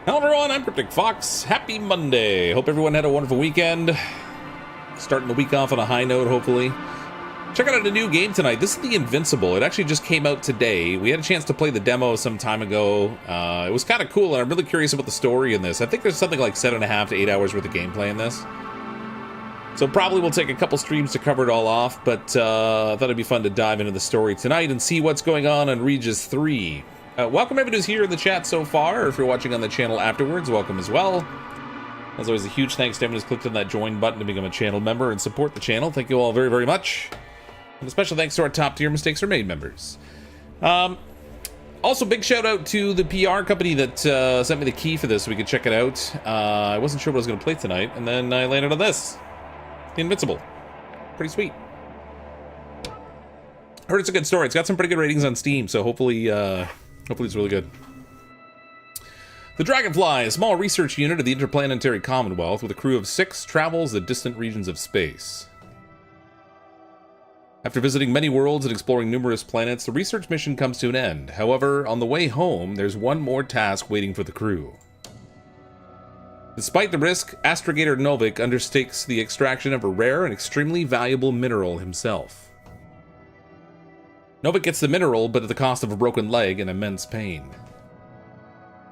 Hello everyone, I'm CrypticFox. Happy Monday. Hope everyone had a wonderful weekend. Starting the week off on a high note, hopefully. Check out a new game tonight. This is the Invincible. It actually just came out today. We had a chance to play the demo some time ago. It was kind of cool, and I'm really curious about the story in this. I think there's something like 7.5 to 8 hours worth of gameplay in this. So probably we'll take a couple streams to cover it all off, but I thought it'd be fun to dive into the story tonight and see what's going on Regis III. Welcome everyone who's here in the chat so far, or if you're watching on the channel afterwards, welcome as well. As always, a huge thanks to everyone who's clicked on that join button to become a channel member and support the channel. Thank you all very, very much. And a special thanks to our top tier Mistakes Are Made members. Also, big shout out to the PR company that sent me the key for this so we could check it out. I wasn't sure what I was going to play tonight, and then I landed on this. The Invincible. Pretty sweet. Heard it's a good story. It's got some pretty good ratings on Steam, so hopefully it's really good. The Dragonfly, a small research unit of the Interplanetary Commonwealth with a crew of 6, travels the distant regions of space. After visiting many worlds and exploring numerous planets, the research mission comes to an end. However, on the way home, there's one more task waiting for the crew. Despite the risk, astrogator Novik undertakes the extraction of a rare and extremely valuable mineral himself. Novik gets the mineral, but at the cost of a broken leg and immense pain.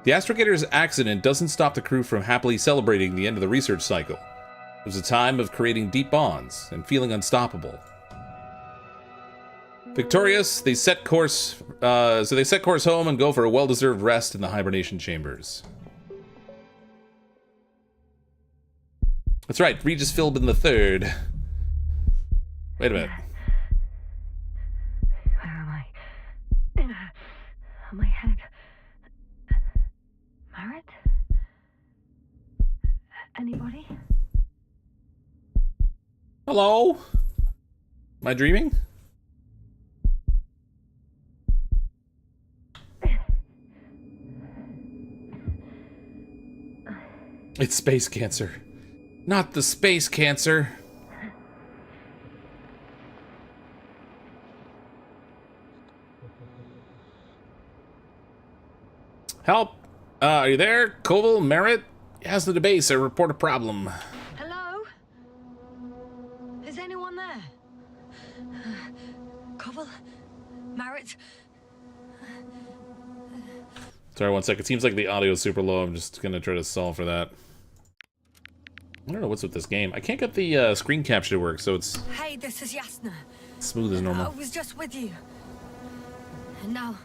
The astrogator's accident doesn't stop the crew from happily celebrating the end of the research cycle. It was a time of creating deep bonds and feeling unstoppable. Victorious, they set course home and go for a well-deserved rest in the hibernation chambers. That's right, Regis Philbin III. Wait a minute. Where am I? On my head. Marit? Anybody? Hello? Am I dreaming? It's space cancer. Not the space cancer. Help! Are you there? Koval, Marit? Yasna to base, I report a problem. Hello? Is anyone there? Koval? Marit? Sorry, one sec. It seems like the audio is super low. I'm just gonna try to solve for that. I don't know what's with this game. I can't get the screen capture to work, so it's... Hey, this is Yasna. Smooth as normal. I was just with you. And now,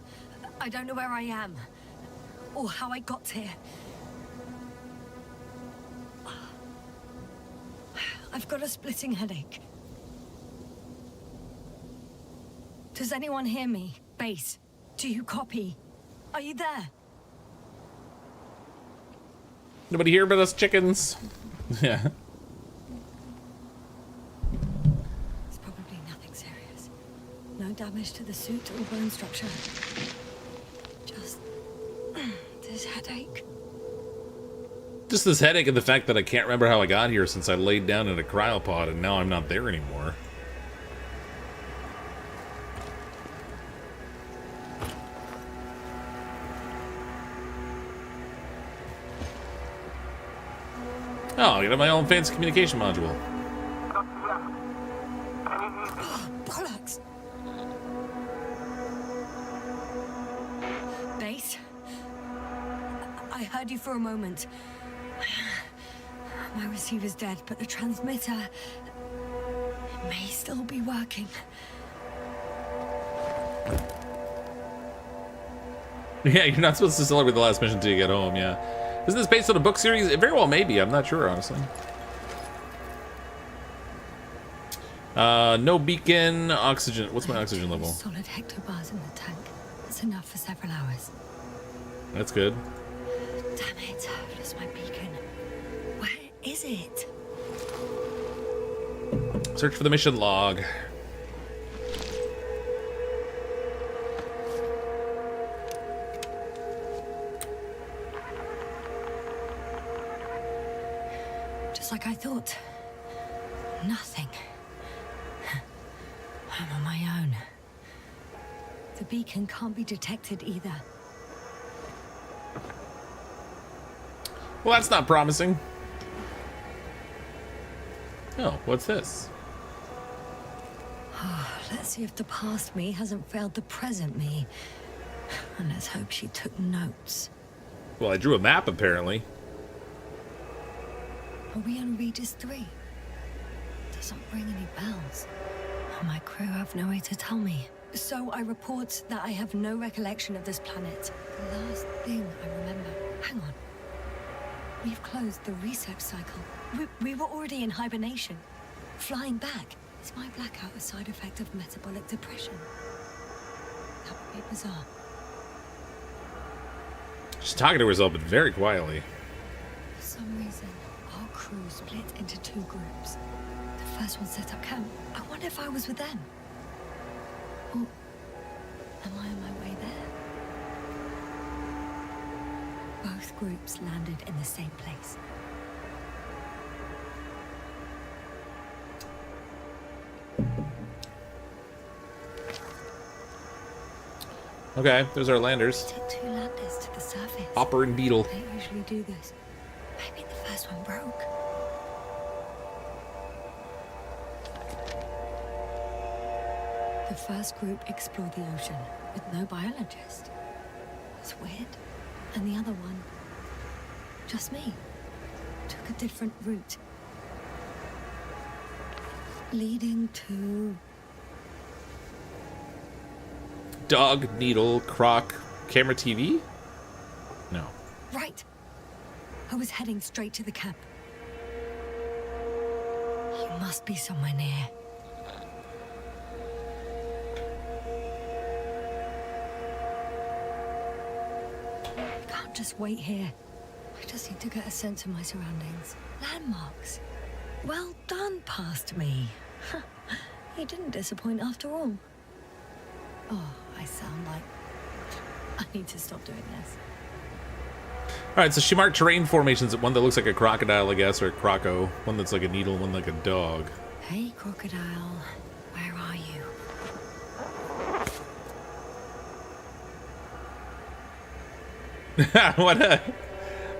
I don't know where I am. Or how I got here. I've got a splitting headache. Does anyone hear me? Base, do you copy? Are you there? Nobody here but us chickens. Yeah. It's probably nothing serious. No damage to the suit or bone structure. Just this headache. Just this headache and the fact that I can't remember how I got here since I laid down in a cryopod and now I'm not there anymore. Oh, I got my own fancy communication module. Oh, bollocks! Base? I heard you for a moment. My receiver's dead, but the transmitter may still be working. Yeah, you're not supposed to celebrate the last mission until you get home, yeah. Isn't this based on a book series? It very well may be. I'm not sure, honestly. No beacon, oxygen. What's my oxygen level? Solid hectobars in the tank. That's enough for several hours. That's good. Damn it, I've lost my beacon. Where is it? Search for the mission log. Just like I thought. Nothing. I'm on my own. The beacon can't be detected either. Well, that's not promising. Oh, what's this? Let's see if the past me hasn't failed the present me. And let's hope she took notes. Well, I drew a map, apparently. Are we on Regis III? Doesn't ring any bells. My crew have no way to tell me. So I report that I have no recollection of this planet. The last thing I remember... Hang on. We've closed the research cycle. We were already in hibernation. Flying back. Is my blackout a side effect of metabolic depression? That would be bizarre. She's talking to herself, but very quietly. For some reason, our crew split into two groups. The first one set up camp. I wonder if I was with them. Or am I on my way there? Both groups landed in the same place. Okay, there's our landers. We took two landers to the surface. Hopper and Beetle. They usually do this. Maybe the first one broke. The first group explored the ocean with no biologist. It's weird. And the other one, just me, took a different route. Leading to... Dog, needle, croc, camera TV? No. Right. I was heading straight to the camp. You must be somewhere near. I can't just wait here. I just need to get a sense of my surroundings. Landmarks. Well done, past me. You didn't disappoint after all. Oh, I sound like... I need to stop doing this. Alright, so she marked terrain formations. One that looks like a crocodile, I guess, or a croco. One that's like a needle, one like a dog. Hey, crocodile. Where are you?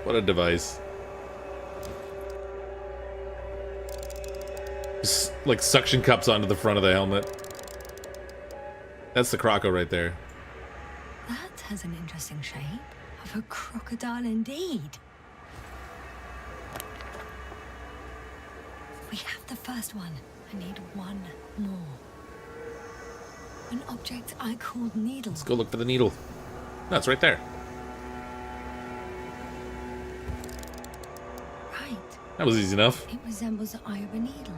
What a device. Just like suction cups onto the front of the helmet. That's the croco right there. That has an interesting shape. Of a crocodile indeed. We have the first one. I need one more. An object I called needle. Let's go look for the needle. That's right there. Right. That was easy enough. It resembles the eye of a needle.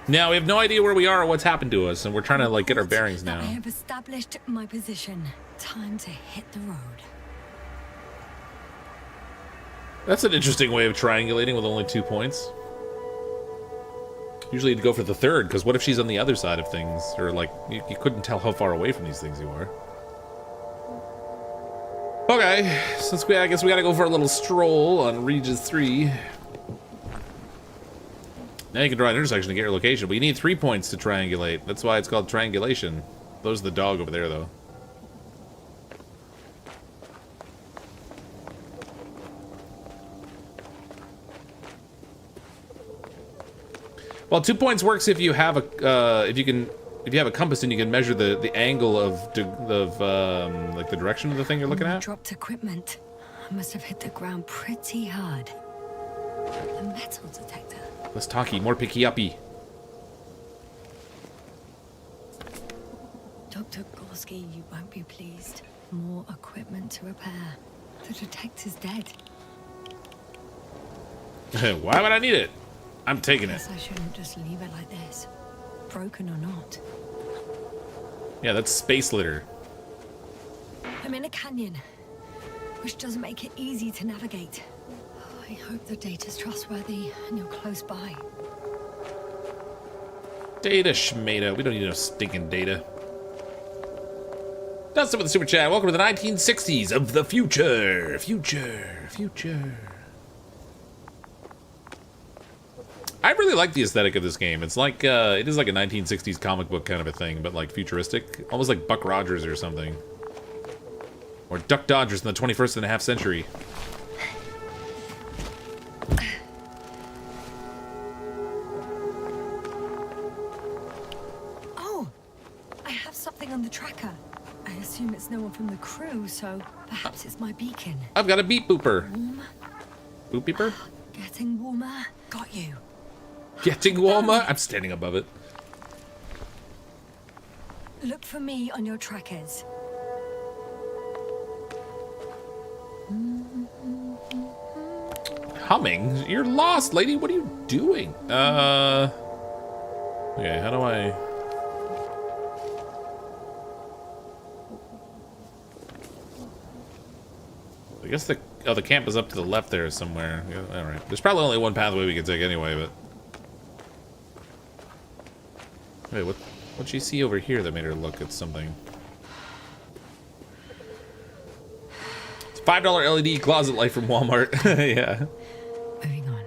Now, we have no idea where we are or what's happened to us, and we're trying to, like, get our bearings now. I have established my position. Time to hit the road. That's an interesting way of triangulating with only 2 points. Usually you'd go for the third, because what if she's on the other side of things? Or, like, you couldn't tell how far away from these things you are. Okay, I guess we gotta go for a little stroll on Regis III. Now you can draw an intersection to get your location, but you need 3 points to triangulate. That's why it's called triangulation. Those are the dog over there, though. Well, 2 points works if you have a if you have a compass and you can measure the angle of like the direction of the thing you're looking at. Dropped equipment. I must have hit the ground pretty hard. A metal detector. Less talky, more picky uppy. Dr. Gorsky, you won't be pleased. More equipment to repair. The detector's dead. Why would I need it? I'm taking it. Guess I shouldn't just leave it like this. Broken or not. Yeah, that's space litter. I'm in a canyon, which doesn't make it easy to navigate. I hope the data's trustworthy and you're close by. Data schmata. We don't need no stinking data. Dustin with the super chat. Welcome to the 1960s of the future. Future. I really like the aesthetic of this game. It's like, it is like a 1960s comic book kind of a thing, but like futuristic. Almost like Buck Rogers or something. Or duck dodgers in the 21st and a half century. Oh, I have something on the tracker. I assume it's no one from the crew, so perhaps it's my beacon. I've got a beep booper. Warm, Boop beeper? getting warmer. Got you. Getting warmer? I'm standing above it. Look for me on your trackers. Humming? You're lost, lady. What are you doing? Okay, how do I... I guess the... Oh, the camp is up to the left there somewhere. Yeah, alright. There's probably only one pathway we can take anyway, but... Wait, what'd she see over here that made her look at something? It's a $5 LED closet light from Walmart. Yeah. Moving on.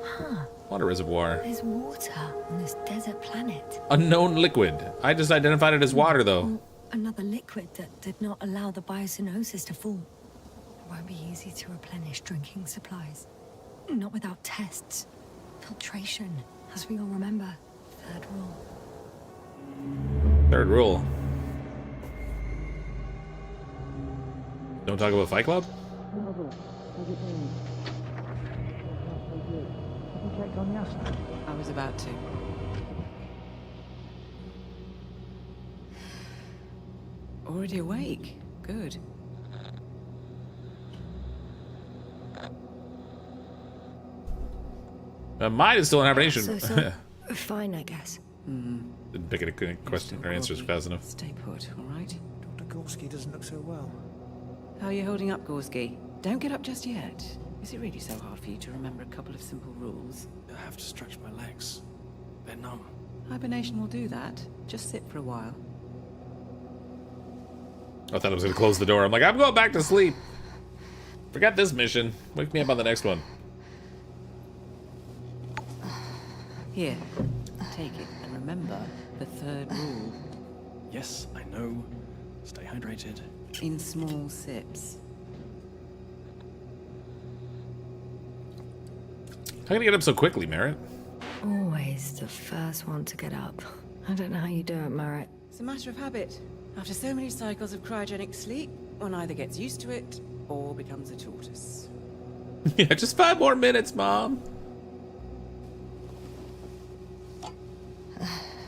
Huh. Water reservoir. There's water on this desert planet. Unknown liquid. I just identified it as water, though. Oh, another liquid that did not allow the biocenosis to fall. It won't be easy to replenish drinking supplies. Not without tests. Filtration, as we all remember. Third rule. Third rule. Don't talk about Fight Club? I was about to. Already awake. Good. Mine is still in hibernation. So, fine, I guess. Didn't pick a question or answers fast enough. Stay put, all right? Dr. Gorsky doesn't look so well. How are you holding up, Gorsky? Don't get up just yet. Is it really so hard for you to remember a couple of simple rules? I have to stretch my legs. They're numb. Hibernation will do that. Just sit for a while. I thought I was going to close the door. I'm like, I'm going back to sleep. Forgot this mission. Wake me up on the next one. Here, take it, and remember the third rule. Yes, I know. Stay hydrated. In small sips. How can you get up so quickly, Merritt? Always the first one to get up. I don't know how you do it, Merritt. It's a matter of habit. After so many cycles of cryogenic sleep, one either gets used to it or becomes a tortoise. Yeah, just 5 more minutes, Mom.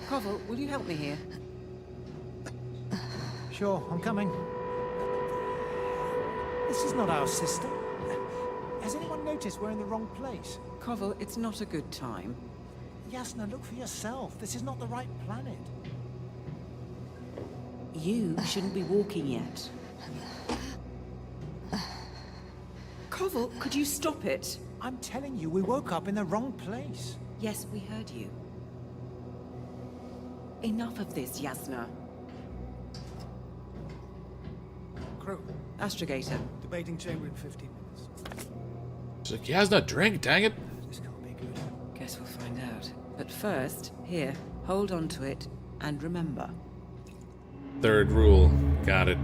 Koval, will you help me here? Sure, I'm coming. This is not our system. Has anyone noticed we're in the wrong place? Koval, it's not a good time. Yasna, look for yourself. This is not the right planet. You shouldn't be walking yet. Koval, could you stop it? I'm telling you, we woke up in the wrong place. Yes, we heard you. Enough of this, Yasna. Crew, Astrogator. debating chamber in 15 minutes. She's like, yeah, it's not drink, dang it. This can't be good. Guess we'll find out. But first, here, hold on to it and remember. Third rule. Got it.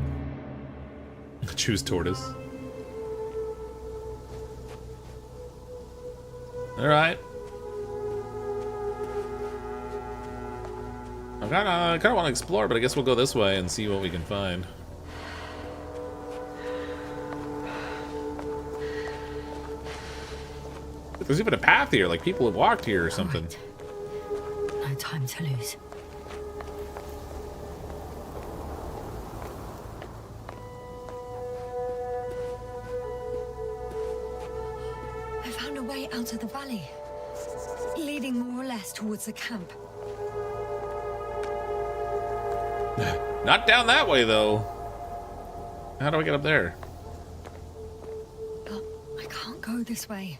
Choose tortoise. Alright. I kinda want to explore, but I guess we'll go this way and see what we can find. There's even a path here, like people have walked here or something. Right. No time to lose. I found a way out of the valley, leading more or less towards the camp. Not down that way, though. How do I get up there? But I can't go this way.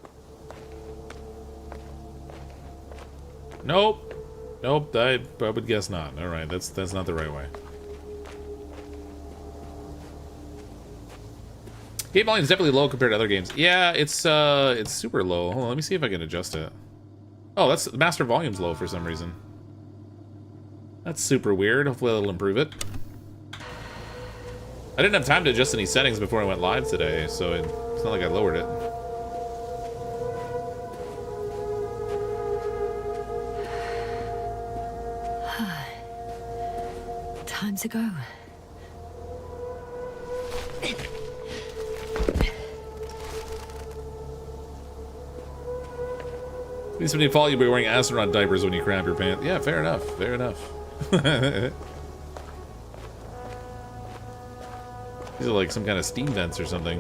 Nope. Nope, I would guess not. Alright, that's not the right way. Game volume is definitely low compared to other games. Yeah, it's super low. Hold on, let me see if I can adjust it. Oh, that's the master volume's low for some reason. That's super weird. Hopefully that'll improve it. I didn't have time to adjust any settings before I went live today, so it's not like I lowered it. Time to go. At least when you fall, you'll be wearing astronaut diapers when you crap your pants. Yeah, fair enough. Fair enough. These are like some kind of steam vents or something.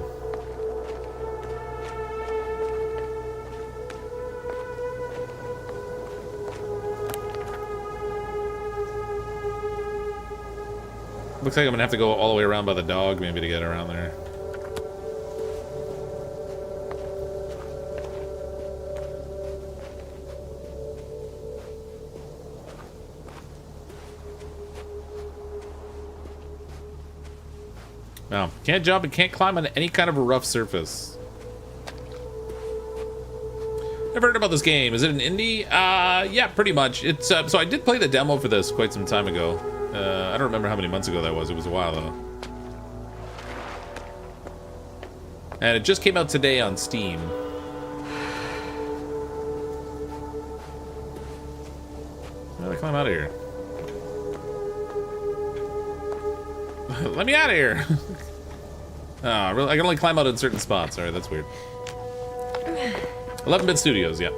Looks like I'm gonna have to go all the way around by the dog maybe to get around there. No, can't jump and can't climb on any kind of a rough surface. Never heard about this game. Is it an indie? Yeah, pretty much. It's so I did play the demo for this quite some time ago. I don't remember how many months ago that was. It was a while though. And it just came out today on Steam. How do I climb out of here? Let me out of here! Oh, really? I can only climb out in certain spots. Alright, that's weird. 11-bit Studios, yeah.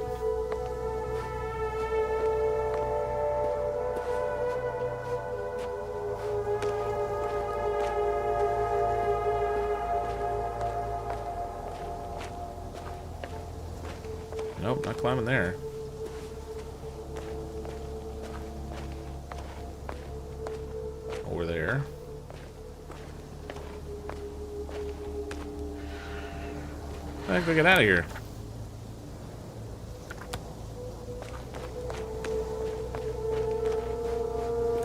Nope, not climbing there. Over there. I think we get out of here.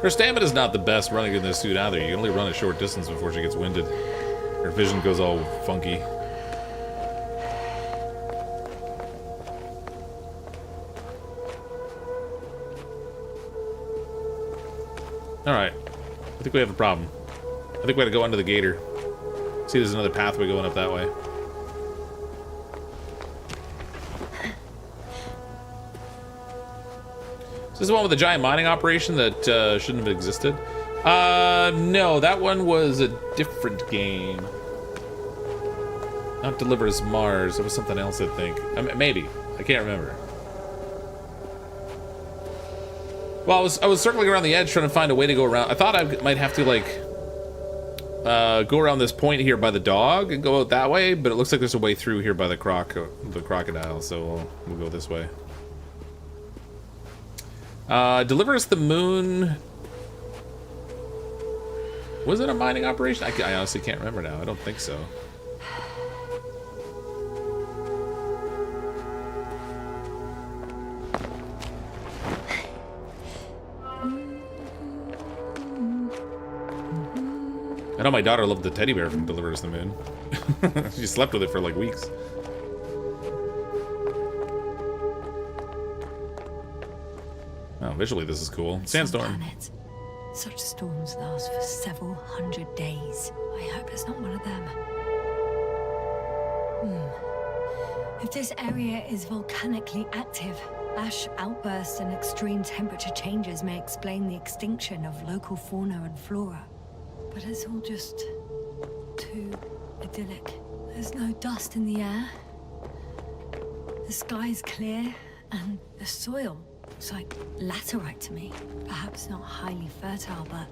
Her stamina's not the best running in this suit either. You can only run a short distance before she gets winded. Her vision goes all funky. Alright. I think we have a problem. I think we gotta go under the gator. See, there's another pathway going up that way. Is this the one with the giant mining operation that shouldn't have existed? No, that one was a different game. Not Delivers Mars. It was something else, I think. Maybe. I can't remember. Well, I was circling around the edge trying to find a way to go around. I thought I might have to, like, go around this point here by the dog and go out that way, but it looks like there's a way through here by the crocodile, so we'll go this way. Deliver Us the Moon. Was it a mining operation? I honestly can't remember now. I don't think so. I know my daughter loved the teddy bear from Deliver Us the Moon. She slept with it for like weeks. Oh, visually this is cool. Sandstorm. Planet. Such storms last for several hundred days. I hope it's not one of them. If this area is volcanically active, ash outbursts and extreme temperature changes may explain the extinction of local fauna and flora. But it's all just too idyllic. There's no dust in the air. The sky's clear, and the soil looks like laterite to me. Perhaps not highly fertile, but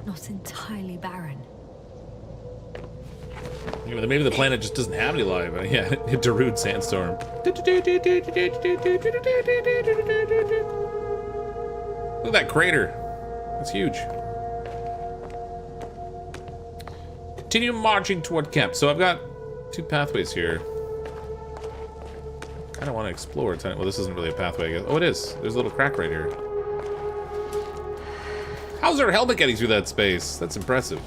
not entirely barren. Yeah, maybe the planet just doesn't have any life. Yeah, Darude Sandstorm. Look at that crater. That's huge. Continue marching toward camp. So I've got two pathways here. Kind of want to explore. Well, this isn't really a pathway, I guess. Oh, it is. There's a little crack right here. How's her helmet getting through that space? That's impressive.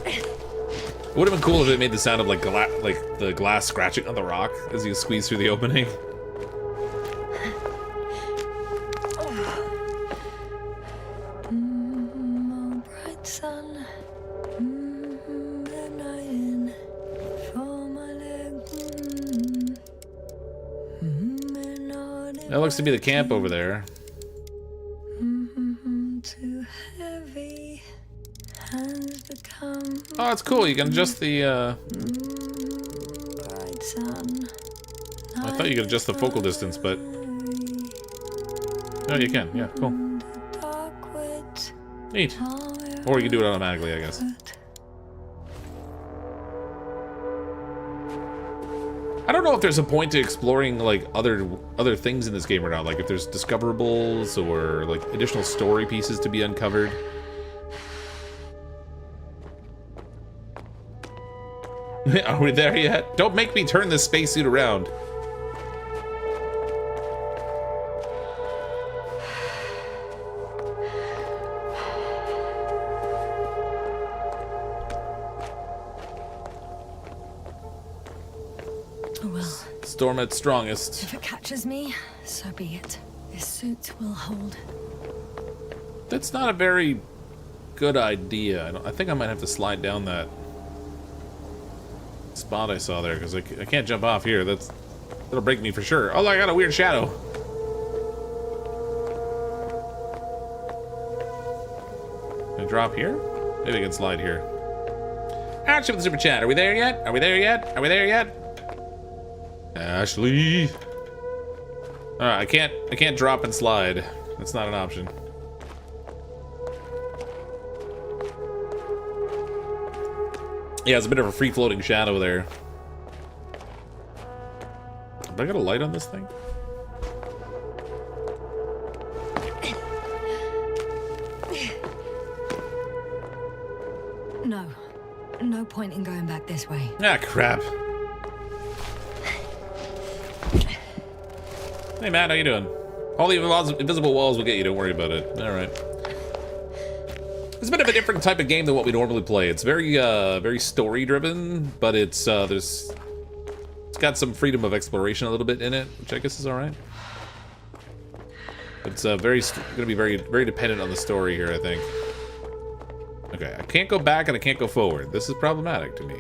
It would have been cool if it made the sound of like the glass scratching on the rock as you squeeze through the opening. Bright sun, the night in for my leg. That looks to be the camp over there. Too heavy, hands become. Oh, that's cool. You can adjust the. Bright sun. I thought you could adjust the focal distance, but. No, you can. Yeah, cool. Neat. Or you can do it automatically, I guess. I don't know if there's a point to exploring like other things in this game or not. Like if there's discoverables or like additional story pieces to be uncovered. Are we there yet? Don't make me turn this spacesuit around. Storm at strongest. If it catches me, so be it. This suit will hold. That's not a very good idea. I think I might have to slide down that spot I saw there because I can't jump off here. That'll break me for sure. Oh, I got a weird shadow. Can I drop here? Maybe I can slide here. Action with the super chat. Are we there yet? Are we there yet? Are we there yet? Ashley. I can't drop and slide. That's not an option. Yeah, it's a bit of a free-floating shadow there. Have I got a light on this thing? No point in going back this way. Ah, crap. Hey, Matt, how you doing? All the invisible walls will get you, don't worry about it. Alright. It's a bit of a different type of game than what we normally play. It's very very story-driven, but it's got some freedom of exploration a little bit in it, which I guess is alright. It's gonna be very, very dependent on the story here, I think. Okay, I can't go back and I can't go forward. This is problematic to me.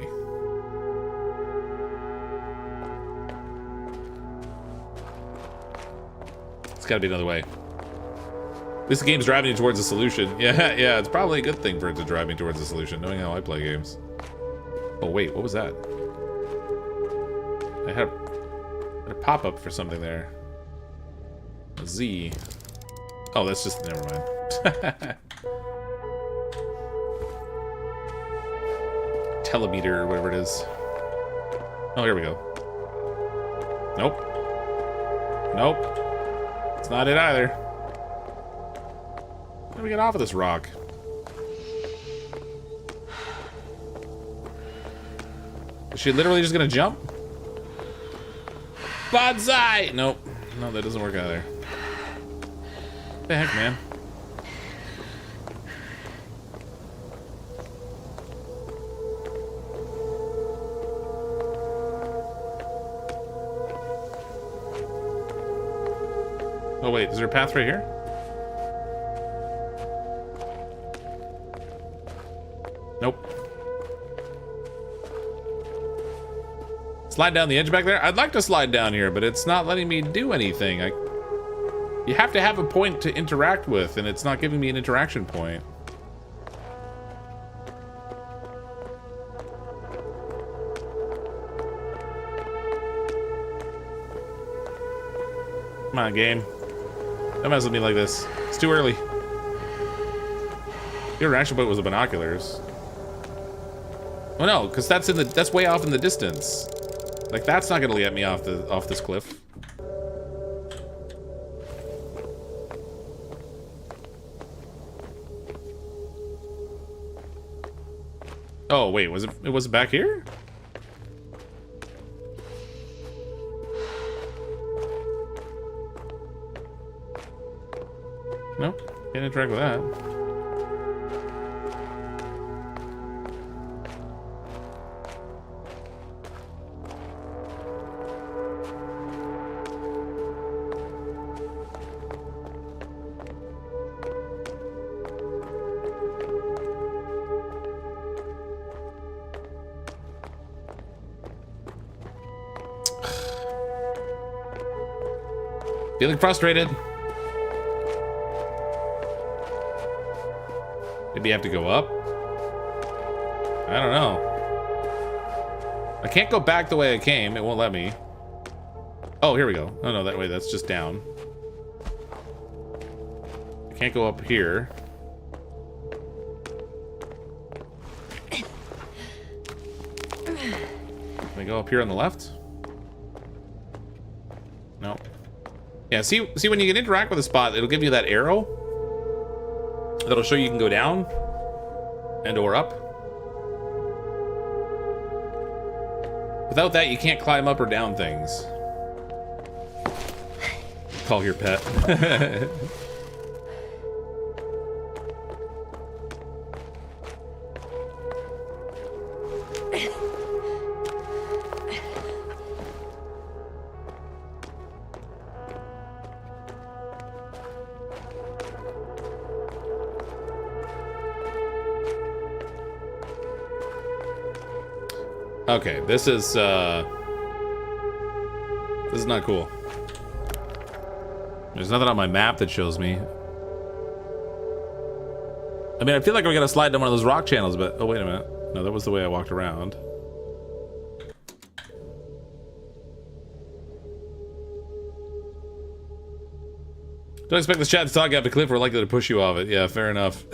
It's gotta be another way. This game's driving you towards a solution. Yeah, it's probably a good thing for it to drive me towards a solution, knowing how I play games. Oh wait, what was that? I had a pop-up for something there. A Z. Oh, that's just, never mind. Telemeter or whatever it is. Oh, here we go. Nope. Nope. It's not it either. How do we get off of this rock? Is she literally just gonna jump? Banzai! Nope. No, that doesn't work either. What the heck, man? Oh wait, is there a path right here? Nope. Slide down the edge back there? I'd like to slide down here, but it's not letting me do anything. You have to have a point to interact with, and it's not giving me an interaction point. Come on, game. Don't mess with me like this. It's too early. The interaction point was the binoculars. Oh no, because that's way off in the distance. Like that's not gonna get me off this cliff. Oh wait, was it back here? Nope, can't interact with that. Feeling frustrated. Maybe I have to go up? I don't know. I can't go back the way I came. It won't let me. Oh, here we go. Oh, no, that way. That's just down. I can't go up here. Can I go up here on the left? No. Yeah, see when you can interact with a spot, it'll give you that arrow. That'll show you can go down and or up. Without that, you can't climb up or down things. Call your pet. Okay, this is not cool. There's nothing on my map that shows me. I mean, I feel like I gotta slide down one of those rock channels, but oh wait a minute. No, that was the way I walked around. Don't expect this chat to talk up a cliff. We're likely to push you off it. Yeah, fair enough.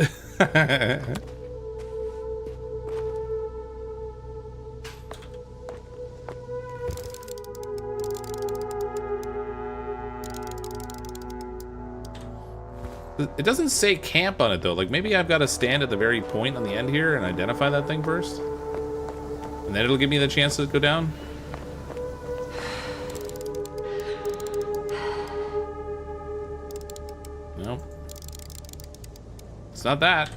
It doesn't say camp on it though. Like maybe I've got to stand at the very point on the end here and identify that thing first, and then it'll give me the chance to go down. No, it's not that.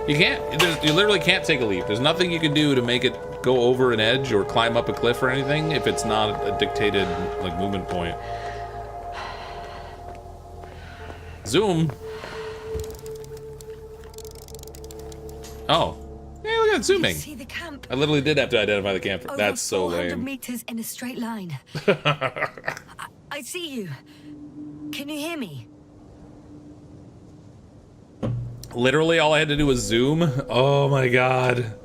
You can't. You literally can't take a leap. There's nothing you can do to make it go over an edge or climb up a cliff or anything if it's not a dictated like movement point. Zoom. Oh, hey, look at it zooming. See the camp? I literally did have to identify the camp. Over That's so 400 lame. meters in a straight line. I see you. Can you hear me? Literally, all I had to do was zoom. Oh my god.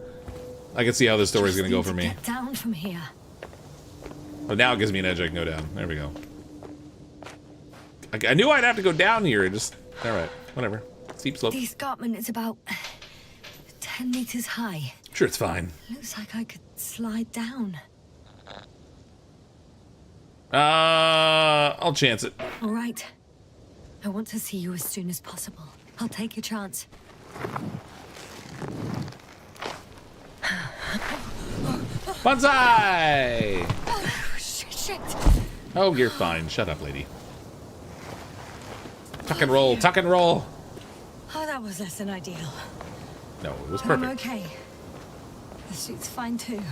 I can see how this story's gonna go for me. Get down from here. Oh, now it gives me an edge. I can go down. There we go. I knew I'd have to go down here. Just all right. Whatever. Steep slope. The escarpment is about 10 meters high. Sure, it's fine. Looks like I could slide down. I'll chance it. All right. I want to see you as soon as possible. I'll take your chance. Bonsai! Oh, shit. Oh, you're fine. Shut up, lady. Tuck and roll. Tuck and roll. Oh, that was less than ideal. No, it was But I'm perfect. okay. The suit's fine too.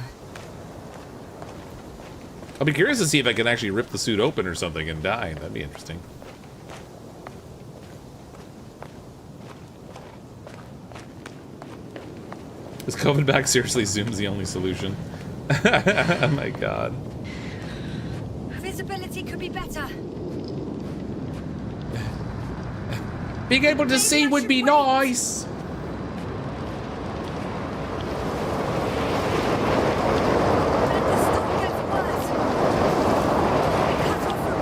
I'll be curious to see if I can actually rip the suit open or something and die. That'd be interesting. Is COVID back? Seriously, Zoom's the only solution. Oh my god. Visibility could be better. Being able to see would be nice. But if the storm gets worse, we're cut off from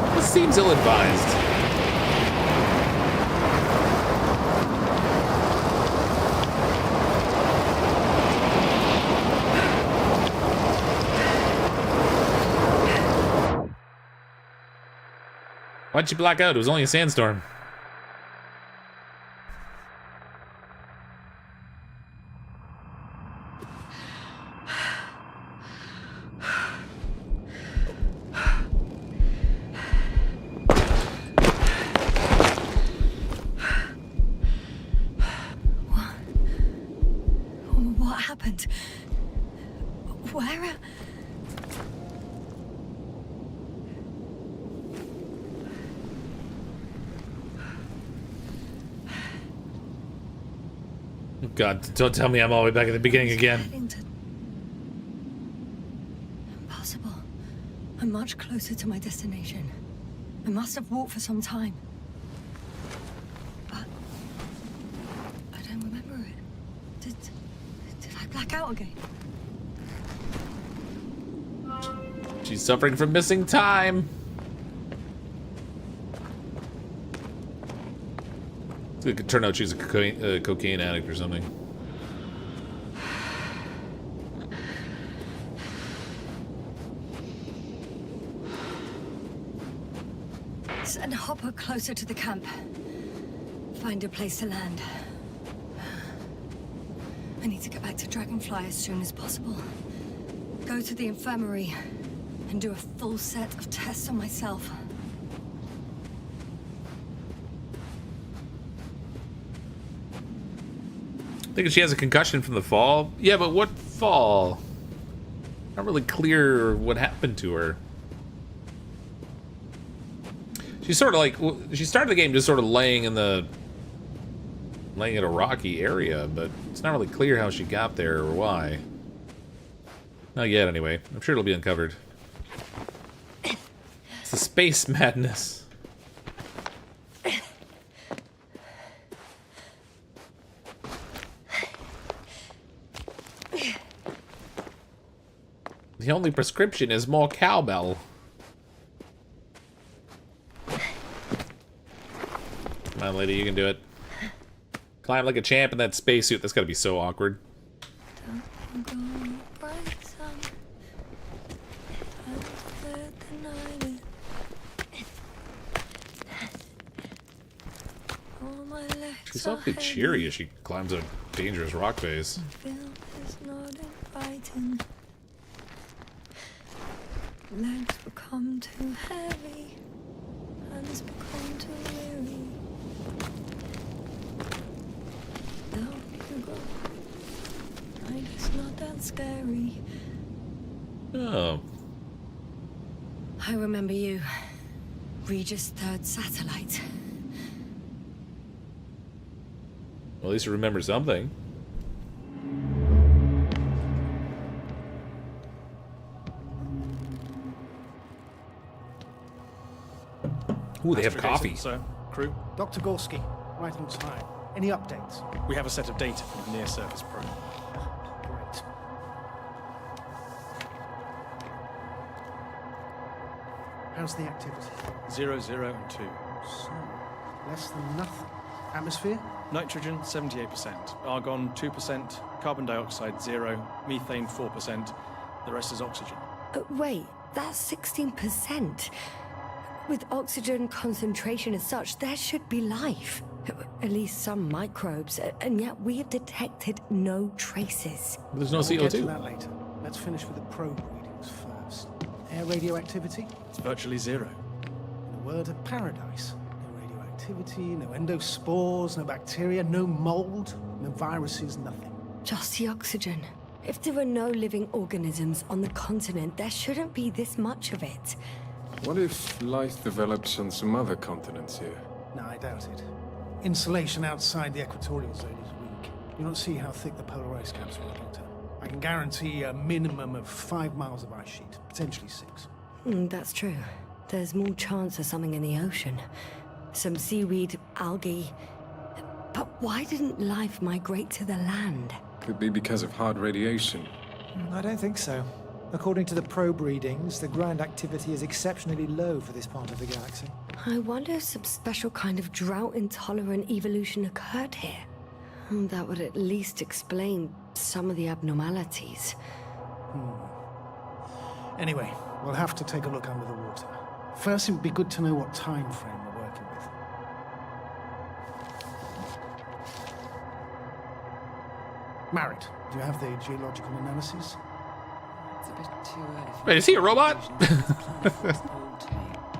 you. This seems ill-advised. Why'd you black out? It was only a sandstorm. What happened? Where? God, don't tell me I'm all the way back at the beginning again. Impossible. I'm much closer to my destination. I must have walked for some time. But I don't remember it. Did I black out again? She's suffering from missing time. It could turn out she's a cocaine addict or something. Send Hopper closer to the camp. Find a place to land. I need to get back to Dragonfly as soon as possible. Go to the infirmary and do a full set of tests on myself. Thinking she has a concussion from the fall? Yeah, but what fall? Not really clear what happened to her. She's sort of like, she started the game just sort of laying in a rocky area, but it's not really clear how she got there or why. Not yet, anyway. I'm sure it'll be uncovered. It's the space madness. The only prescription is more cowbell. Come on, lady, you can do it. Climb like a champ in that spacesuit. That's gotta be so awkward. She's awfully cheery as she climbs a dangerous rock face. Legs become too heavy, hands become too weary. Down you go. Night is not that scary. Oh. I remember you. Regis III satellite. Well, at least you remember something. Ooh, they have coffee. Sir, crew, Dr. Gorsky, right on time. Any updates? we have a set of data from the near-surface probe. Great. How's the activity? 0, 0, and 2. So, less than nothing. Atmosphere? Nitrogen, 78%. Argon, 2%. Carbon dioxide, 0. Methane, 4%. The rest is oxygen. Wait, that's 16%. With oxygen concentration as such, there should be life. At least some microbes, and yet we have detected no traces. There's no We'll get to CO2. that later. Let's finish with the probe readings first. Air radioactivity? It's virtually 0. In a word, a paradise. No radioactivity, no endospores, no bacteria, no mold, no viruses, nothing. Just the oxygen. If there are no living organisms on the continent, there shouldn't be this much of it. What if life develops on some other continents here? No, I doubt it. Insulation outside the equatorial zone is weak. You don't see how thick the polar ice caps are, Doctor. I can guarantee a minimum of 5 miles of ice sheet, potentially 6. That's true. There's more chance of something in the ocean. Some seaweed, algae. But why didn't life migrate to the land? Could be because of hard radiation. I don't think so. According to the probe readings, the ground activity is exceptionally low for this part of the galaxy. I wonder if some special kind of drought-intolerant evolution occurred here. That would at least explain some of the abnormalities. Anyway, we'll have to take a look under the water. First, it would be good to know what time frame we're working with. Marit, do you have the geological analysis? It's a bit too early. Wait, is he a robot?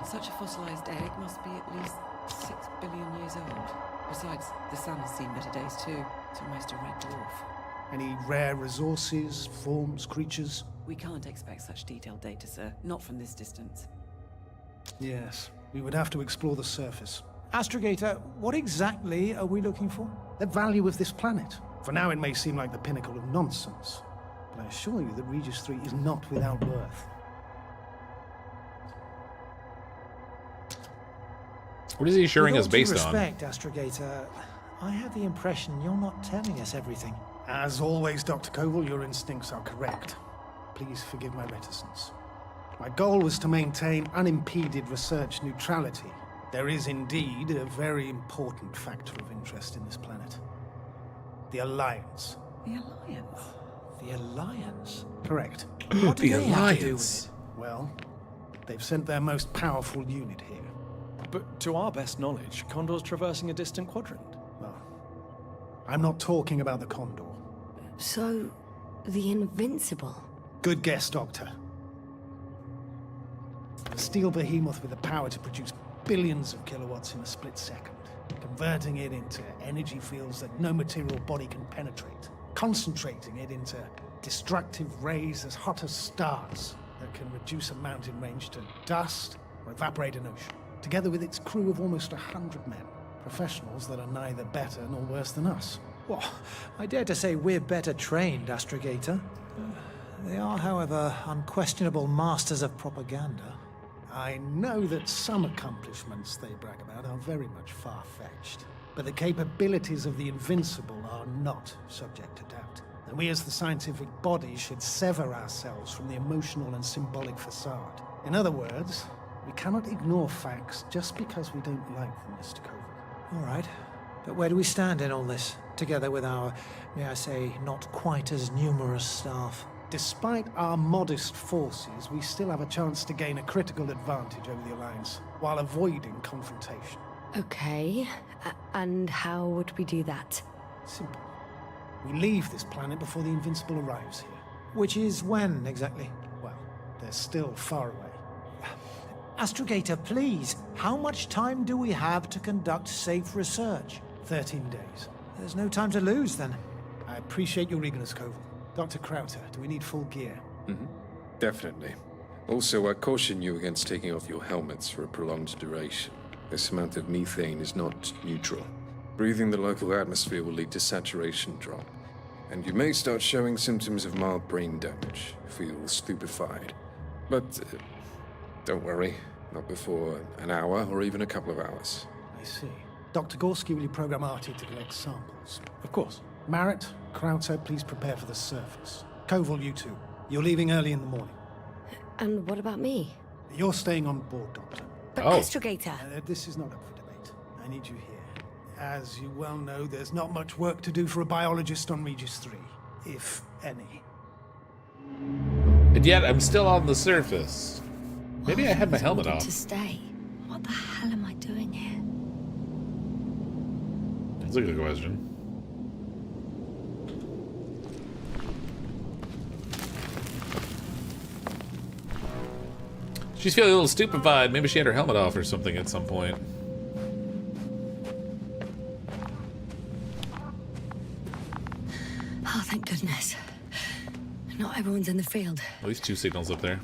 Such a fossilized egg must be at least 6 billion years old. Besides, the sun has seen better days too. It's almost a red dwarf. Any rare resources, forms, creatures? We can't expect such detailed data, sir. Not from this distance. Yes, we would have to explore the surface. Astrogator, what exactly are we looking for? The value of this planet. For now, it may seem like the pinnacle of nonsense, but I assure you that Regis III is not without worth. What is he assuring us With all due based on? respect, Astrogator, I have the impression you're not telling us everything. As always, Dr. Koval, your instincts are correct. Please forgive my reticence. My goal was to maintain unimpeded research neutrality. There is indeed a very important factor of interest in this planet. The Alliance. The Alliance? The Alliance? Correct. What do The they have to do Alliance. with Well, they've sent their most powerful unit here. But to our best knowledge, Condor's traversing a distant quadrant. Well, I'm not talking about the Condor. So, the Invincible. Good guess, Doctor. A steel behemoth with the power to produce billions of kilowatts in a split second, converting it into energy fields that no material body can penetrate, concentrating it into destructive rays as hot as stars that can reduce a mountain range to dust or evaporate an ocean, together with its crew of almost 100 men, professionals that are neither better nor worse than us. Well, I dare to say we're better trained, Astrogator. They are, however, unquestionable masters of propaganda. I know that some accomplishments they brag about are very much far-fetched, but the capabilities of the Invincible are not subject to doubt. And we as the scientific body should sever ourselves from the emotional and symbolic facade. In other words, we cannot ignore facts just because we don't like them, Mr. Koval. All right. But where do we stand in all this, together with our, may I say, not quite as numerous staff? Despite our modest forces, we still have a chance to gain a critical advantage over the Alliance, while avoiding confrontation. Okay, and how would we do that? Simple. We leave this planet before the Invincible arrives here. Which is when, exactly? Well, they're still far away. Astrogator, please, how much time do we have to conduct safe research? 13 days. There's no time to lose, then. I appreciate your eagerness, Koval. Dr. Krauter, do we need full gear? Definitely. Also, I caution you against taking off your helmets for a prolonged duration. This amount of methane is not neutral. Breathing the local atmosphere will lead to saturation drop, and you may start showing symptoms of mild brain damage, feel stupefied. But don't worry, not before an hour or even a couple of hours. I see. Dr. Gorsky, will you program Artie to collect samples? Of course. Marrett, Krauter, please prepare for the surface. Koval, you two. You're leaving early in the morning. And what about me? You're staying on board, Doctor. But Oh. Astrogator. This is not up for debate. I need you here. As you well know, there's not much work to do for a biologist on Regis III, if any. And yet, I'm still on the surface. Maybe I had my helmet wanted off. to stay. What the hell am I doing here? That's a good question. She's feeling a little stupefied. Maybe she had her helmet off or something at some point. Oh, thank goodness. Not everyone's in the field. At least 2 signals up there.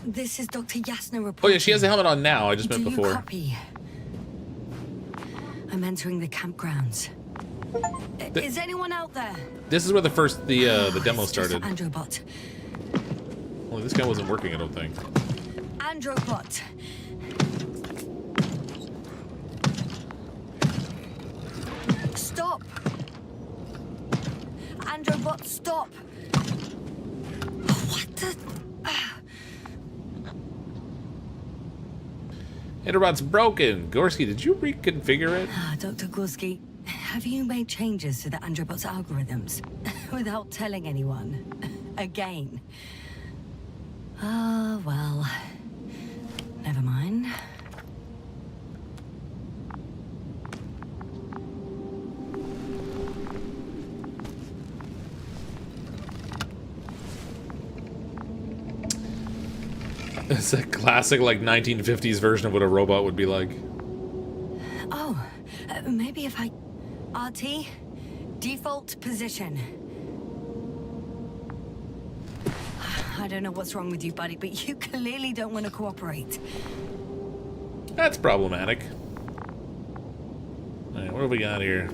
This is Dr. Yasna reporting. Oh yeah, she has the helmet on now. I just meant Do before. you copy? I'm entering the campgrounds. Is anyone out there? This is where the demo It's just started. an androbot. Well, this guy wasn't working, I don't think. Androbot. Stop. Androbot, stop. What the? Androbot's broken. Gorsky, did you reconfigure it? Dr. Gorsky, have you made changes to the androbot's algorithms without telling anyone? Again. Well. Never mind. It's a classic, like, 1950s version of what a robot would be like. Oh, maybe if I... RT? Default position. I don't know what's wrong with you, buddy, but you clearly don't want to cooperate. That's problematic. Alright, what have we got here?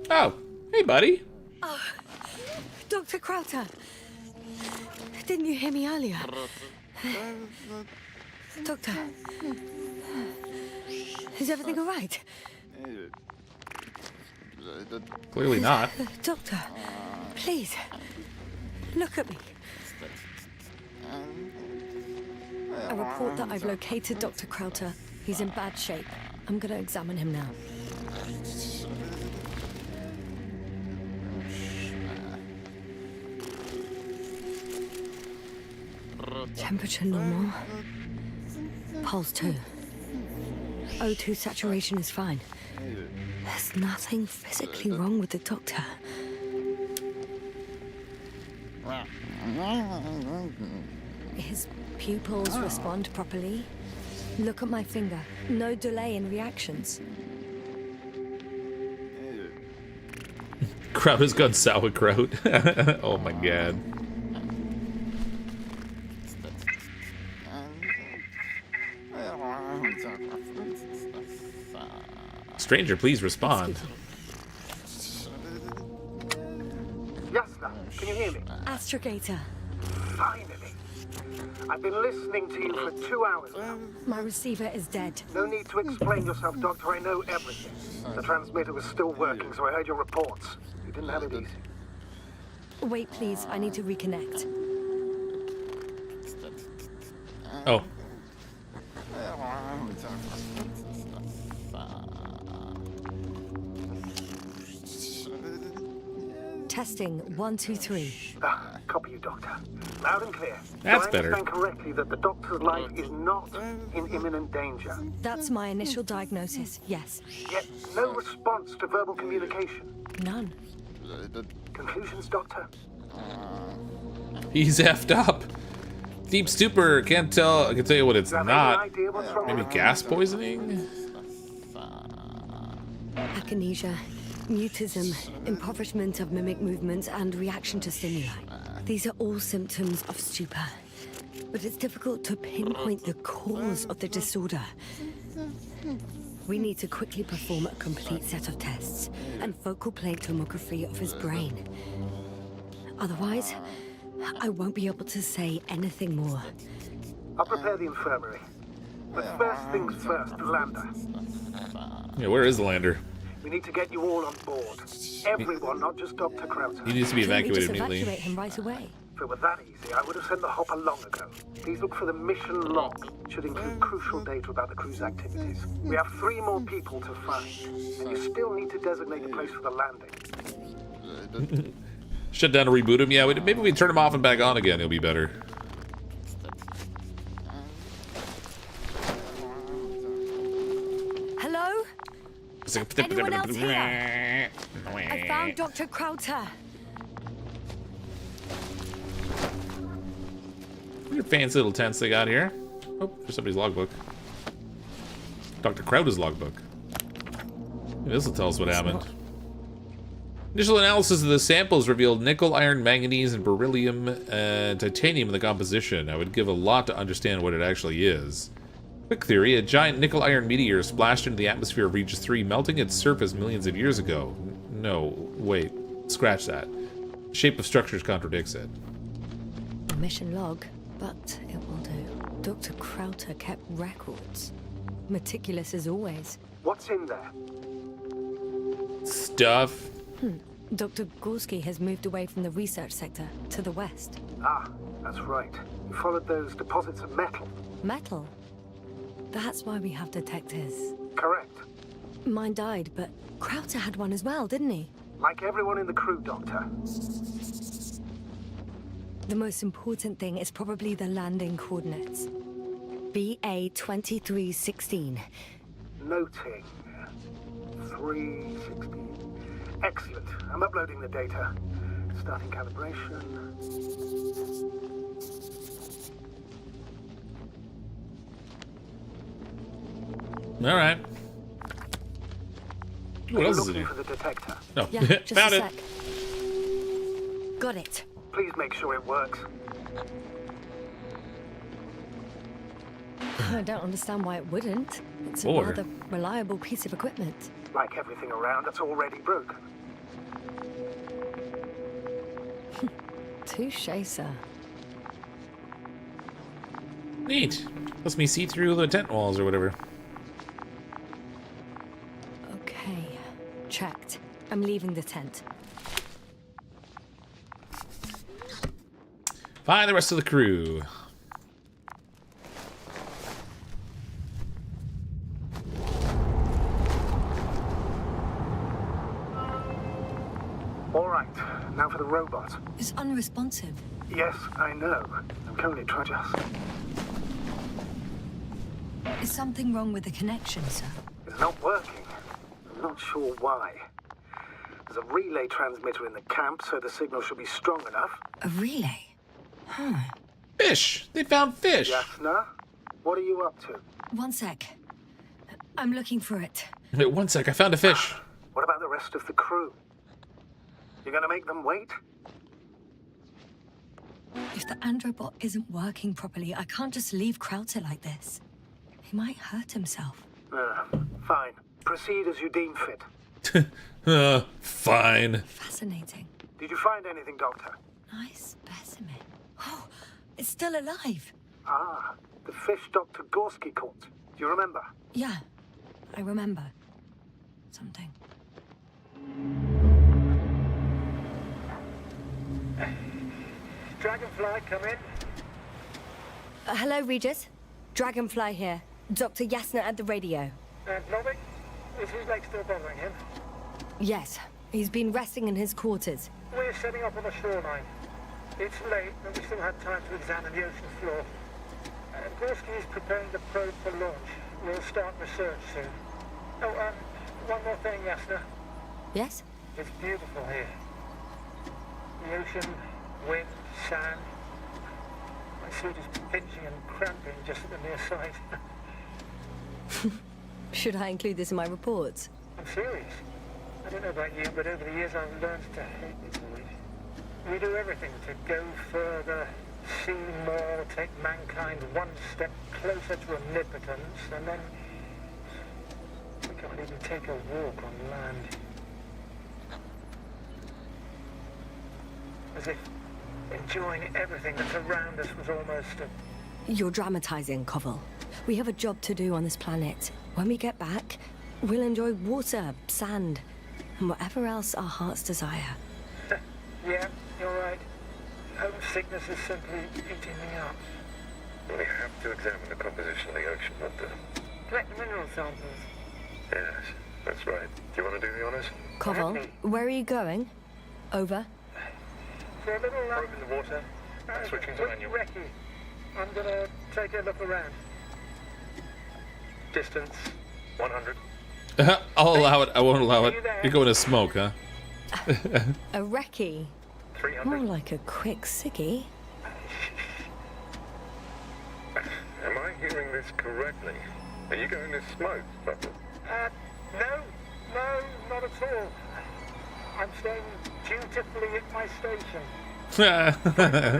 Oh, hey, buddy. Dr. Crowther, didn't you hear me earlier? Doctor, is everything all right? Clearly not. Doctor, please, look at me. I report that I've located Dr. Crowther. He's in bad shape. I'm gonna examine him now. Temperature normal. Pulse 2. O2 saturation is fine. There's nothing physically wrong with the doctor. His pupils respond properly. Look at my finger. No delay in reactions. Crowder's gone sauerkraut. Oh my god. Stranger, please respond. Yasna, can you hear me? Astrogator, Finally. I've been listening to you for 2 hours now. my receiver is dead. No need to explain yourself, Doctor. I know everything. The transmitter was still working, so I heard your reports. You didn't have it easy. Wait, please. I need to reconnect. Oh. Testing 1, 2, 3. Copy you, Doctor. Loud and clear. That's Do I better. understand correctly that the Doctor's life is not in imminent danger? That's my initial diagnosis. Yes. Yet no response to verbal communication. None. Conclusions, Doctor? He's effed up. Deep stupor. Can't tell. I can tell you what it's Do you have not. any idea what's wrong Maybe with him? gas poisoning? Akinesia, mutism, impoverishment of mimic movements, and reaction to stimuli. These are all symptoms of stupor. But it's difficult to pinpoint the cause of the disorder. We need to quickly perform a complete set of tests and focal plane tomography of his brain. Otherwise, I won't be able to say anything more. I'll prepare the infirmary. But first things first, the lander. Yeah, where is the lander? We need to get you all on board. Everyone, not just Dr. Krauser. He needs to be Can't we evacuated just immediately. evacuate him right away? If it were that easy, I would have sent the hopper long ago. Please look for the mission log. It should include crucial data about the crew's activities. We have 3 more people to find. And you still need to designate a place for the landing. Shut down and reboot him. Yeah, maybe we turn him off and back on again. It'll be better. Hello? Anyone else here? I found Dr. Krauter. Your fancy little tents they got here. Oh, there's somebody's logbook. Dr. Crowder's logbook. This will tell us what happened. Initial analysis of the samples revealed nickel, iron, manganese, and beryllium and titanium in the composition. I would give a lot to understand what it actually is. Quick theory, a giant nickel-iron meteor splashed into the atmosphere of Regis III, melting its surface millions of years ago. No, wait. Scratch that. The shape of structures contradicts it. A mission log, but it will do. Dr. Krauter kept records. Meticulous as always. What's in there? Stuff. Dr. Gorsky has moved away from the research sector to the west. Ah, that's right. You followed those deposits of metal. Metal? That's why we have detectors. Correct. Mine died, but Krauter had one as well, didn't he? Like everyone in the crew, Doctor. The most important thing is probably the landing coordinates. BA 2316. Noting. 316. Excellent. I'm uploading the data. Starting calibration. All right. What else is Looking it? for the detector. No, Yeah, just found a it. sec. Got it. Please make sure it works. I don't understand why it wouldn't. It's a Or- rather reliable piece of equipment. Like everything around that's already broken. Touche, sir. Neat. Lets me see through the tent walls or whatever. Okay, checked. I'm leaving the tent. Find the rest of the crew. All right, now for the robot. It's unresponsive. Yes, I know. I'm currently trying to... Is something wrong with the connection, sir? It's not working. I'm not sure why. There's a relay transmitter in the camp, so the signal should be strong enough. A relay? Huh. Fish! They found fish! Yasna, what are you up to? One sec. I'm looking for it. Wait, one sec, I found a fish. What about the rest of the crew? You're gonna make them wait? If the androbot isn't working properly, I can't just leave Krauter like this. He might hurt himself. Fine. Proceed as you deem fit. Fine. Fascinating. Did you find anything, Doctor? Nice specimen. Oh, it's still alive. Ah, the fish Dr. Gorsky caught. Do you remember? Yeah, I remember. Something. Dragonfly, come in. Hello, Regis. Dragonfly here. Dr. Yasna at the radio. Novik, is his leg still bothering him? Yes, he's been resting in his quarters. We're setting up on the shoreline. It's late, but we still have time to examine the ocean floor. Gorsky is preparing the probe for launch. We'll start research soon. Oh, one more thing, Yasna. Yes? It's beautiful here. The ocean, wind, sand. My suit is pinching and cramping just at the near sight. Should I include this in my reports? I'm serious. I don't know about you, but over the years I've learned to hate this void. We do everything to go further, see more, take mankind one step closer to omnipotence, and then we can't even take a walk on land. As if enjoying everything that's around us was almost a... You're dramatizing, Koval. We have a job to do on this planet. When we get back, we'll enjoy water, sand, and whatever else our hearts desire. Yeah, you're right. Homesickness is simply eating me up. We have to examine the composition of the ocean, Doctor. Collect mineral samples. Yes, that's right. Do you want to do the honors? Koval, where are you going? Over. For a little Probe in the water. Switching to manual. Recce. I'm gonna take a look around. Distance 100. I'll allow it. I won't allow it. You're going to smoke, huh? A recce. 300. More like a quick sickie. Am I hearing this correctly? Are you going to smoke, Doctor? No, not at all. I'm staying dutifully at my station. Damn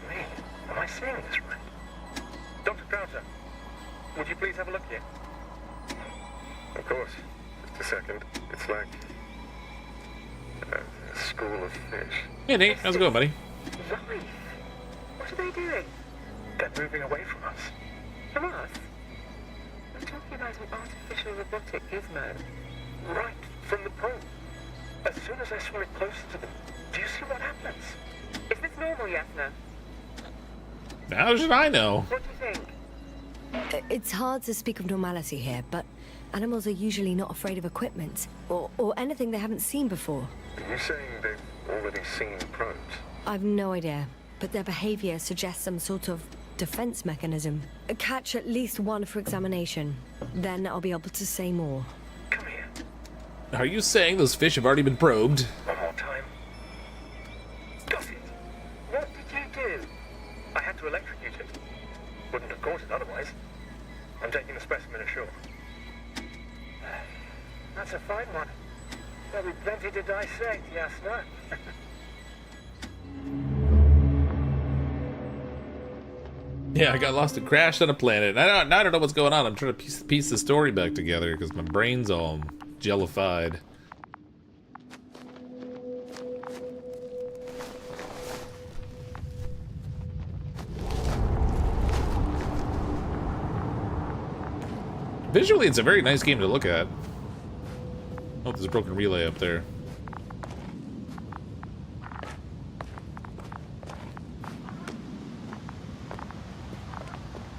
me. Am I seeing this right? Dr. Krauter, would you please have a look here? Of course. Just a second. It's like a school of fish. Hey, Nate. How's it going, buddy? Right. What are they doing? They're moving away from us. From us? I'm talking about an artificial robotic gizmo. Right from the pole. As soon as I swim it closer to them, do you see what happens? Is this normal, Yasna? How should I know? What do you think? It's hard to speak of normality here, but animals are usually not afraid of equipment or anything they haven't seen before. Are you saying they've already seen probes? I've no idea, but their behavior suggests some sort of defense mechanism. Catch at least one for examination. Then I'll be able to say more. Come here. Are you saying those fish have already been probed? One more time. Got it. What did you do? I had to electrocute it. Wouldn't have caught it otherwise. I'm taking the specimen ashore. That's a fine to dissect, Yasna. Yeah, I got lost and crashed on a planet. I don't know what's going on. I'm trying to piece the story back together because my brain's all jellified. Visually, it's a very nice game to look at. Oh, there's a broken relay up there.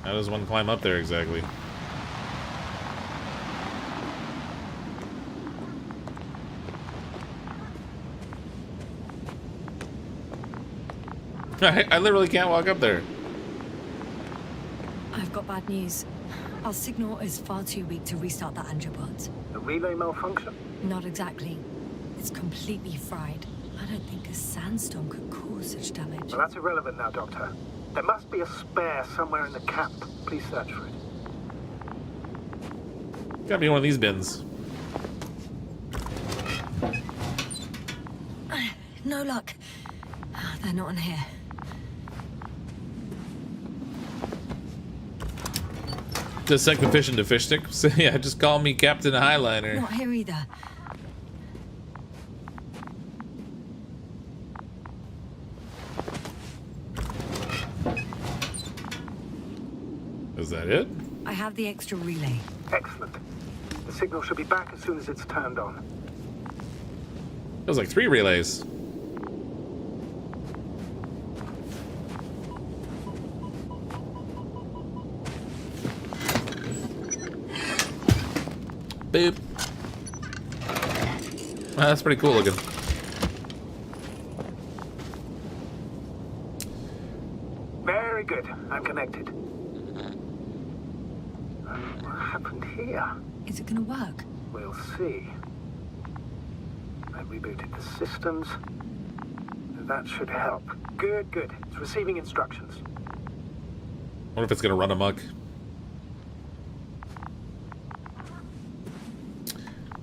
How does one climb up there exactly? I literally can't walk up there. I've got bad news. Our signal is far too weak to restart the androbot. The relay malfunction? Not exactly. It's completely fried. I don't think a sandstorm could cause such damage. Well, that's irrelevant now, Doctor. There must be a spare somewhere in the cap. Please search for it. Gotta be one of these bins. No luck. They're not in here. Dissect the fish into fish sticks. Yeah, just call me Captain Highliner. Not here either. Is that it? I have the extra relay. Excellent. The signal should be back as soon as it's turned on. That was like 3 relays. Boop. Well, that's pretty cool looking. Very good. I'm connected. What happened here? Is it gonna work? We'll see. I rebooted the systems. That should help. Good, good. It's receiving instructions. Wonder if it's gonna run amok.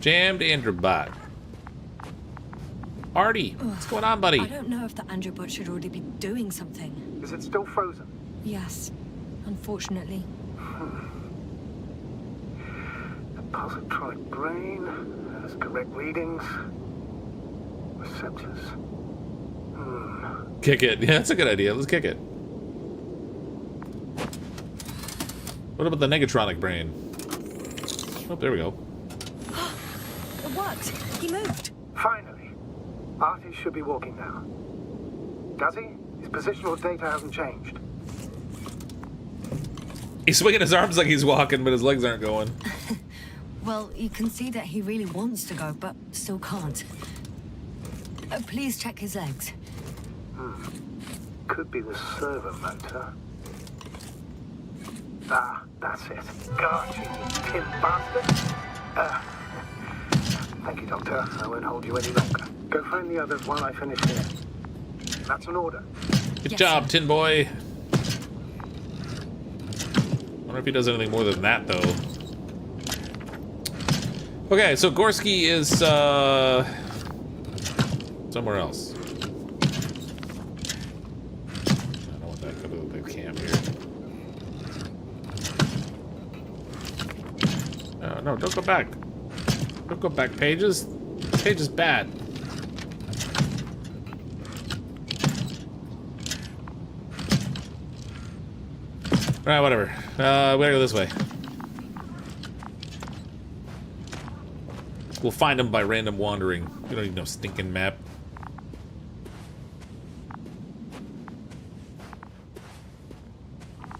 Jammed androbot. Artie, what's going on, buddy? I don't know if the androbot should already be doing something. Is it still frozen? Yes, unfortunately. The positronic brain has correct readings. Receptors. Kick it. Yeah, that's a good idea. Let's kick it. What about the negatronic brain? Oh, there we go. It worked. He moved. Finally. Artie should be walking now. Does he? His positional data hasn't changed. He's swinging his arms like he's walking, but his legs aren't going. Well, you can see that he really wants to go, but still can't. Please check his legs. Could be the servo motor. Ah, that's it. Got you, you tin bastard. Thank you, Doctor. I won't hold you any longer. Go find the others while I finish here. That's an order. Good Yes, job, sir. Tin Boy. Wonder if he does anything more than that, though. Okay, so Gorsky is somewhere else. I don't want that. Go to the camp here. No, don't go back. Don't go back, Pages. Page is bad. Alright, whatever. We gotta go this way. We'll find him by random wandering. We don't need no stinking map.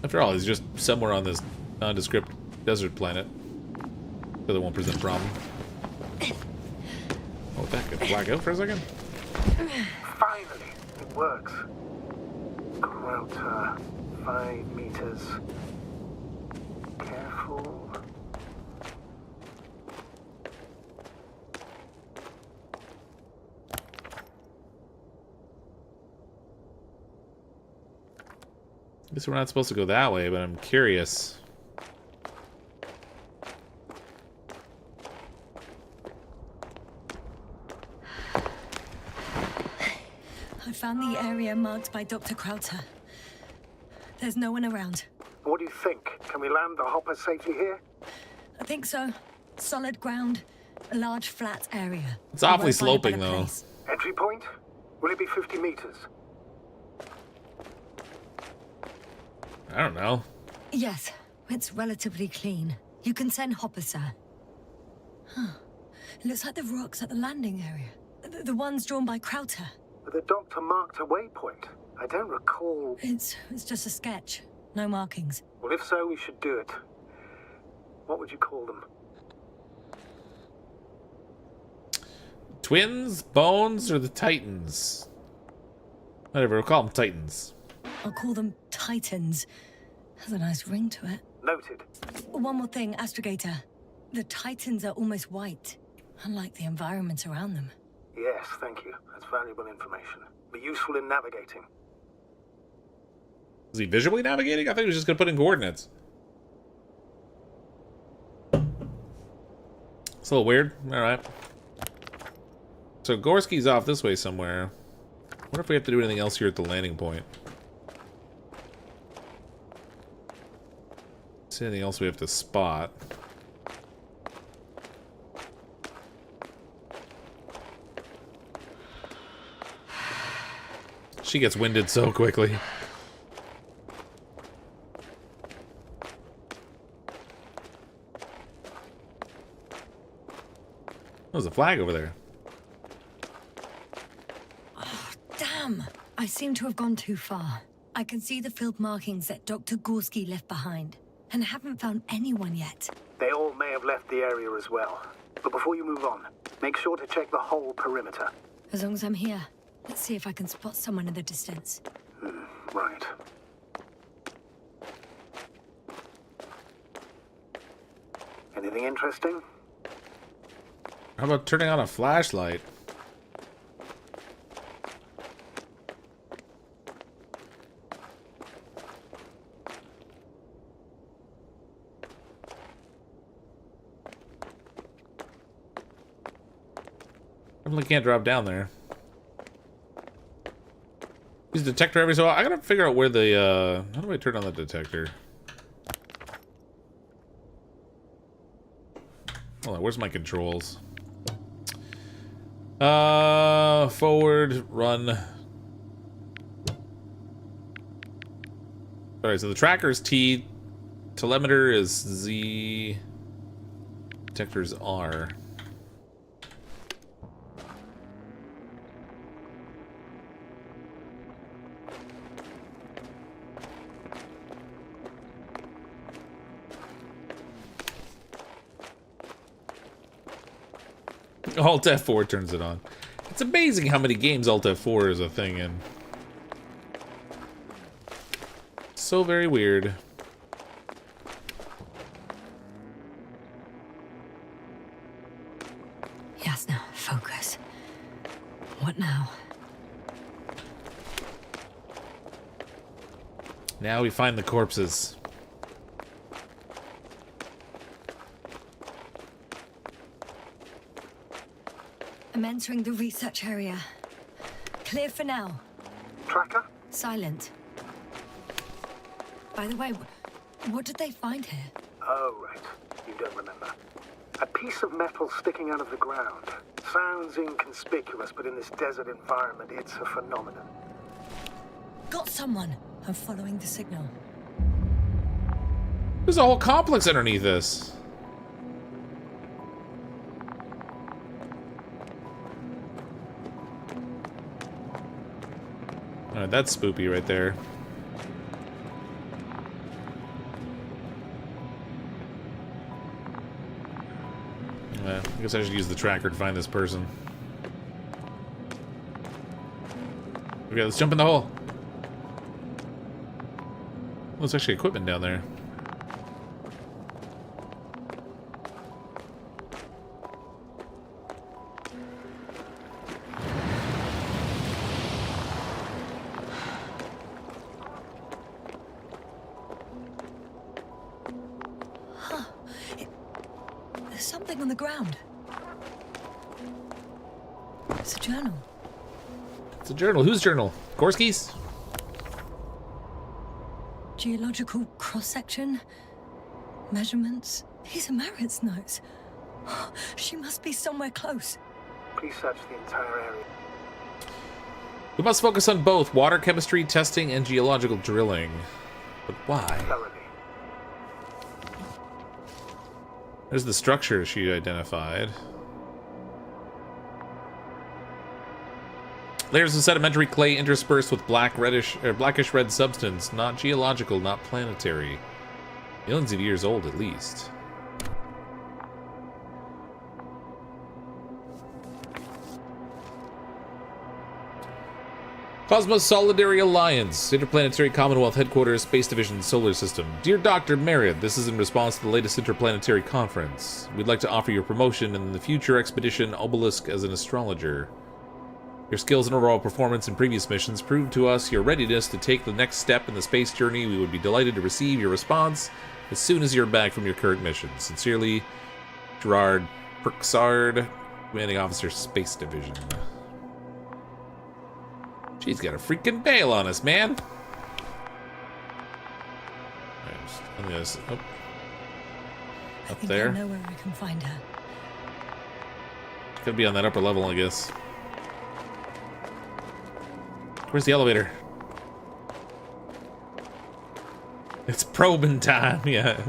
After all, he's just somewhere on this nondescript desert planet. So that won't present a problem. Oh, that could black out for a second. Finally, it works. Quota 5 meters. Careful. Guess we're not supposed to go that way, but I'm curious. I found the area marked by Dr. Krauter. There's no one around. What do you think? Can we land the hopper safely here? I think so. Solid ground, a large flat area. It's awfully We won't find a sloping, better though. place. Entry point? Will it be 50 meters? I don't know. Yes, it's relatively clean. You can send Hopper, sir. Huh. It looks like the rocks at the landing area. The ones drawn by Krauter. The doctor marked a waypoint. I don't recall... It's just a sketch. No markings. Well, if so, we should do it. What would you call them? Twins, Bones, or the Titans? Whatever, we'll call them Titans. I'll call them Titans. Has a nice ring to it. Noted. One more thing, Astrogator. The Titans are almost white, unlike the environment around them. Yes, thank you. That's valuable information. Be useful in navigating. Is he visually navigating? I thought he was just going to put in coordinates. It's a little weird. Alright. So Gorsky's off this way somewhere. I wonder if we have to do anything else here at the landing point. Is there anything else we have to spot? She gets winded so quickly. There's a flag over there. Oh, damn! I seem to have gone too far. I can see the field markings that Dr. Gorsky left behind, and haven't found anyone yet. They all may have left the area as well. But before you move on, make sure to check the whole perimeter. As long as I'm here, let's see if I can spot someone in the distance. Right. Anything interesting? How about turning on a flashlight? Definitely can't drop down there. Use the detector every so often. I gotta figure out where the, how do I turn on the detector? Hold on, where's my controls? Forward, run. Alright, so the tracker is T, telemeter is Z, detector is R. Alt F4 turns it on. It's amazing how many games Alt F4 is a thing in. So very weird. Yasna, focus. What now? Now we find the corpses. I'm entering the research area. Clear for now. Tracker? Silent. By the way, what did they find here? Oh, right. You don't remember. A piece of metal sticking out of the ground. Sounds inconspicuous, but in this desert environment, it's a phenomenon. Got someone. I'm following the signal. There's a whole complex underneath this. Alright, that's spoopy right there. I guess I should use the tracker to find this person. Okay, let's jump in the hole. Oh, there's actually equipment down there. There's something on the ground. It's a journal. It's a journal. Whose journal? Gorsky's? Geological cross-section? Measurements? These are Merritt's notes. She must be somewhere close. Please search the entire area. We must focus on both water chemistry testing and geological drilling. But why? Thoroughly. There's the structure she identified. Layers of sedimentary clay interspersed with blackish red substance, not geological, not planetary. Millions of years old, at least. Cosmos Solidary Alliance, Interplanetary Commonwealth Headquarters, Space Division, Solar System. Dear Dr. Merritt, this is in response to the latest interplanetary conference. We'd like to offer you promotion in the future expedition Obelisk as an astrologer. Your skills and overall performance in previous missions prove to us your readiness to take the next step in the space journey. We would be delighted to receive your response as soon as you're back from your current mission. Sincerely, Gerard Perksard, Commanding Officer, Space Division. She's got a freaking bail on us, man. Up there. I know where I can find her. Could be on that upper level, I guess. Where's the elevator? It's probing time, yeah.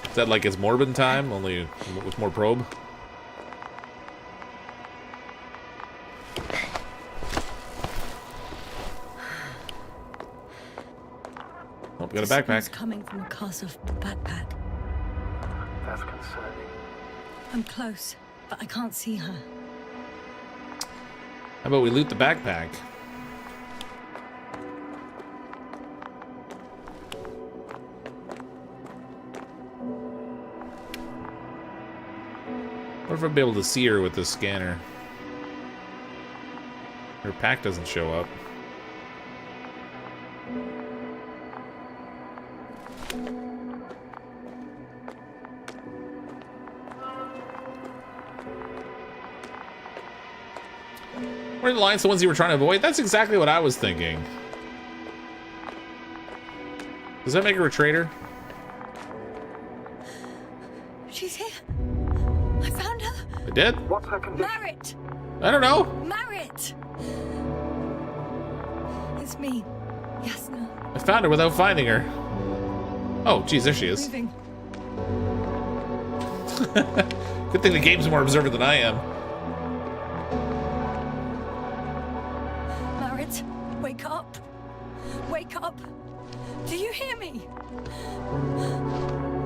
Is that like it's morbid time, only with more probe? Oh, we got a backpack. It's coming from a castle backpack. That's concerning. I'm close, but I can't see her. How about we loot the backpack? What if I'd be able to see her with this scanner? Her pack doesn't show up. Were the lines the ones you were trying to avoid? That's exactly what I was thinking. Does that make her a traitor? She's here. I found her. I did? What's her condition? Merritt! I don't know. Merritt! It's me, Yasna. I found her without finding her. Oh, geez, there she is. Moving. Good thing the game's more observant than I am. Merritt, wake up. Wake up. Do you hear me?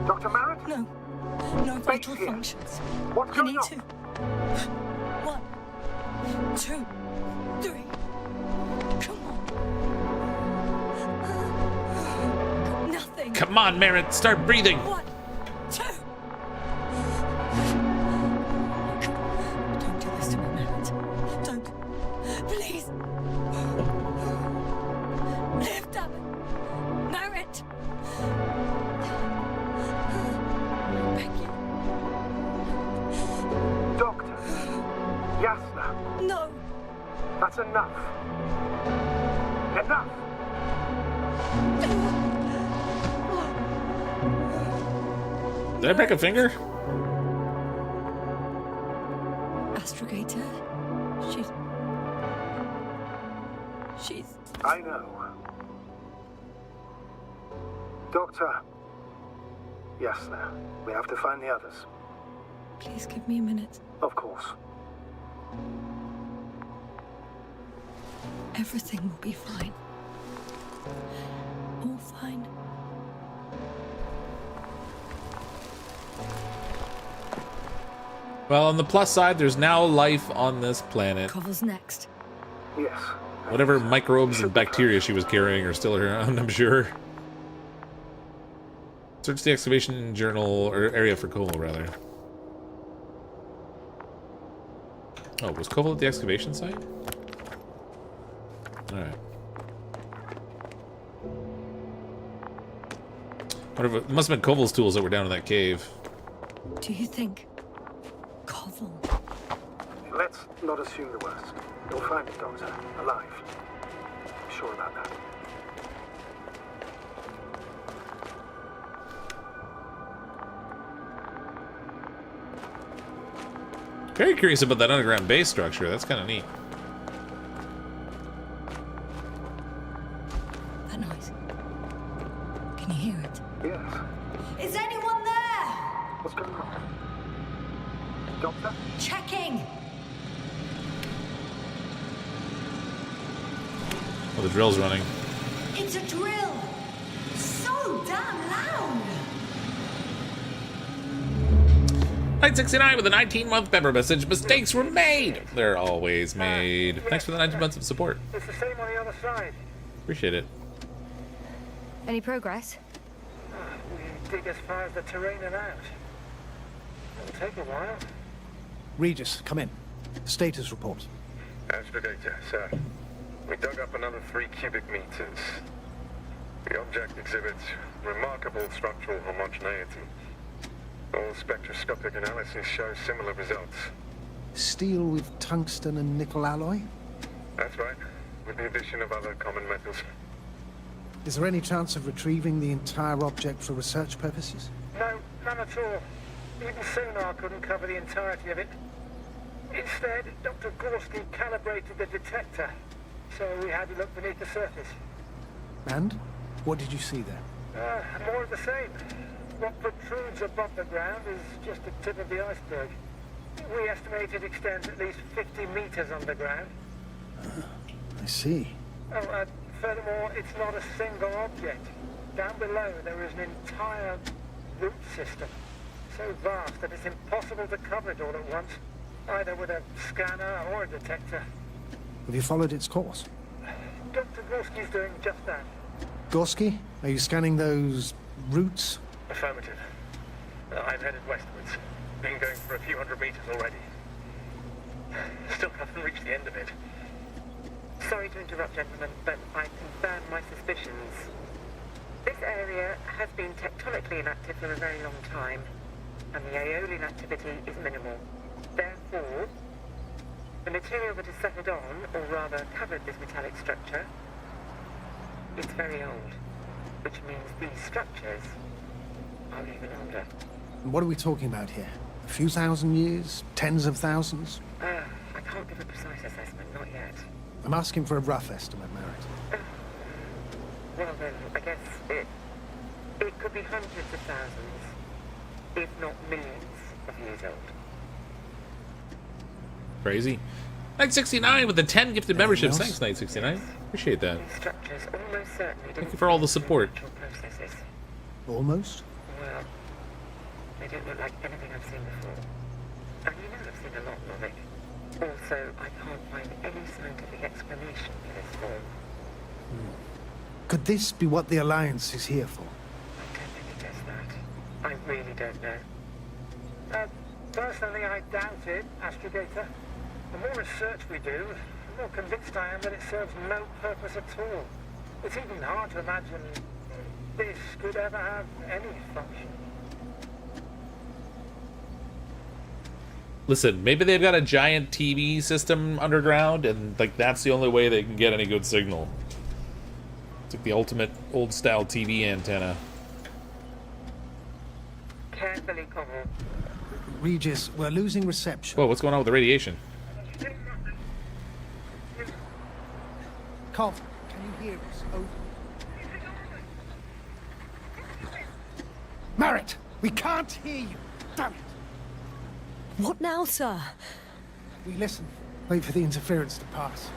Dr. Merritt? No. No vital here. functions. What's I going need on? to. 1, 2, 3. Come on. Nothing. Come on, Merritt, start breathing. 1, 2. Don't do this to me, Merritt. Don't. Please. Lift up. Merritt. Thank you. Doctor. Yasna. No. That's enough. Enough. Did I break a finger? Astrogator. She's. I know. Doctor. Yasna. We have to find the others. Please give me a minute. Of course. Everything will be fine. All fine. Well, on the plus side, there's now life on this planet. Cover's next. Yes. Whatever microbes and bacteria she was carrying are still around, I'm sure. Search the excavation journal, or area for Koval, rather. Oh, was Koval at the excavation site? Alright. It must have been Koval's tools that were down in that cave. Do you think Koval? Let's let's not assume the worst. You'll find it, Doctor, alive. I'm sure about that. Very curious about that underground base structure. That's kind of neat. That noise. Can you hear it? Yes. Is anyone there? What's going on? Doctor? Checking. Oh, the drill's running. It's a drill. So damn loud. Night 69 with a 19-month member message. Mistakes were made. They're always made. Thanks for the 19 months of support. It's the same on the other side. Appreciate it. Any progress? We dig as far as the terrain and out. It'll take a while. Regis, come in. Status report. Androgator, sir. We dug up another 3 cubic meters. The object exhibits remarkable structural homogeneity. All spectroscopic analysis show similar results. Steel with tungsten and nickel alloy? That's right, with the addition of other common metals. Is there any chance of retrieving the entire object for research purposes? No, none at all. Even sonar couldn't cover the entirety of it. Instead, Dr. Gorsky calibrated the detector, so we had to look beneath the surface. And? What did you see there? More of the same. What protrudes above the ground is just the tip of the iceberg. We estimate it extends at least 50 meters underground. I see. Oh, furthermore, it's not a single object. Down below, there is an entire root system, so vast that it's impossible to cover it all at once, either with a scanner or a detector. Have you followed its course? Dr. Gorsky's doing just that. Gorsky, are you scanning those roots? Affirmative. I've headed westwards. Been going for a few hundred meters already. Still haven't reached the end of it. Sorry to interrupt, gentlemen, but I confirm my suspicions. This area has been tectonically inactive for a very long time, and the aeolian activity is minimal. Therefore, the material that has settled on, or rather covered this metallic structure, is very old, which means these structures are even older. What are we talking about here? A few thousand years? Tens of thousands? I can't give a precise assessment, not yet. I'm asking for a rough estimate, Merritt. Well then, I guess it could be hundreds of thousands, if not millions of years old. Crazy. Night 69 with the 10 gifted memberships. else? Thanks, Night 69. Appreciate that. These structures almost certainly Thank you for all the support. natural processes. Almost? Well, they don't look like anything I've seen before. And you know I've seen a lot of it. Also, I can't find any scientific explanation for this form. Could this be what the Alliance is here for? I don't think it does that. I really don't know. Personally, I doubt it, Astrogator. The more research we do, the more convinced I am that it serves no purpose at all. It's even hard to imagine this could ever have any function. Listen, maybe they've got a giant TV system underground, and like that's the only way they can get any good signal. It's like the ultimate old-style TV antenna. Carefully, Cobble. Regis, we're losing reception. Whoa, what's going on with the radiation? Cov, can you hear us? Over. Merritt, we can't hear you. Damn it. What now, sir? We listen. Wait for the interference to pass.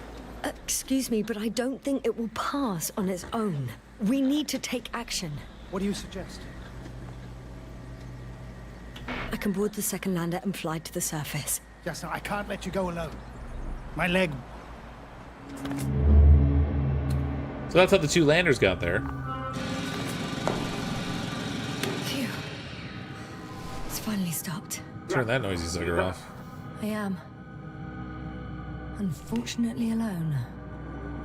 Excuse me, but I don't think it will pass on its own. We need to take action. What do you suggest? I can board the second lander and fly to the surface. Yasna, I can't let you go alone. My leg. So that's how the 2 landers got there. Phew. It's finally stopped. Turn that noisy sucker off. I am. Unfortunately alone.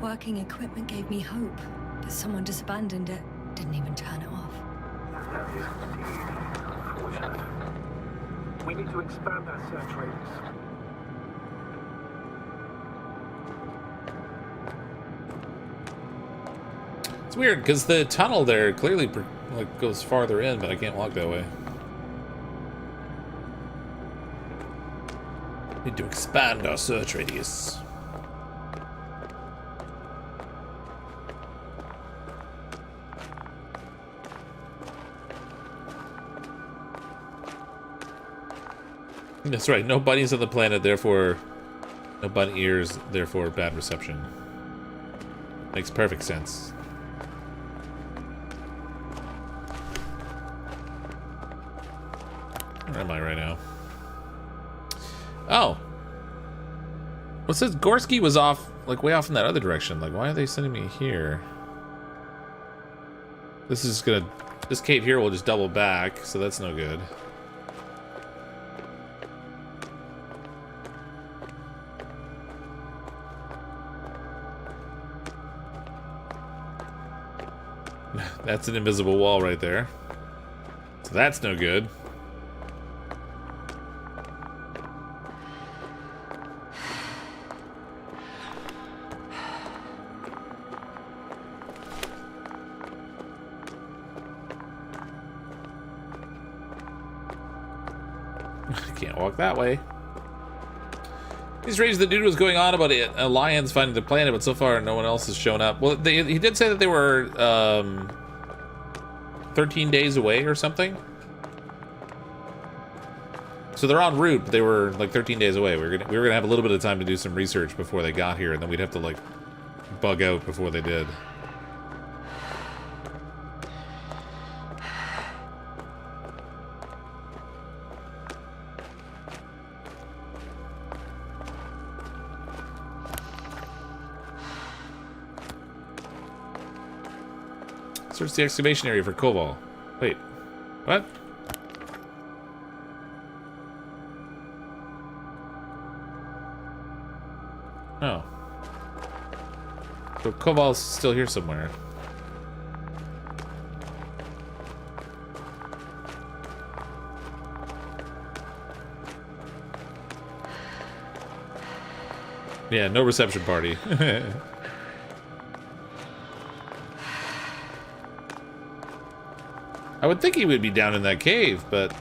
Working equipment gave me hope, but someone just abandoned it. Didn't even turn it off. That is indeed unfortunate. We need to expand our search radius. It's weird because the tunnel there clearly like goes farther in, but I can't walk that way. Need to expand our search radius. That's right, no bunnies on the planet, therefore no bunny ears, therefore bad reception. Makes perfect sense. Where am I right now? Oh. Well, it says Gorsky was off, like way off in that other direction. Like, why are they sending me here? This is gonna, this cave here will just double back, so that's no good. That's an invisible wall right there. So that's no good. Can't walk that way. He's raised the dude was going on about it. Alliance finding the planet, but so far no one else has shown up. Well, he did say that they were 13 days away or something. So they're en route, but they were like 13 days away. We were gonna have a little bit of time to do some research before they got here, and then we'd have to like bug out before they did. Search the excavation area for cobalt. Wait, what? Oh. So cobalt's still here somewhere. Yeah, no reception party. I would think he would be down in that cave, but...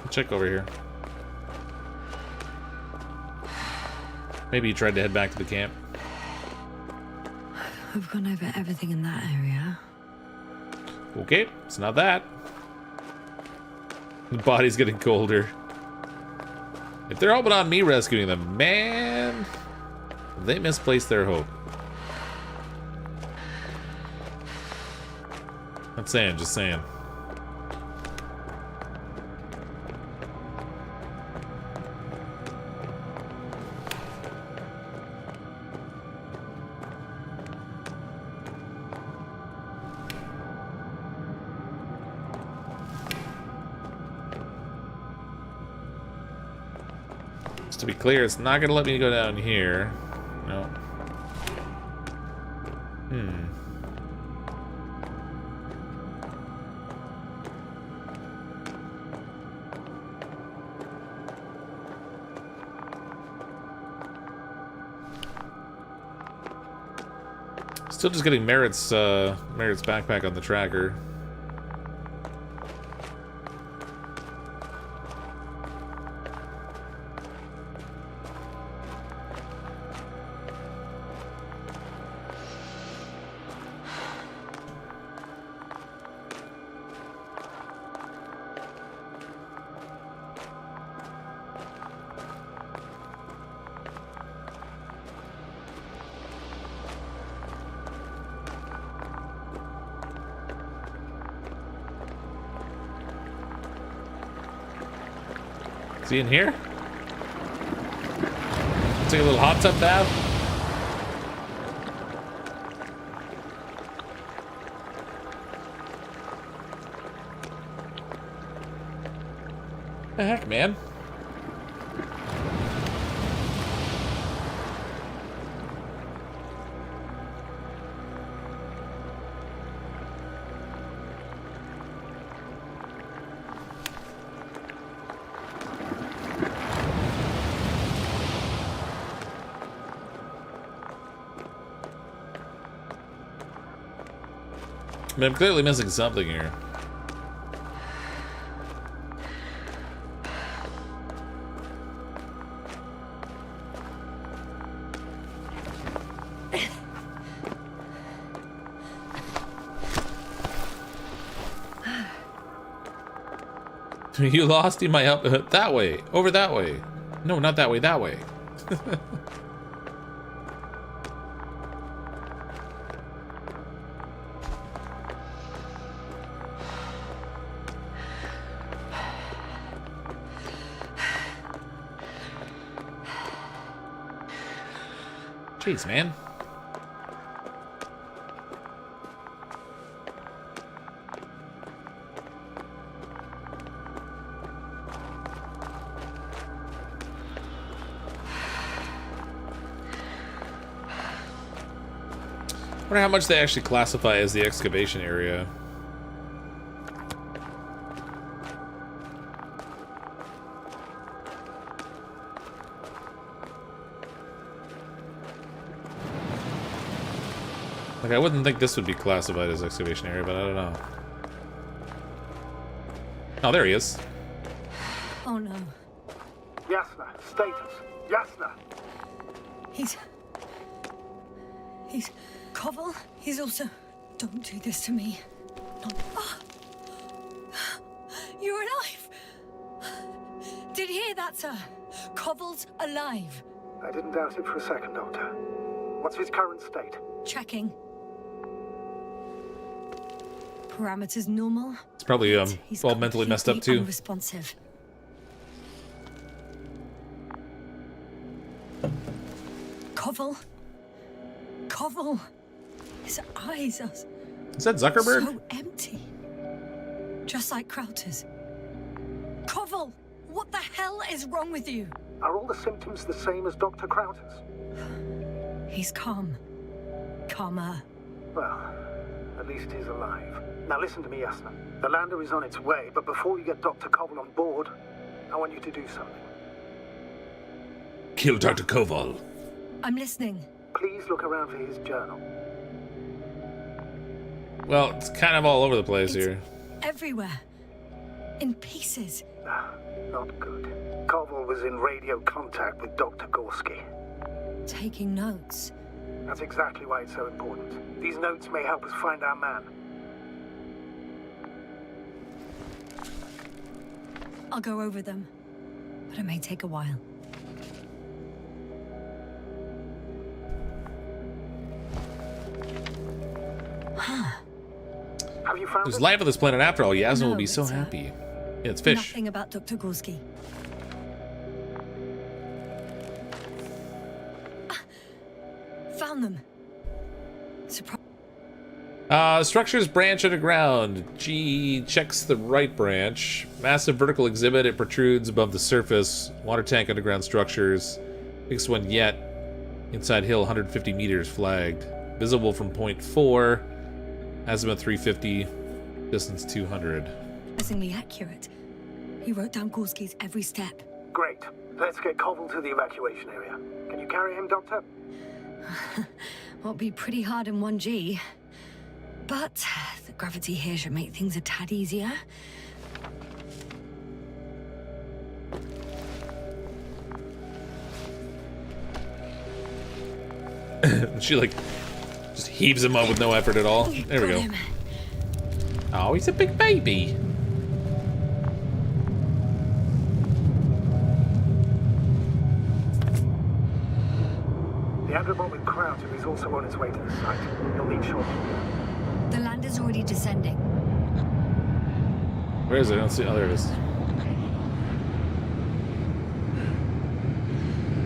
I'll check over here. Maybe he tried to head back to the camp. We've gone over everything in that area. Okay, it's not that. The body's getting colder. If they're hoping on me rescuing them, man, they misplaced their hope. Not saying, just saying. Just to be clear, it's not gonna let me go down here. No. Still just getting Merritt's backpack on the tracker. Is he in here? Take a little hot tub bath. The heck, man? I mean, I'm clearly missing something here. You lost? You might help that way. Over that way. No, not that way, that way. Jeez, man. I wonder how much they actually classify as the excavation area. Like, I wouldn't think this would be classified as excavation area, but I don't know. Oh, there he is. Oh no. Yasna, status. Yasna. He's Koval. He's also... Don't do this to me. No. Oh. You're alive. Did you hear that, sir? Koval's alive. I didn't doubt it for a second, Doctor. What's his current state? Checking. Parameters normal. It's probably He's all mentally messed up completely too. Unresponsive. Koval. Koval. His eyes are Is that Zuckerberg? so empty. Just like Krauter's. Koval, what the hell is wrong with you? Are all the symptoms the same as Dr. Krauter's? He's calm. Calmer. Well, at least he's alive. Now listen to me, Yasna. The lander is on its way, but before you get Dr. Koval on board, I want you to do something. Kill Dr. Koval. I'm listening. Please look around for his journal. Well, it's kind of all over the place It's here. everywhere. In pieces. Not good. Koval was in radio contact with Dr. Gorsky. Taking notes. That's exactly why it's so important. These notes may help us find our man. I'll go over them. But it may take a while. Have you found There's it? life on this planet after all. Yasna will No, be so it's, happy. Yeah, it's fish. Nothing about Dr. Gorsky. Found them. Surprise. Structures branch underground. G checks the right branch. Massive vertical exhibit. It protrudes above the surface. Water tank underground structures. Biggest one yet. Inside hill 150 meters flagged. Visible from point 4. Azimuth 350. Distance 200. Surprisingly accurate. He wrote down Gorsky's every step. Great. Let's get Koval to the evacuation area. Can you carry him, Doctor? Won't be pretty hard in 1G. But the gravity here should make things a tad easier. She like just heaves him up with no effort at all. There we Got go. him. Oh, he's a big baby. The androbot with Krauter is also on its way to the site. He'll need shortly. The lander's already descending. Where is it? I don't see. Oh, there it is. Damn.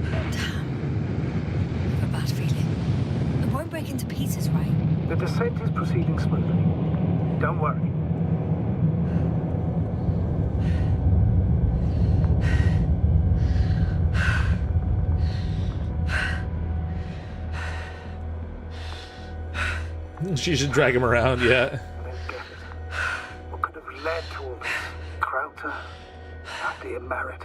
I have a bad feeling. It won't break into pieces, right? The descent is proceeding smoothly. Don't worry. She should drag him around, yeah. I don't get it. What could have led to all this? Krauter, our dear Merritt,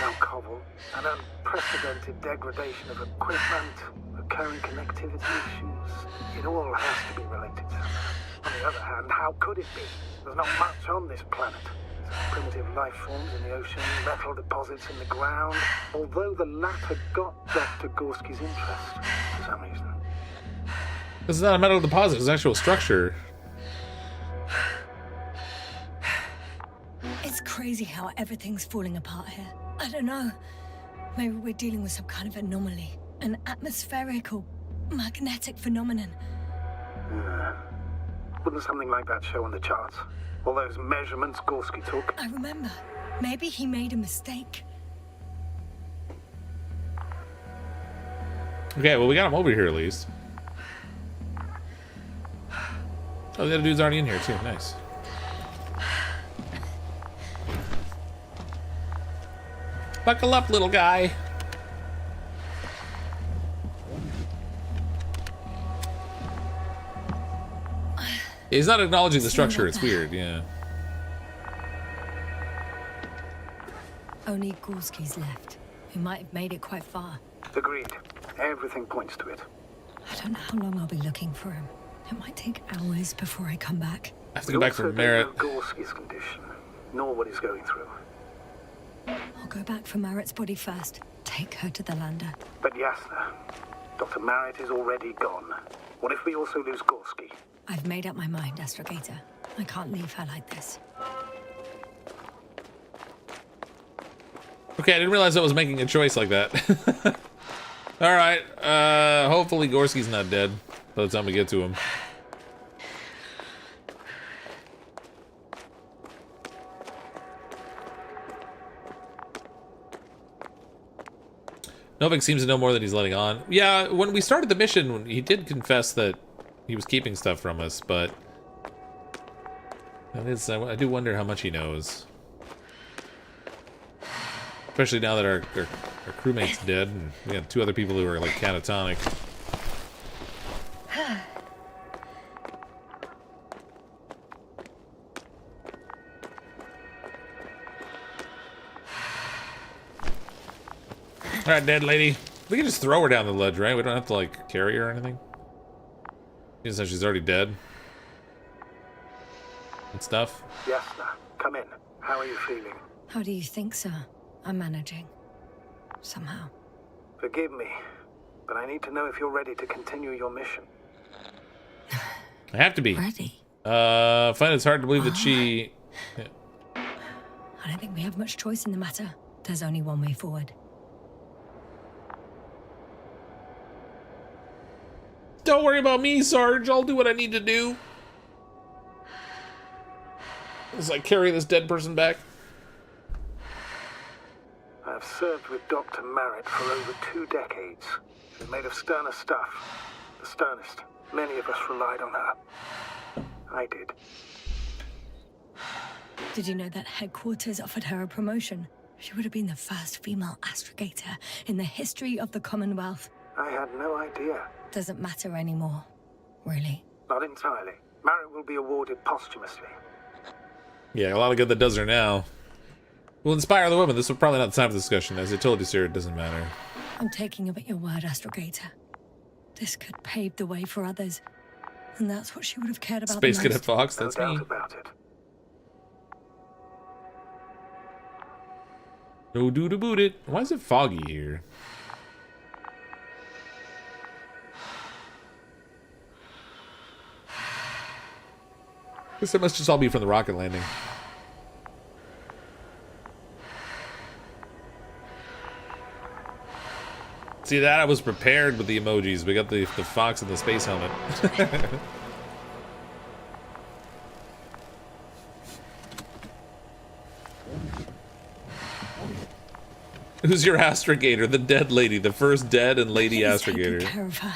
now Koval, an unprecedented degradation of equipment, recurring connectivity issues. It all has to be related somehow. On the other hand, how could it be? There's not much on this planet. Primitive life forms in the ocean, metal deposits in the ground. Although the latter got Dr. Gorsky's interest for some reason. This is not a metal deposit, it's an actual structure. It's crazy how everything's falling apart here. I don't know. Maybe we're dealing with some kind of anomaly. An atmospheric or magnetic phenomenon. Wouldn't something like that show on the charts? All those measurements Gorsky took? I remember. Maybe he made a mistake. Okay, well, we got him over here at least. Oh, the other dude's already in here too. Nice. Buckle up, little guy. He's not acknowledging the structure. It's weird, yeah. Only Gorsky's left. He might have made it quite far. Agreed. Everything points to it. I don't know how long I'll be looking for him. It might take hours before I come back. I have to go back for Merritt. We also don't know Gorsky's condition, nor what he's going through. I'll go back for Merritt's body first. Take her to the lander. But Yasna, Dr. Merritt is already gone. What if we also lose Gorsky? I've made up my mind, Astrogator. I can't leave her like this. Okay, I didn't realize I was making a choice like that. Alright, hopefully Gorsky's not dead by the time we get to him. Novik seems to know more than he's letting on. Yeah, when we started the mission, he did confess that he was keeping stuff from us, but that is, I do wonder how much he knows. Especially now that our crewmate's dead, and we got 2 other people who are like catatonic. Alright, dead lady. We can just throw her down the ledge, right? We don't have to, like, carry her or anything. Even though she's already dead. And stuff. Yasna, come in. How are you feeling? How do you think, sir? I'm managing. Somehow. Forgive me, but I need to know if you're ready to continue your mission. I have to be. Ready? I find it's hard to believe that she... Yeah. I don't think we have much choice in the matter. There's only one way forward. Don't worry about me, Sarge. I'll do what I need to do. As I carry this dead person back. I've served with Dr. Merritt for over 2 decades. She's made of sterner stuff. The sternest. Many of us relied on her. I did. Did you know that headquarters offered her a promotion? She would have been the first female astrogator in the history of the Commonwealth. I had no idea. Doesn't matter anymore, really. Not entirely. Merritt will be awarded posthumously. Yeah, a lot of good that does her now. Will inspire the women. This is probably not the time for discussion. As I told you, sir, it doesn't matter. I'm taking you at your word, Astrogator. This could pave the way for others. And that's what she would have cared about Space the Cadet most. Fox, that's No me. doubt about it. No do to boot it. Why is it foggy here? Guess it must just all be from the rocket landing. See that? I was prepared with the emojis. We got the fox and the space helmet. Who's your astrogator? The dead lady. The first dead and lady He's astrogator. taking care of her.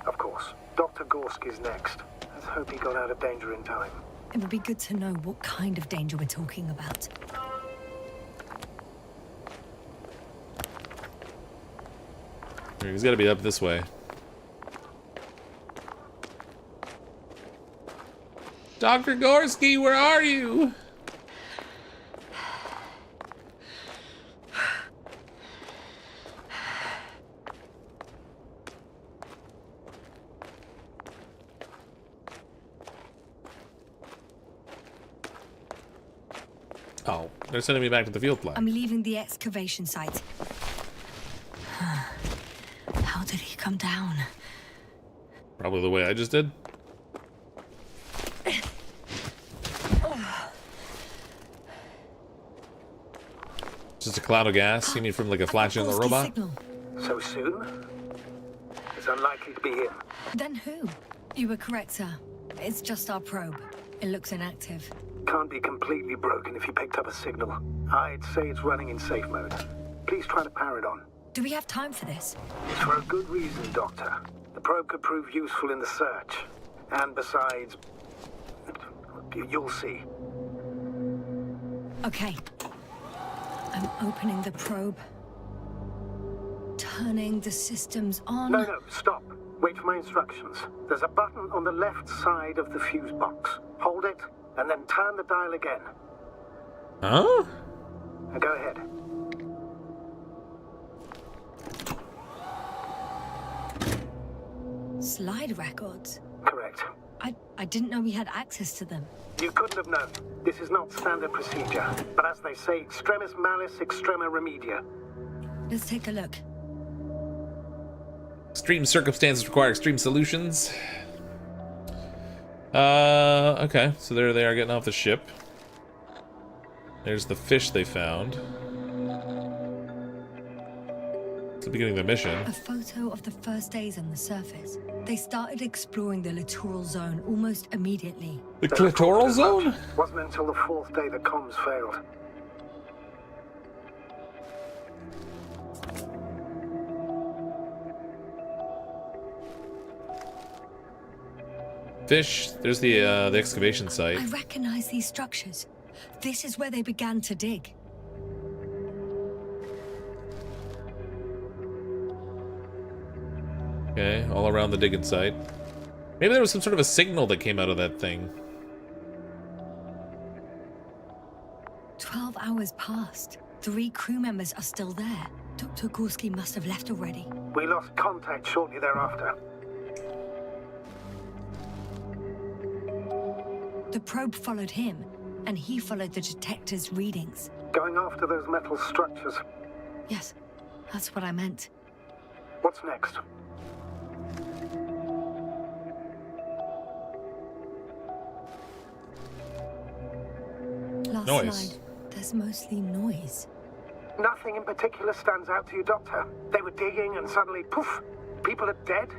Of course. Dr. Gorsky's next. Let's hope he got out of danger in time. It would be good to know what kind of danger we're talking about. He's got to be up this way. Dr. Gorsky, where are you? they're sending me back to the field plan. I'm leaving the excavation site. How did he come down? Probably the way I just did. Just a cloud of gas. You need from like a flash in the Gorsky robot. signal. So soon? It's unlikely to be him. Then who? You were correct, sir. It's just our probe. It looks inactive. Can't be completely broken if you picked up a signal. I'd say it's running in safe mode. Please try to power it on. Do we have time for this? It's for a good reason, Doctor. The probe could prove useful in the search. And besides, you'll see. Okay. I'm opening the probe. Turning the systems on. No, stop. Wait for my instructions. There's a button on the left side of the fuse box. Hold it, and then turn the dial again. Huh? Now go ahead. Slide records. Correct. I didn't know we had access to them. You couldn't have known. This is not standard procedure. But as they say, extremis malis, extrema remedia. Let's take a look. Extreme circumstances require extreme solutions. Okay, so there they are getting off the ship. There's the fish they found. It's the beginning of the mission. A photo of the first days on the surface. They started exploring the littoral zone almost immediately. The clitoral zone? Wasn't until the fourth day the comms failed. Fish. There's the excavation site. I recognize these structures. This is where they began to dig. Okay, all around the digging site. Maybe there was some sort of a signal that came out of that thing. 12 hours passed. 3 crew members are still there. Dr. Gorsky must have left already. We lost contact shortly thereafter. The probe followed him, and he followed the detector's readings. Going after those metal structures. Yes, that's what I meant. What's next? Last Noise. slide. There's mostly noise. Nothing in particular stands out to you, Doctor. They were digging and suddenly, poof, people are dead?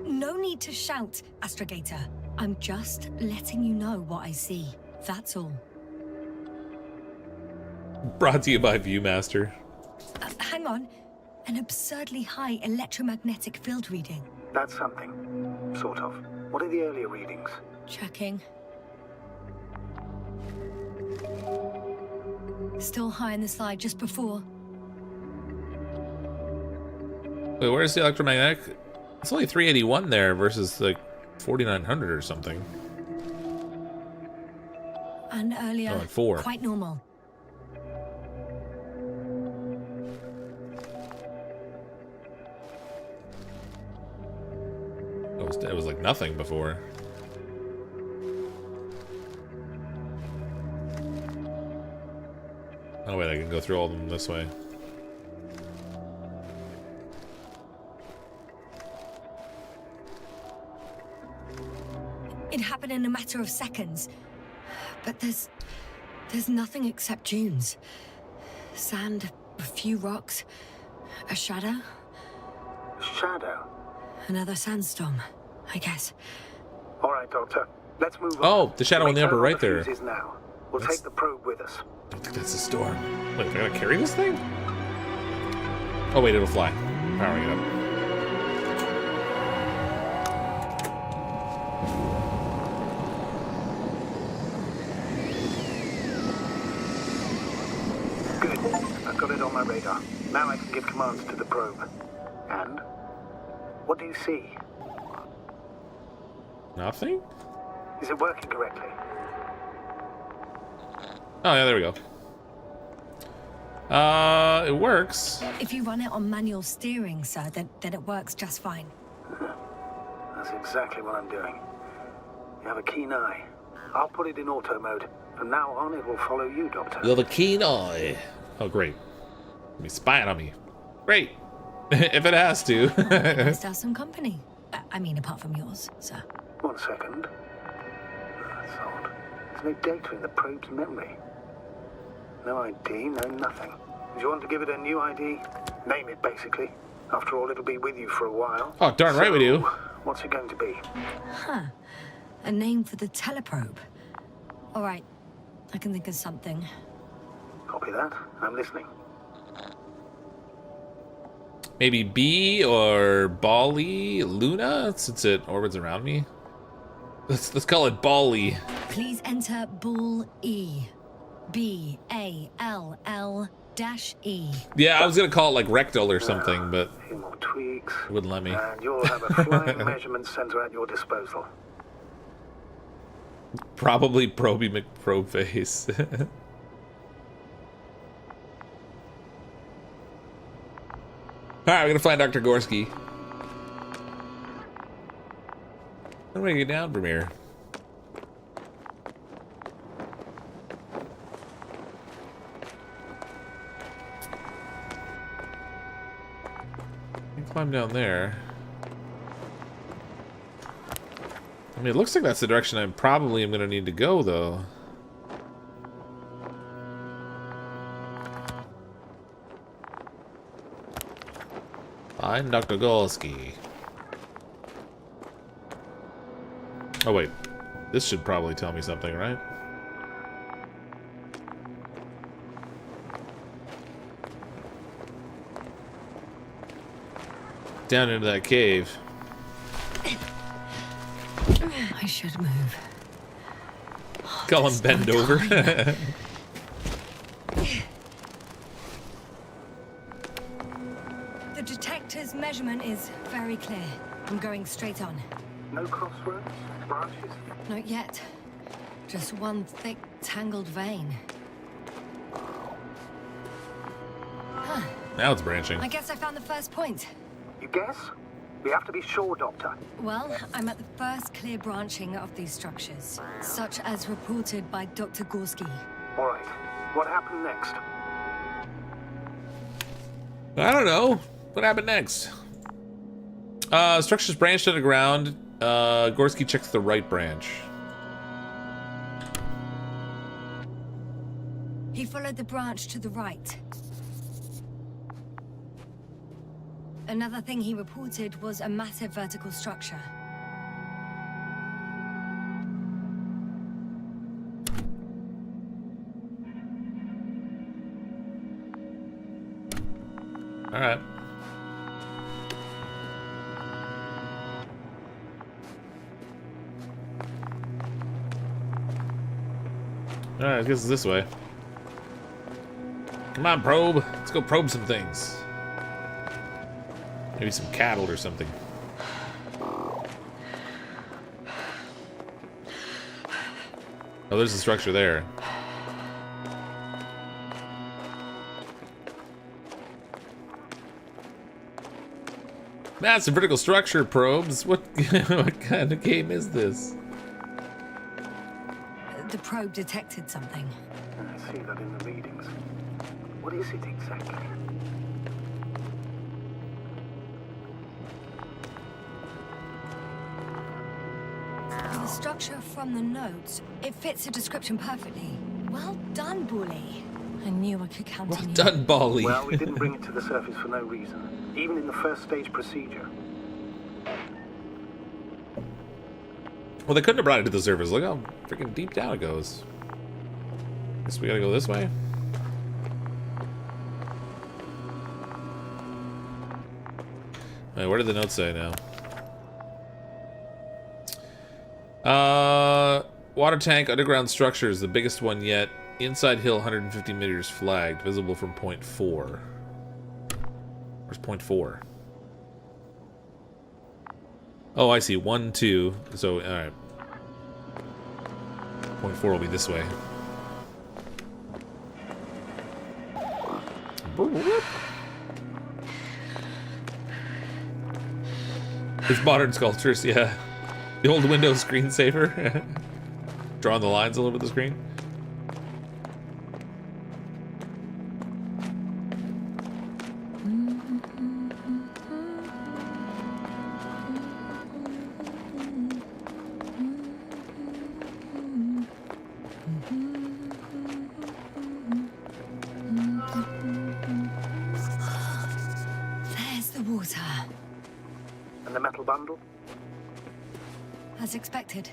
No need to shout, Astrogator. I'm just letting you know what I see. That's all. Brought to you by Viewmaster. Hang on. An absurdly high electromagnetic field reading. That's something. Sort of. What are the earlier readings? Checking. Still high in the slide just before. Wait, where's the electromagnetic? It's only 381 there versus like 4900 or something. And earlier, Oh, and 4. quite normal. It was like nothing before. Oh wait, I can go through all of them this way. It happened in a matter of seconds. But there's nothing except dunes. Sand, a few rocks, a shadow, Shadow. another sandstorm, I guess. All right, Doctor. Let's move on. Oh, the shadow on the Return upper on right the there. fuses now. We'll That's- take the probe with us. I don't think that's a storm. Wait, I gotta carry this thing? Oh wait, it'll fly. Powering it up. Good. I've got it on my radar. Now I can give commands to the probe. And? What do you see? Nothing? Is it working correctly? Oh yeah, there we go. It works. If you run it on manual steering, sir, then it works just fine. That's exactly what I'm doing. You have a keen eye. I'll put it in auto mode. From now on, it will follow you, Doctor. You have a keen eye. Oh, great. Be spying on me. Great. If it has to. Must have some company. I mean, apart from yours, sir. 1 second. That's odd. There's no data in the probe's memory. No ID, no nothing. Do you want to give it a new ID? Name it, basically. After all, it'll be with you for a while. Oh, darn right we do. What's it going to be? Huh. A name for the teleprobe. All right. I can think of something. Copy that. I'm listening. Maybe B or Bali Luna, since it orbits around me. Let's call it Bali. Please enter Ball E. B-A-L-L-E. Yeah, I was gonna call it like rectal or something, but A few more tweaks. it wouldn't let me. And you'll have a flying measurement center at your disposal. Probably Proby McProbe face. Alright, we're gonna find Dr. Gorsky. How do I get down from here? I can climb down there. I mean, it looks like that's the direction I probably am gonna need to go, though. I'm Dr. Gorsky. Oh, wait. This should probably tell me something, right? Down into that cave. I should move. Call him bend over. The detector's measurement is very clear. I'm going straight on. No crossroads? Branches? Not yet. Just one thick, tangled vein. Huh. Now it's branching. I guess I found the first point. You guess? We have to be sure, Doctor. Well, I'm at the first clear branching of these structures, such as reported by Dr. Gorsky. All right. What happened next? I don't know. What happened next? Structures branched to the ground. Gorsky checks the right branch. He followed the branch to the right. Another thing he reported was a massive vertical structure. All right. All right, I guess it's this way. Come on, probe. Let's go probe some things. Maybe some cattle or something. Oh, there's the structure there. Massive vertical structure probes. What what kind of game is this? The probe detected something. I see that in the readings. What is it exactly? The structure from the notes, it fits the description perfectly. Well done, Bully. I knew I could count on you. Well done, Bali. Well, we didn't bring it to the surface for no reason. Even in the first stage procedure. Well, they couldn't have brought it to the surface. Look how freaking deep down it goes. Guess we gotta go this way. Wait, what did the note say now? Water tank, underground structures, the biggest one yet. Inside hill, 150 meters flagged, visible from point 4. Where's point 4? Oh, I see. 1, 2. So, alright. Point 4 will be this way. It's modern sculptures, yeah. The old Windows screensaver. Drawing the lines all over the screen. And the metal bundle? As expected.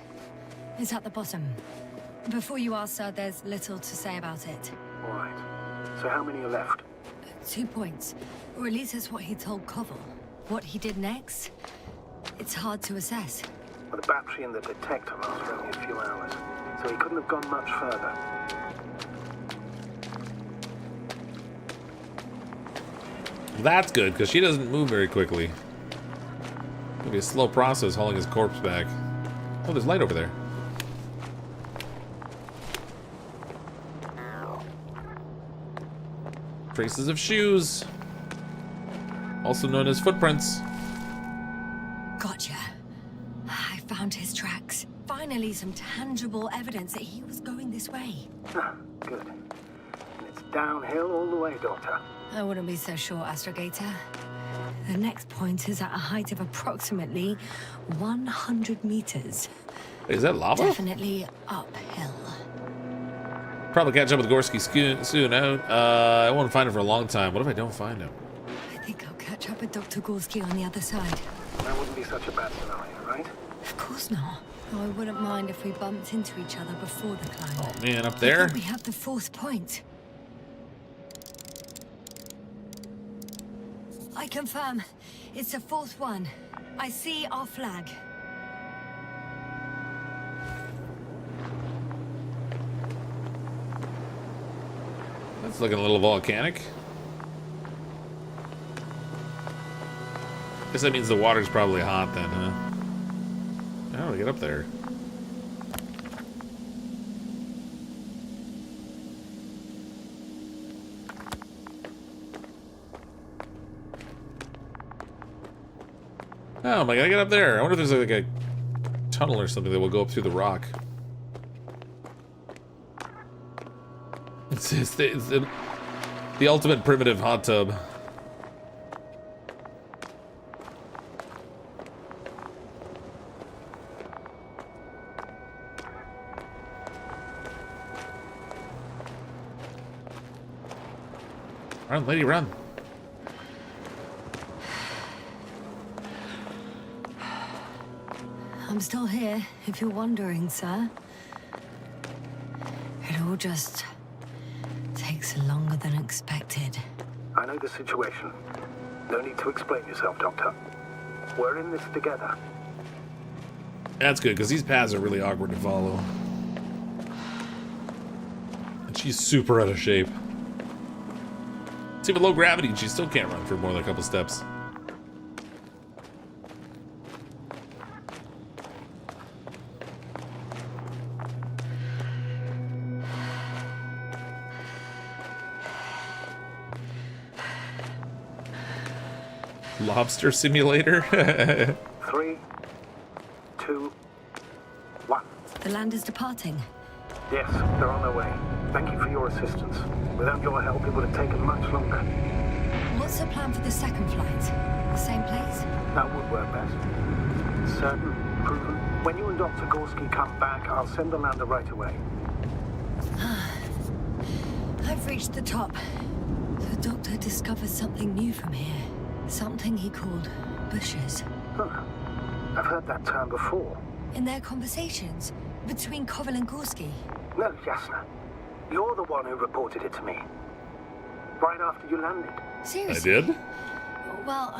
It's at the bottom. Before you ask, sir, there's little to say about it. All right. So how many are left? 2 points. Or at least that's what he told Koval. What he did next, it's hard to assess. Well, the battery and the detector last only a few hours, so he couldn't have gone much further. That's good, because she doesn't move very quickly. It'll be a slow process hauling his corpse back. Oh, there's light over there. Traces of shoes. Also known as footprints. Gotcha. I found his tracks. Finally, some tangible evidence that he was going this way. Ah, good. And it's downhill all the way, Doctor. I wouldn't be so sure, Astrogator. The next point is at a height of approximately 100 meters. Is that lava? Definitely uphill. Probably catch up with Gorsky soon. I won't find him for a long time. What if I don't find him? I think I'll catch up with Dr. Gorsky on the other side. That wouldn't be such a bad scenario, right? Of course not. Though I wouldn't mind if we bumped into each other before the climb. Oh man, up there? We have the 4th point. I confirm. It's the 4th one. I see our flag. That's looking a little volcanic. Guess that means the water's probably hot then, huh? How do I get up there? Oh, am I gonna get up there? I wonder if there's like a tunnel or something that will go up through the rock. It's the ultimate primitive hot tub. Run, lady, run. I'm still here, if you're wondering, sir. It all just takes longer than expected. I know the situation. No need to explain yourself, Doctor. We're in this together. That's good, because these paths are really awkward to follow. And she's super out of shape. See, with low gravity, she still can't run for more than a couple steps. Lobster simulator? 3, 2, 1. The land is departing. Yes, they're on their way. Thank you for your assistance. Without your help, it would have taken much longer. What's the plan for the second flight? The same place? That would work best. Certain, proven. When you and Dr. Gorsky come back, I'll send the lander right away. I've reached the top. The doctor discovered something new from here. Something he called bushes. Huh. I've heard that term before. In their conversations between Koval and Gorsky. No, Yasna. You're the one who reported it to me. Right after you landed. Seriously? I did? Well,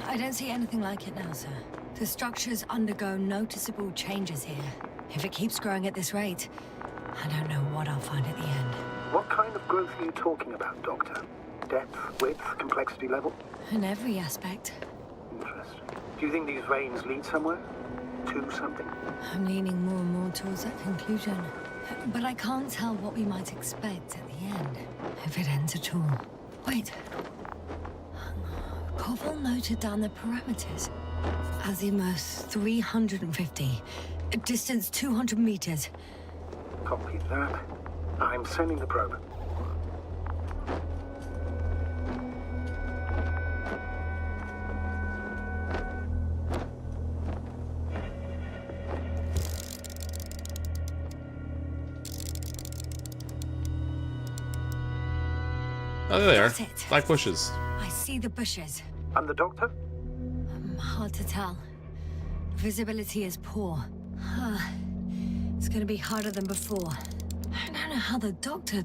I don't see anything like it now, sir. The structures undergo noticeable changes here. If it keeps growing at this rate, I don't know what I'll find at the end. What kind of growth are you talking about, Doctor? Depth, width, complexity level? In every aspect. Interesting. Do you think these veins lead somewhere? To something? I'm leaning more and more towards that conclusion. But I can't tell what we might expect at the end. If it ends at all. Wait. Koval noted down the parameters. Azimuth 350. Distance 200 meters. Copy that. I'm sending the probe. Oh, there they are. That's it. Black bushes. I see the bushes. And the Doctor? Hard to tell. Visibility is poor. It's gonna be harder than before. I don't know how the doctor...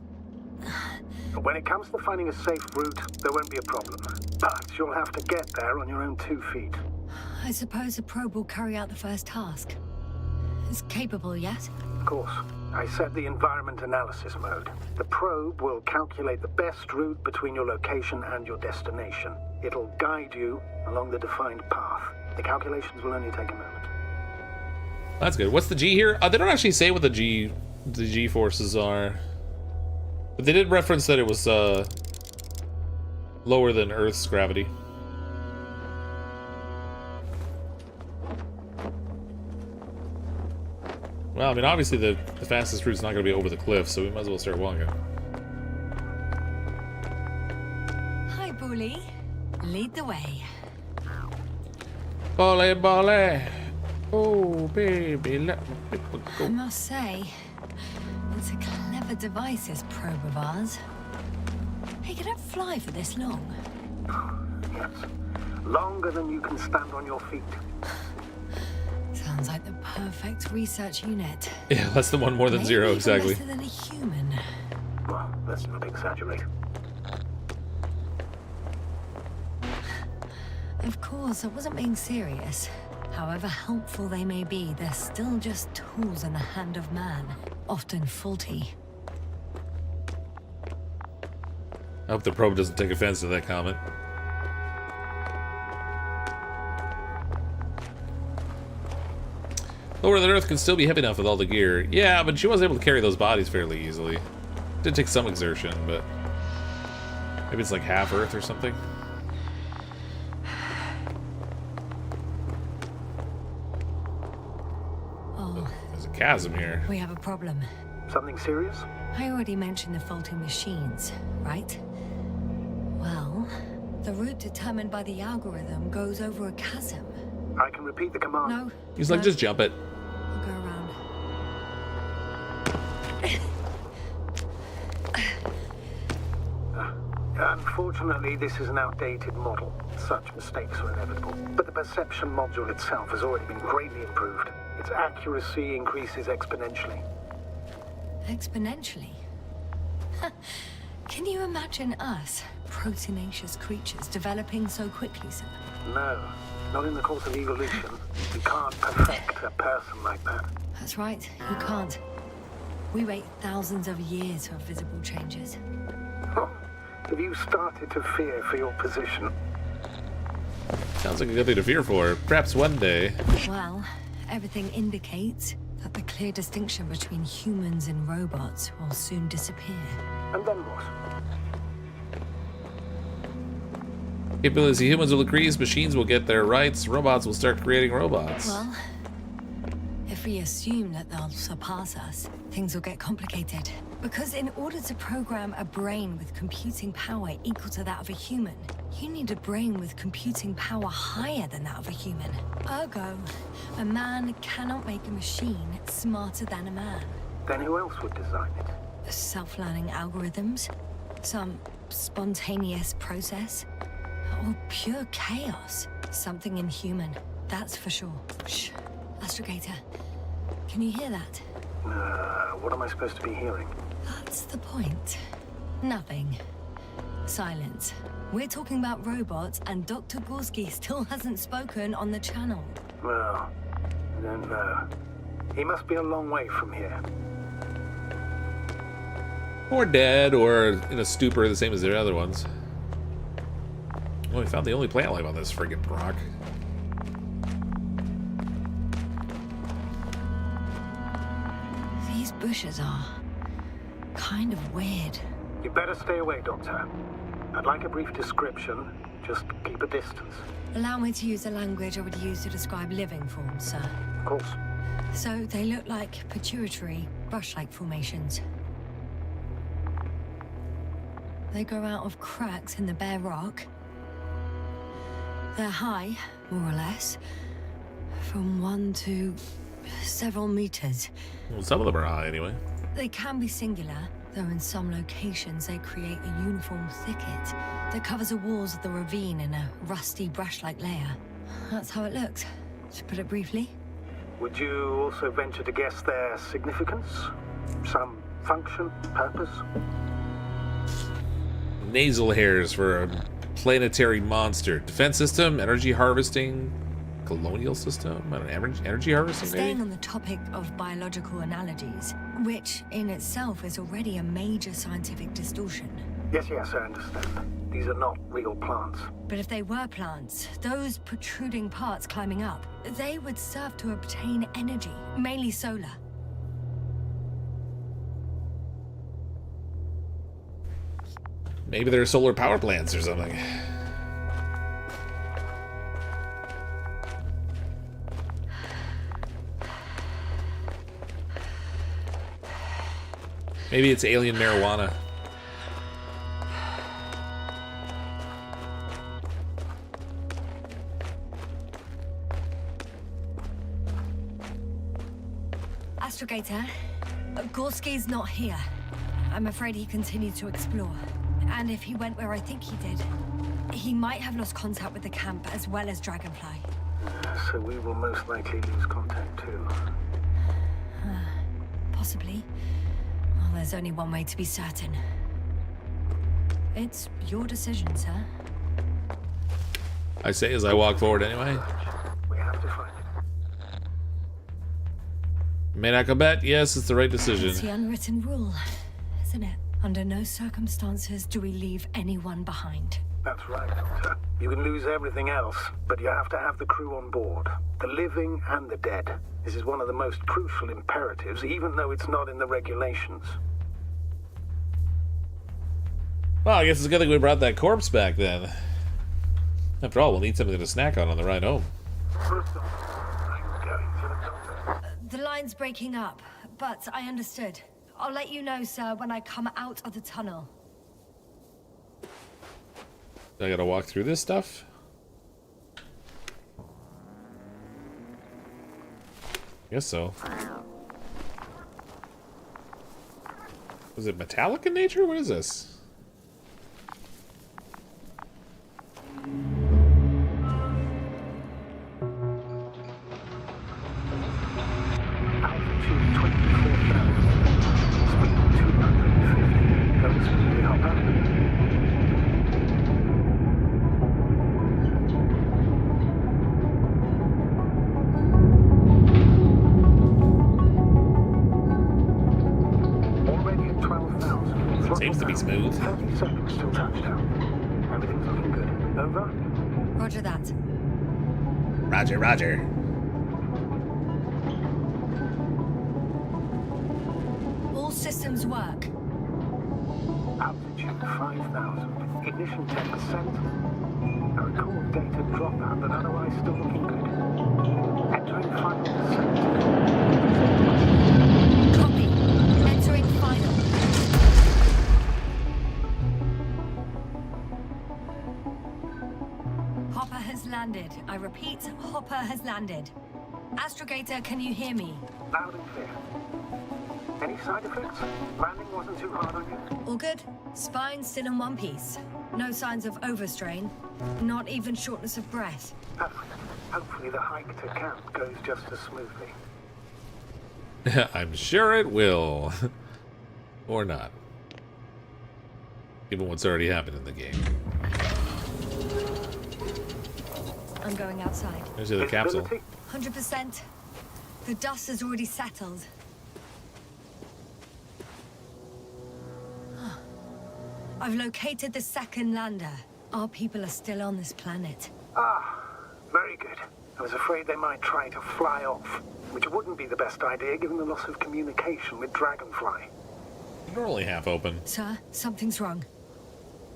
When it comes to finding a safe route, there won't be a problem. But you'll have to get there on your own 2 feet. I suppose the probe will carry out the first task. It's capable yet? Of course. I set the environment analysis mode. The probe will calculate the best route between your location and your destination. It'll guide you along the defined path. The calculations will only take a moment. That's good. What's the G here? They don't actually say what the G forces are. But they did reference that it was lower than Earth's gravity. Well, I mean, obviously the fastest route's not going to be over the cliff, so we might as well start walking. Hi, Bully. Lead the way. Bully, bully. Oh, baby, let me I go. must say, it's a clever device, this probe of ours. Hey, can it fly for this long? Yes. Longer than you can stand on your feet. Sounds like the perfect research unit. Yeah, less than 1 more than Maybe 0, even exactly. lesser than a human. Well, let's not exaggerate. Of course, I wasn't being serious. However helpful they may be, they're still just tools in the hand of man, often faulty. I hope the probe doesn't take offense to that comment. Lower than Earth can still be heavy enough with all the gear. Yeah, but she was able to carry those bodies fairly easily. Did take some exertion, but maybe it's like half Earth or something. Oh, There's a chasm here. we have a problem. Something serious? I already mentioned the faulty machines, right? Well, the route determined by the algorithm goes over a chasm. I can repeat the command. No. He's like, no. just jump it. I'll go around. Unfortunately, this is an outdated model. Such mistakes are inevitable. But the perception module itself has already been greatly improved. Its accuracy increases exponentially. Exponentially. Can you imagine us, proteinaceous creatures, developing so quickly, sir? No, not in the course of evolution. You can't perfect a person like that. That's right, you can't. We wait thousands of years for visible changes. Oh, have you started to fear for your position? Sounds like a good thing to fear for. Perhaps one day. Well, everything indicates that the clear distinction between humans and robots will soon disappear. And then what? Capability humans will increase, machines will get their rights, robots will start creating robots. Well, if we assume that they'll surpass us, things will get complicated. Because in order to program a brain with computing power equal to that of a human, you need a brain with computing power higher than that of a human. Ergo, a man cannot make a machine smarter than a man. Then who else would design it? Self-learning algorithms, some spontaneous process, or pure chaos. Something inhuman, that's for sure. Shh, Astrogator, can you hear that? What am I supposed to be hearing? That's the point. Nothing. Silence. We're talking about robots, and Dr. Gorsky still hasn't spoken on the channel. Well, I don't know. He must be a long way from here. Or dead, or in a stupor, the same as the other ones. Well, we found the only plant life on this friggin' rock. These bushes are kind of weird. You better stay away, Doctor. I'd like a brief description. Just keep a distance. Allow me to use the language I would use to describe living forms, sir. Of course. So they look like pituitary, brush-like formations. They grow out of cracks in the bare rock. They're high, more or less, from 1 to several meters. Well, some of them are high anyway. They can be singular, though in some locations they create a uniform thicket that covers the walls of the ravine in a rusty brush-like layer. That's how it looks, to put it briefly. Would you also venture to guess their significance? Some function, purpose? Nasal hairs for a planetary monster. Defense system, energy harvesting, colonial system, I don't know, energy harvesting Staying maybe? on the topic of biological analogies, which in itself is already a major scientific distortion. Yes, I understand. These are not real plants. But if they were plants, those protruding parts climbing up, they would serve to obtain energy, mainly solar. Maybe they're solar power plants or something. Maybe it's alien marijuana. Astrogator, Gorsky's not here. I'm afraid he continued to explore. And if he went where I think he did, he might have lost contact with the camp as well as Dragonfly. So we will most likely lose contact too. Possibly. Well, there's only one way to be certain. It's your decision, sir. I say as I walk forward anyway. We have to find it. May not come back. Yes, it's the right decision. It's the unwritten rule, isn't it? Under no circumstances do we leave anyone behind. That's right, Doctor. You can lose everything else, but you have to have the crew on board. The living and the dead. This is one of the most crucial imperatives, even though it's not in the regulations. Well, I guess it's a good thing we brought that corpse back then. After all, we'll need something to snack on the ride home. First off, I'm going to the doctor. The line's breaking up, but I understood. I'll let you know, sir, when I come out of the tunnel. I gotta walk through this stuff? Guess so. Was it metallic in nature? What is this? Altitude 24,000. Speed 250. Going smoothly, Hopper. Already at 12,000. Seems to be smooth. 30 seconds till touchdown. Everything's looking good. Over? Roger that. Roger, roger. All systems work. Altitude 5,000. Ignition 10%. A record data dropout, but otherwise still looking good. Entering final descent. Copy. Entering final. Hopper has landed. I repeat, Hopper has landed. Astrogator, can you hear me? Loud and clear. Any side effects? Landing wasn't too hard on you? All good. Spine still in one piece. No signs of overstrain. Not even shortness of breath. Perfect. Hopefully the hike to camp goes just as smoothly. I'm sure it will. Or not. Given what's already happened in the game. I'm going outside. There's the other capsule. Visibility? 100%. The dust has already settled. I've located the second lander. Our people are still on this planet. Ah, very good. I was afraid they might try to fly off, which wouldn't be the best idea given the loss of communication with Dragonfly. They're only half open. Sir, something's wrong.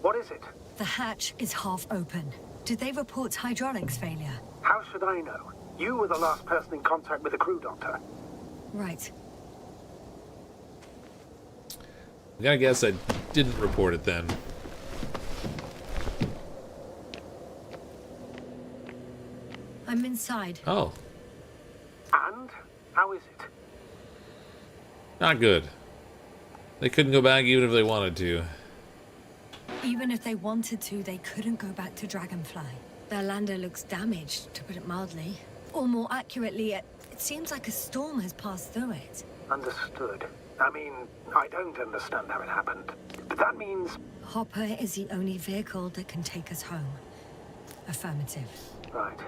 What is it? The hatch is half open. Did they report hydraulics failure? How should I know? You were the last person in contact with the crew, Doctor. Right. I gotta guess I didn't report it then. I'm inside. Oh, And? How is it? not good. They couldn't go back even if they wanted to. Even if they wanted to, they couldn't go back to Dragonfly. Their lander looks damaged, to put it mildly. Or more accurately, it seems like a storm has passed through it. Understood. I mean, I don't understand how it happened. But that means... Hopper is the only vehicle that can take us home. Affirmative. Right.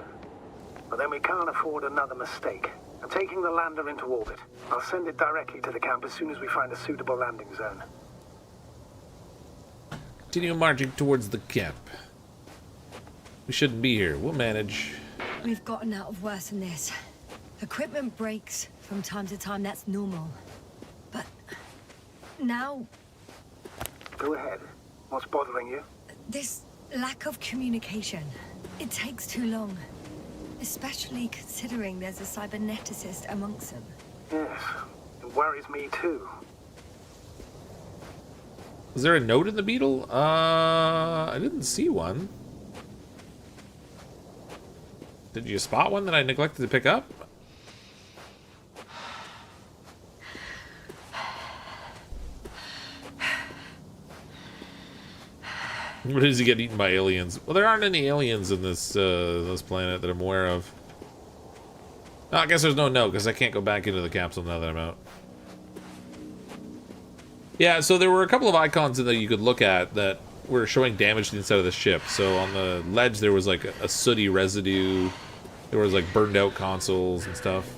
Well, then we can't afford another mistake. I'm taking the lander into orbit. I'll send it directly to the camp as soon as we find a suitable landing zone. Continue marching towards the camp. We shouldn't be here. We'll manage. We've gotten out of worse than this. Equipment breaks from time to time, that's normal. But now... Go ahead. What's bothering you? This lack of communication. It takes too long. Especially considering there's a cyberneticist amongst them. Yes, it worries me too. Is there a note in the beetle? I didn't see one. Did you spot one that I neglected to pick up? What does he get eaten by aliens? Well, there aren't any aliens in this planet that I'm aware of. Oh, I guess there's no note because I can't go back into the capsule now that I'm out. Yeah, so there were a couple of icons that you could look at that were showing damage to the inside of the ship. So on the ledge there was like a sooty residue. There was like burned out consoles and stuff.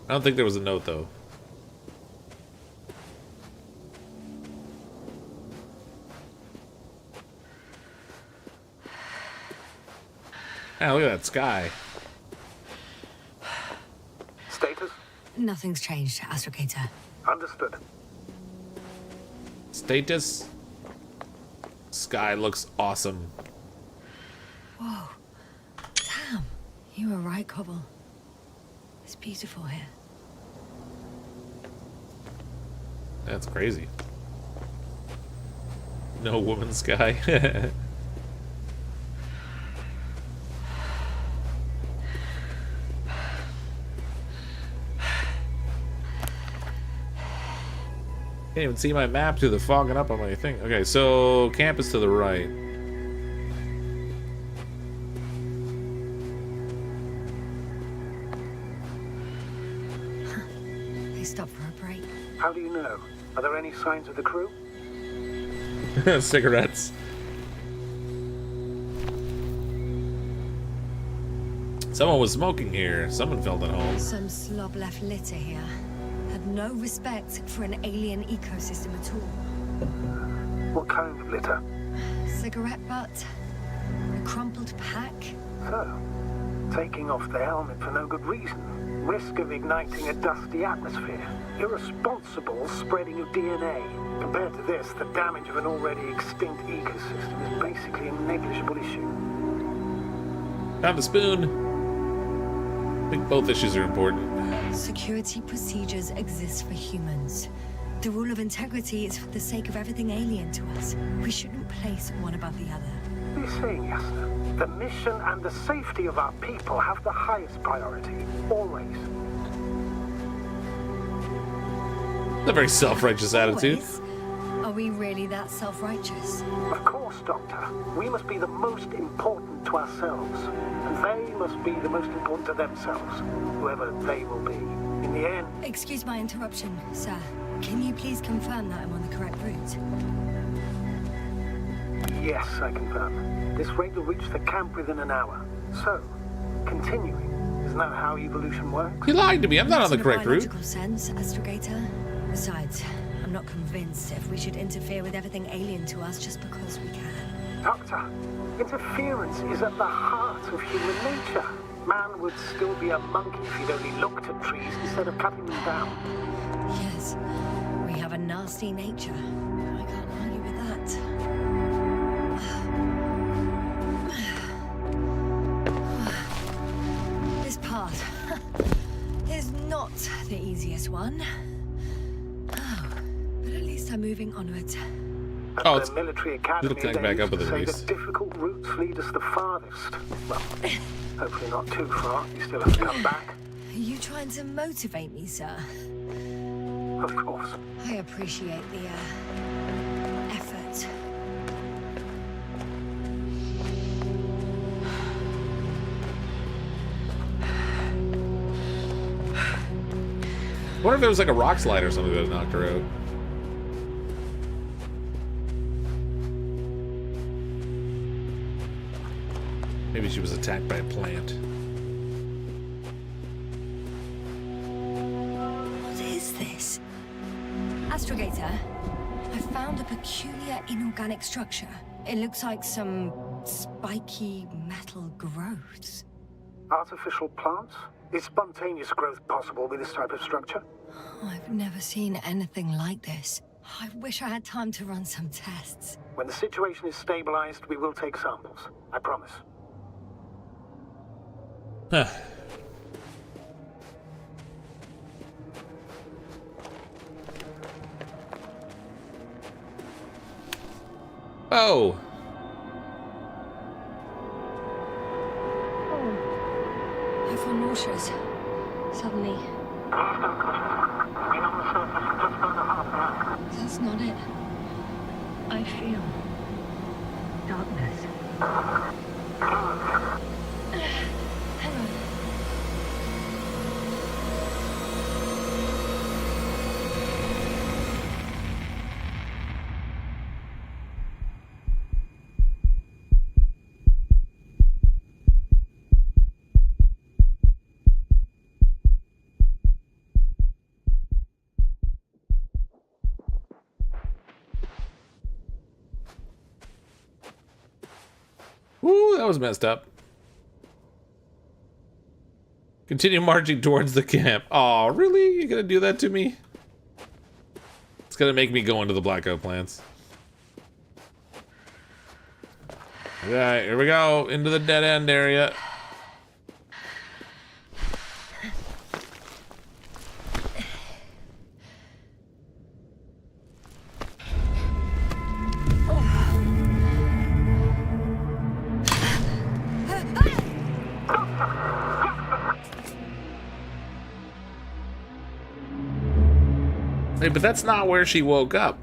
I don't think there was a note though. Ah, look at that sky. Status? Nothing's changed, Astrogator. Understood. Status? Sky looks awesome. Whoa. Damn. You were right, Cobble. It's beautiful here. That's crazy. No woman sky. Can't even see my map through the fogging up on my thing. Okay, so camp is to the right. They stopped for a break. How do you know? Are there any signs of the crew? Cigarettes. Someone was smoking here. Someone felt at home. Some slob left litter here. Had no respect for an alien ecosystem at all. What kind of litter? Cigarette butt, a crumpled pack. So, taking off the helmet for no good reason. Risk of igniting a dusty atmosphere. Irresponsible spreading of DNA. Compared to this, the damage of an already extinct ecosystem is basically a negligible issue. Found a spoon. I think both issues are important. Security procedures exist for humans. The rule of integrity is for the sake of everything alien to us. We shouldn't place one above the other. What are you saying, Yasna? The mission and the safety of our people have the highest priority. Always. A very self-righteous attitude. Always? Are we really that self-righteous? Of course, Doctor. We must be the most important to ourselves. And they must be the most important to themselves. Whoever they will be. In the end... Excuse my interruption, sir. Can you please confirm that I'm on the correct route? Yes, I confirm. This rate will reach the camp within an hour. So, continuing. Isn't that how evolution works? You lied to me. I'm not on the correct route. In a biological sense, Astrogator. Besides, I'm not convinced if we should interfere with everything alien to us just because we can. Doctor, interference is at the heart of human nature. Man would still be a monkey if he'd only looked at trees instead of cutting them down. Yes, we have a nasty nature. I can't argue with that. This path is not the easiest one. Oh, but at least I'm moving onward. Oh, At it's the military academy, it'll connect they back up used with to it say at least. that difficult routes lead us the farthest. Well, hopefully not too far. You still have to come back. Are you trying to motivate me, sir? Of course. I appreciate the effort. wonder if there was like a rock slide or something that knocked her out. Maybe she was attacked by a plant. What is this? Astrogator, I found a peculiar inorganic structure. It looks like some spiky metal growths. Artificial plants? Is spontaneous growth possible with this type of structure? I've never seen anything like this. I wish I had time to run some tests. When the situation is stabilized, we will take samples. I promise. Huh. Oh. I feel nauseous. Suddenly. That's not it. I feel darkness. Hang on. Ooh, that was messed up. Continue marching towards the camp. Aw, really? You're gonna do that to me? It's gonna make me go into the blackout plants. Alright, here we go. Into the dead end area. Hey, but that's not where she woke up.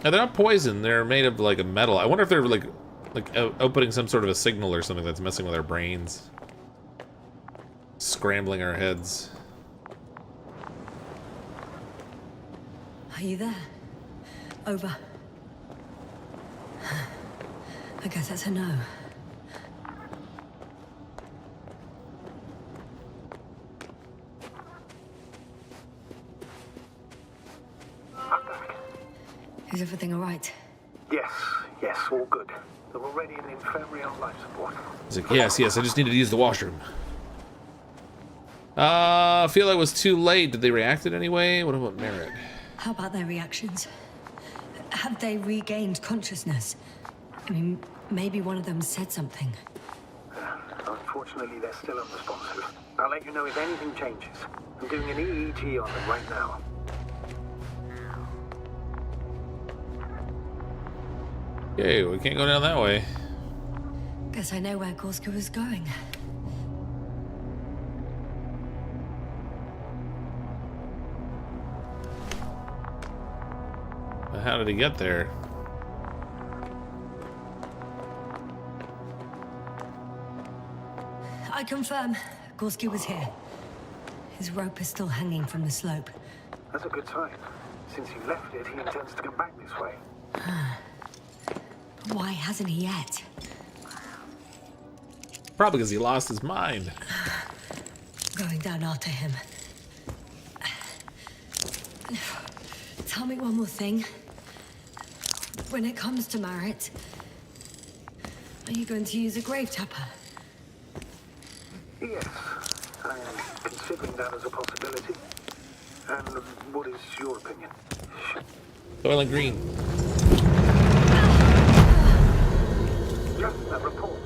Now, they're not poison. They're made of like a metal. I wonder if they're like opening some sort of a signal or something that's messing with our brains, scrambling our heads. Are you there? Over. I guess that's a no. Is everything all right? Yes, all good. They're already in the infirmary on life support. He's like, yes, I just needed to use the washroom. I feel I was too late. Did they react in any way? What about Merritt? How about their reactions? Have they regained consciousness? I mean, maybe one of them said something. Unfortunately, they're still unresponsive. I'll let you know if anything changes. I'm doing an EEG on them right now. Okay, we can't go down that way. Guess I know where Gorsky was going. But how did he get there? I confirm, Gorsky was here. His rope is still hanging from the slope. That's a good sign. Since he left it, he intends to come back this way. But why hasn't he yet? Probably because he lost his mind. Going down after him. Tell me one more thing. When it comes to Merritt, are you going to use a grave tapper? Yes, I am considering that as a possibility. And what is your opinion? Soylent Green. Just a report.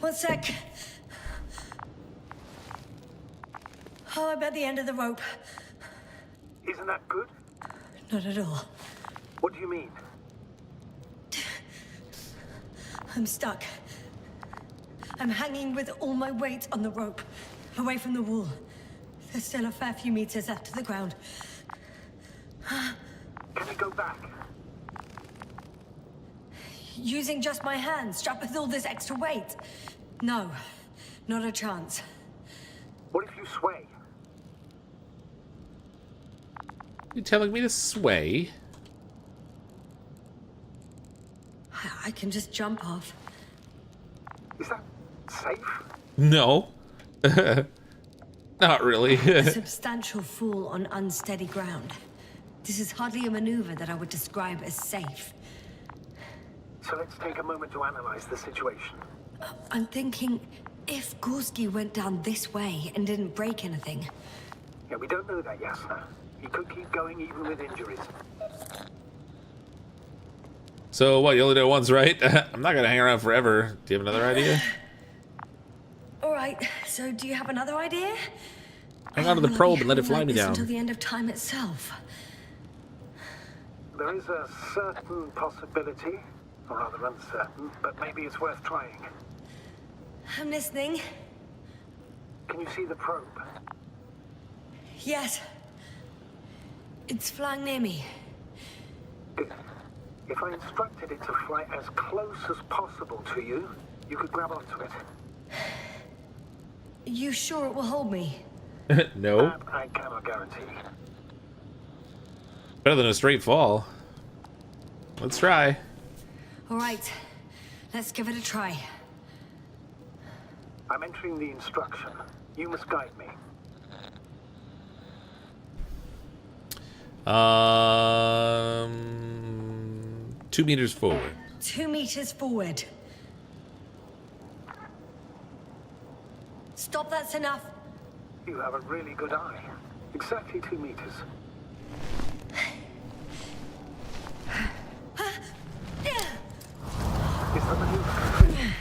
One sec. Oh, I'm at the end of the rope. Isn't that good? Not at all. What do you mean? I'm stuck. I'm hanging with all my weight on the rope, away from the wall. There's still a fair few meters left to the ground. Using just my hands, strapped with all this extra weight? No, not a chance. What if you sway? You telling me to sway? I can just jump off. Is that safe? No. Not really. A substantial fall on unsteady ground. This is hardly a maneuver that I would describe as safe. So let's take a moment to analyze the situation. I'm thinking, if Gorsky went down this way and didn't break anything... Yeah, we don't know that, Yasna. He could keep going even with injuries. So what, you only do it once, right? I'm not gonna hang around forever. Do you have another idea? Alright, so do you have another idea? Hang on to the Will I probe be and let it hanging fly like me this down. until the end of time itself. There is a certain possibility, or rather uncertain, but maybe it's worth trying. I'm listening. Can you see the probe? Yes. It's flying near me. Good. If I instructed it to fly as close as possible to you, you could grab onto it. You sure it will hold me? No. That I cannot guarantee. Better than a straight fall. Let's try. Alright, let's give it a try. I'm entering the instruction. You must guide me. 2 meters forward. 2 meters forward. Stop, that's enough. You have a really good eye. Exactly 2 meters. Is the maneuver complete?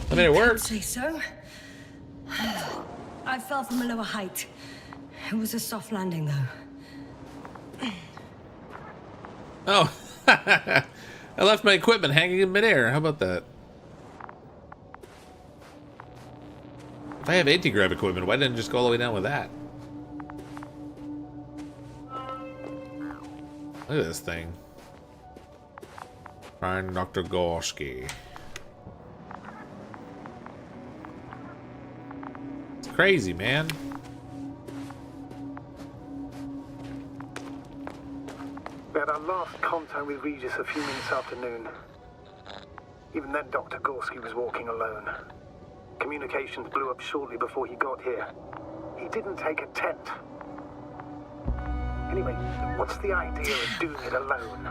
I mean, it I'd worked. say so. I fell from a lower height. It was a soft landing, though. Oh. I left my equipment hanging in midair. How about that? If I have anti-grav equipment, why didn't I just go all the way down with that? Look at this thing. Find Dr. Gorsky. It's crazy, man. We had our last contact with Regis a few minutes after noon. Even then, Dr. Gorsky was walking alone. Communications blew up shortly before he got here. He didn't take a tent. Anyway, what's the idea of doing it alone?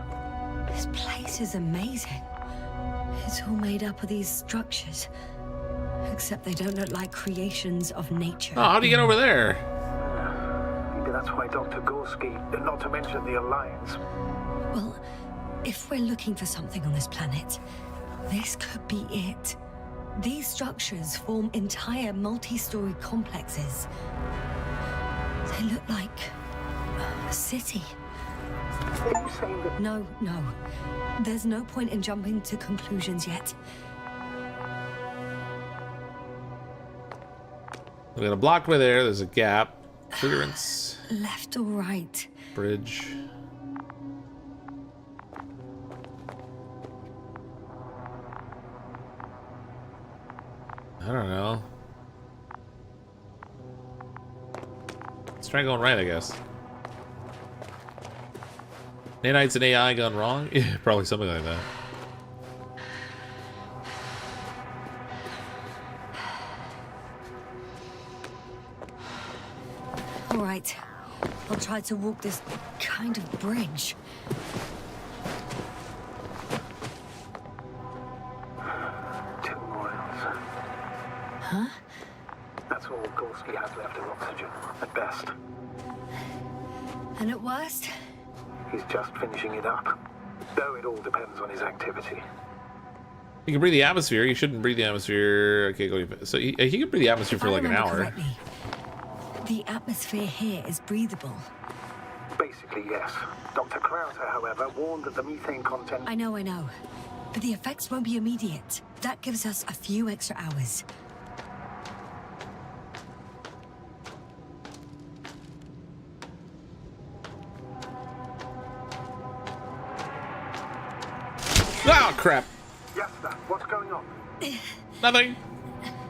This place is amazing. It's all made up of these structures. Except they don't look like creations of nature. Oh, how do you get over there? Maybe that's why Dr. Gorsky, not to mention the Alliance. Well, if we're looking for something on this planet, this could be it. These structures form entire multi-story complexes. They look like a city. Are you saying that... No. There's no point in jumping to conclusions yet. We got a block over there. There's a gap. Clearance. Left or right? Bridge. I don't know. Let's try going right, I guess. Nanites and AI gone wrong? Yeah, probably something like that. All right. I'll try to walk this kind of bridge. 2 miles. Huh? That's all Gorsky has left of oxygen, at best. And at worst? He's just finishing it up. Though it all depends on his activity. He can breathe the atmosphere. You shouldn't breathe the atmosphere. Okay, go. So he can breathe the atmosphere for If I like an remember hour. correctly, the atmosphere here is breathable. Basically, yes. Dr. Krauser, however, warned that the methane content... I know. But the effects won't be immediate. That gives us a few extra hours. Oh, crap. Yasna, what's going on? Nothing.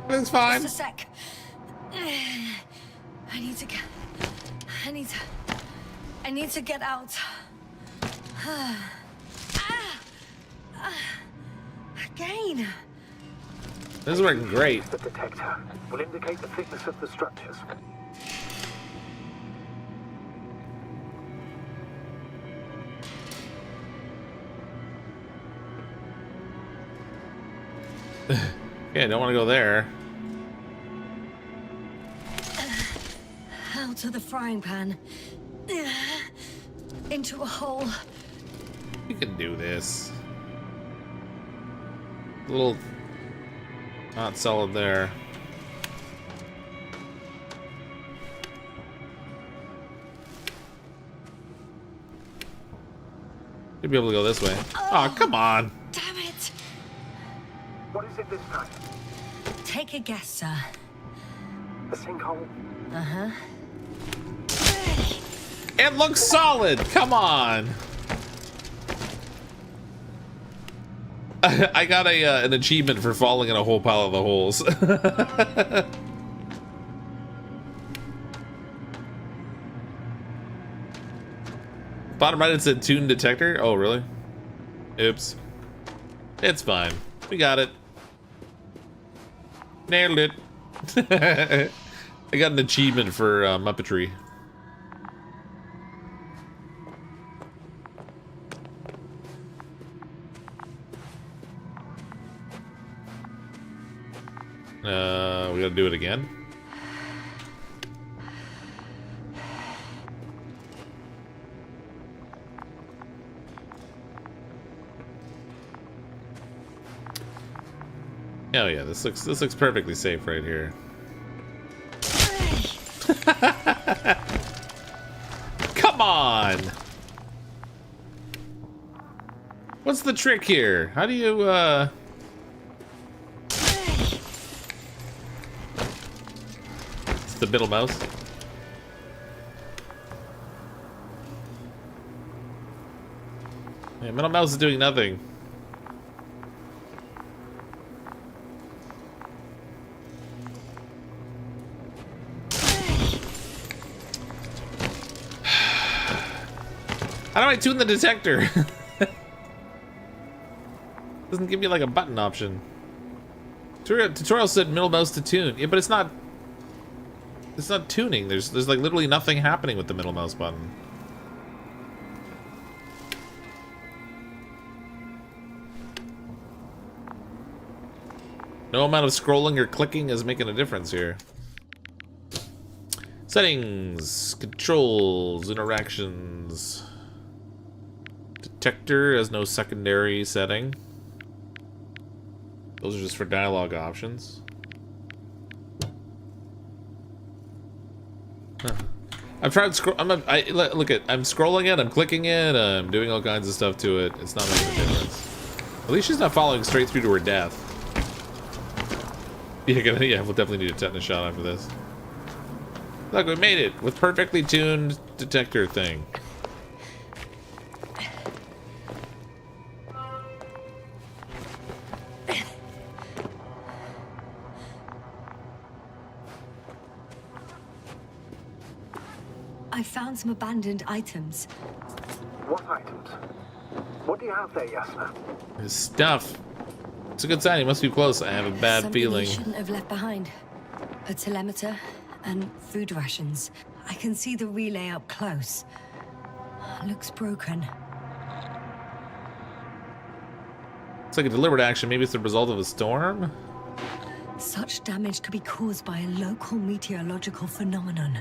Everything's fine. Just a sec. I need to get out. Again. This is working great. The detector will indicate the thickness of the structures. Okay, don't want to go there. Out of the frying pan. Into a hole. You can do this. A little not solid there. You'd be able to go this way. Oh, come on. Damn it. What is it this time? Take a guess, sir. A sinkhole? Uh-huh. It looks solid. Come on. I got an achievement for falling in a whole pile of the holes. Bottom right, it said tune detector. Oh, really? Oops. It's fine. We got it. Nailed it. I got an achievement for Muppetry. We gotta do it again. Oh yeah, this looks perfectly safe right here. Come on! What's the trick here? How do you It's the middle mouse. Yeah, middle mouse is doing nothing. How do I tune the detector? Doesn't give me like a button option. Tutorial said middle mouse to tune. Yeah, but it's not tuning. There's like literally nothing happening with the middle mouse button. No amount of scrolling or clicking is making a difference here. Settings, controls, interactions. Detector has no secondary setting. Those are just for dialogue options. Huh. I've tried look at. I'm scrolling it. I'm clicking it. I'm doing all kinds of stuff to it. It's not making a difference. At least she's not following straight through to her death. Yeah, we'll definitely need a tetanus shot after this. Look, we made it with perfectly tuned detector thing. I found some abandoned items. What items? What do you have there, Yasna? His stuff. It's a good sign. He must be close. I have a bad Something feeling. he shouldn't have left behind. A telemeter and food rations. I can see the relay up close. Looks broken. It's like a deliberate action. Maybe it's the result of a storm? Such damage could be caused by a local meteorological phenomenon.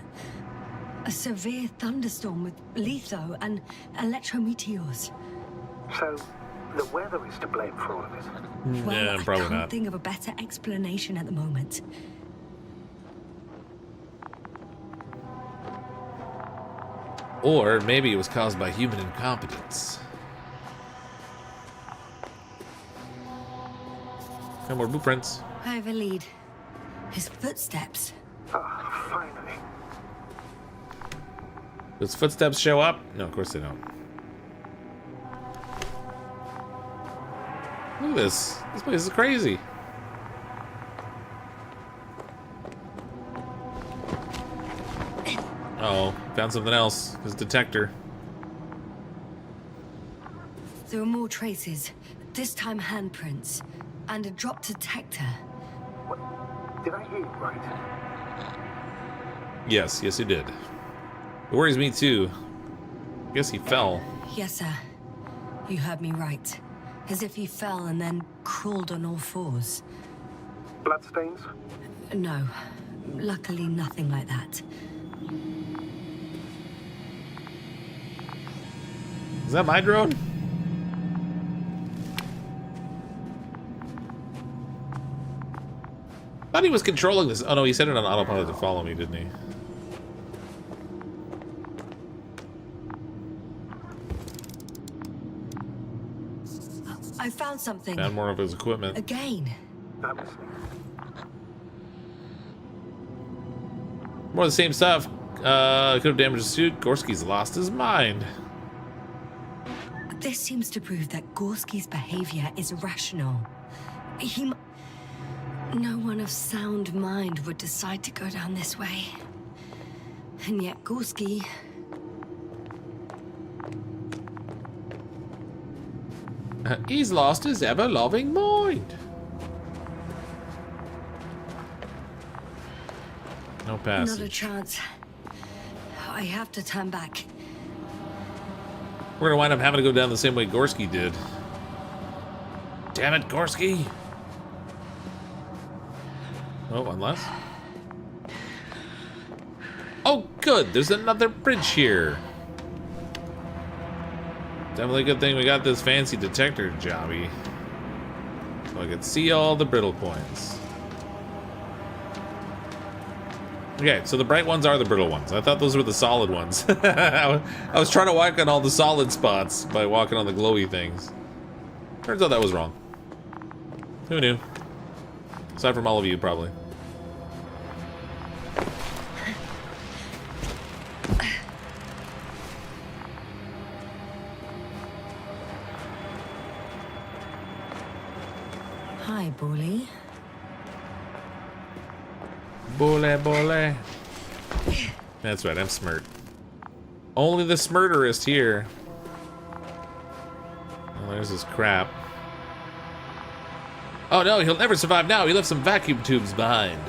A severe thunderstorm with litho and electrometeors. So, the weather is to blame for all of it. Well, Yeah, I probably can't not. think of a better explanation at the moment. Or maybe it was caused by human incompetence. No more blueprints. I have a lead. His footsteps. Ah, finally. Those footsteps show up? No, of course they don't. Look at this. This place is crazy. Uh-oh, found something else. His detector. There are more traces, this time handprints, and a drop detector. What? Did I hear you right? Yes, yes, he did. It worries me too. I guess he fell. Yes, sir. You heard me right. As if he fell and then crawled on all fours. Bloodstains? No, luckily nothing like that. Is that my drone? I thought he was controlling this. Oh no, he set it on autopilot to follow me, didn't he? I found something. Found more of his equipment. Again. I'm listening. More of the same stuff. Could have damaged the suit. Gorsky's lost his mind. This seems to prove that Gorsky's behavior is irrational. No one of sound mind would decide to go down this way. And yet Gorsky... He's lost his ever-loving mind. No passage. Not a chance. I have to turn back. We're gonna wind up having to go down the same way Gorsky did. Damn it, Gorsky! Oh, unless... Oh, good! There's another bridge here. Definitely a good thing we got this fancy detector jobby. So I can see all the brittle points. Okay, so the bright ones are the brittle ones. I thought those were the solid ones. I was trying to walk on all the solid spots by walking on the glowy things. Turns out that was wrong. Who knew? Aside from all of you, probably. Hi, Bully. Bole, bole. That's right, I'm Smirt. Only the Smirterist here. Oh, there's his crap. Oh no, he'll never survive now. He left some vacuum tubes behind.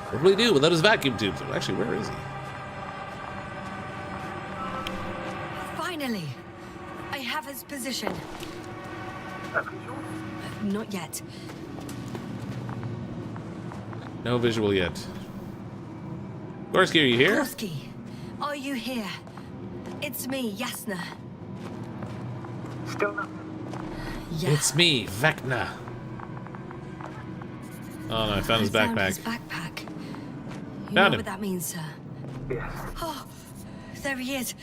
What will he do without his vacuum tubes? Well, actually, where is he? Finally! I have his position. Not yet. No visual yet. Gorsky, are you here? Gorsky, are you here? It's me, Yasna. Still nothing. Yeah. It's me, Vecna. Oh no, I found his Found backpack. his backpack. You Found know him. what that means, sir? Yes. Oh, there he is.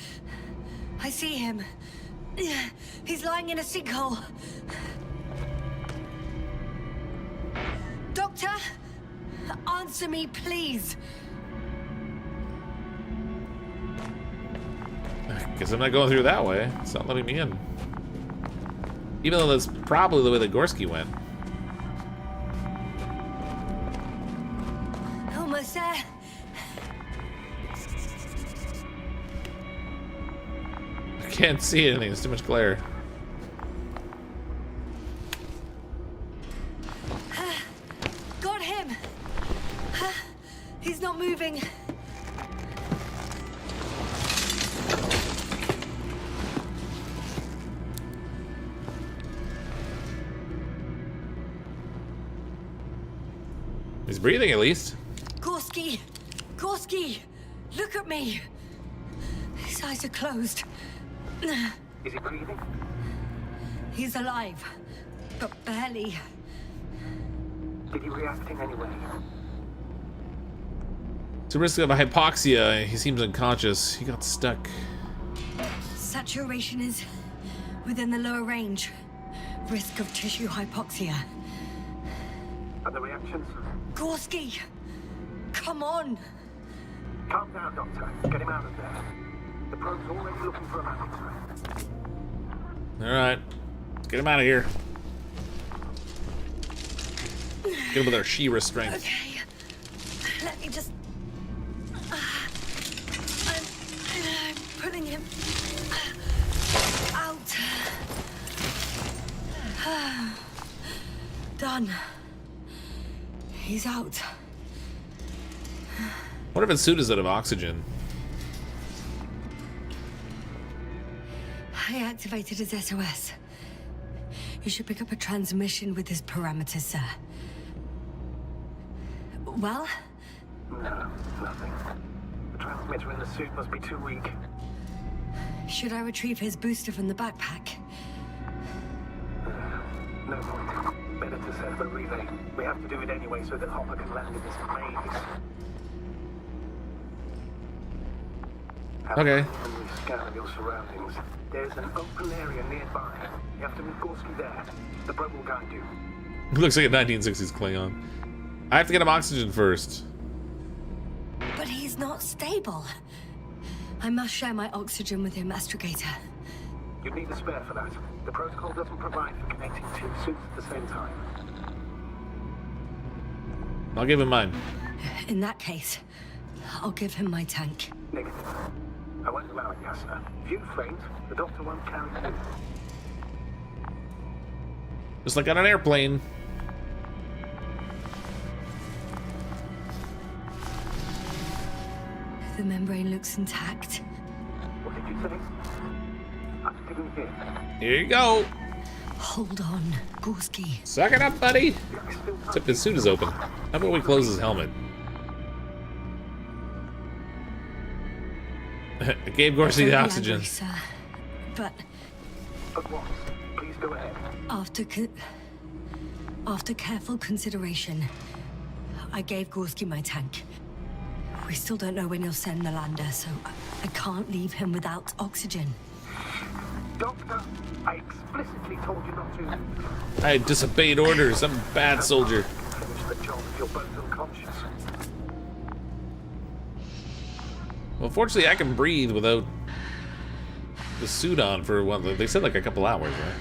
I see him. He's lying in a sinkhole. Doctor, answer me, please. Guess I'm not going through that way. It's not letting me in. Even though that's probably the way that Gorsky went. Almost there. I can't see anything. There's too much glare. Got him. He's not moving. He's breathing at least. Gorsky! Gorsky! Look at me! His eyes are closed. Is he breathing? He's alive, but barely. Did he react in any way? It's a risk of hypoxia. He seems unconscious. He got stuck. Saturation is within the lower range. Risk of tissue hypoxia. And the reactions? Gorsky! Come on! Calm down, Doctor. Get him out of there. The probe's already looking for a mapping site. All right, let's get him out of here. Get him with our She-Ra strength. Okay. Let me just... I'm putting him out. Done. He's out. What if his suit is out of oxygen? I activated his SOS. You should pick up a transmission with his parameters, sir. Well? No, nothing. The transmitter in the suit must be too weak. Should I retrieve his booster from the backpack? No point. Better to set up a relay. We have to do it anyway so that Hopper can land in this maze. Have Okay. a preliminary scan of your surroundings. There's an open area nearby. You have to move Gorsky there. The probe will guide you. Looks like a 1960s Klingon. I have to get him oxygen first. But he's not stable. I must share my oxygen with him, Astrogator. You'd need a spare for that. The protocol doesn't provide for connecting two suits at the same time. I'll give him mine. In that case, I'll give him my tank. Negative. I won't allow it, Yasna. If you faint, the doctor won't carry you. Just like on an airplane. The membrane looks intact. What did you say? I didn't hear. Here you go. Hold on, Gorsky. Suck it up, buddy. Except his suit is open. How about we close his helmet? I gave Gorsky the Very oxygen. angry, sir. But But what? Please go ahead. after careful consideration, I gave Gorsky my tank. We still don't know when you'll send the lander, so I can't leave him without oxygen. Doctor, I explicitly told you not to. I disobeyed orders. I'm a bad soldier. Finish the job if you're both unconscious. Well, fortunately, I can breathe without the suit on for one. They said like a couple hours, right?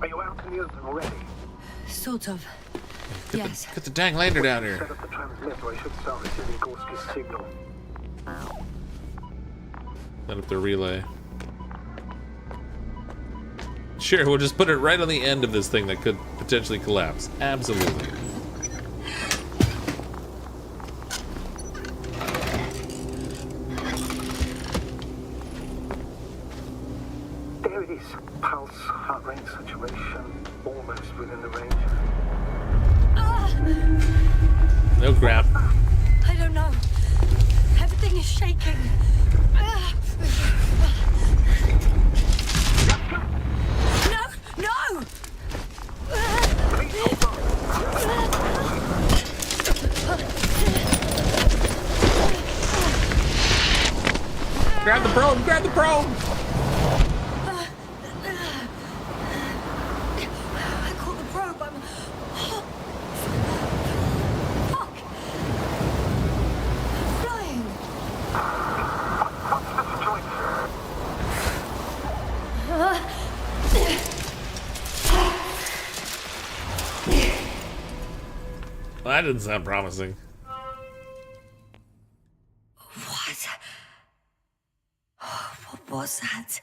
Are you out in the open already? Sort of. Yes. Get the dang lander down Set here. up the transmitter. I should start receiving Gorsky's signal. Set up the relay. Sure, we'll just put it right on the end of this thing that could potentially collapse. Absolutely. There it is. Pulse, heart rate, saturation, almost within the range. No crap. I don't know. Everything is shaking. No! No! Grab the probe! Grab the probe! I caught the probe. I'm... Fuck! Flying! Well, that didn't sound promising. What? What was that?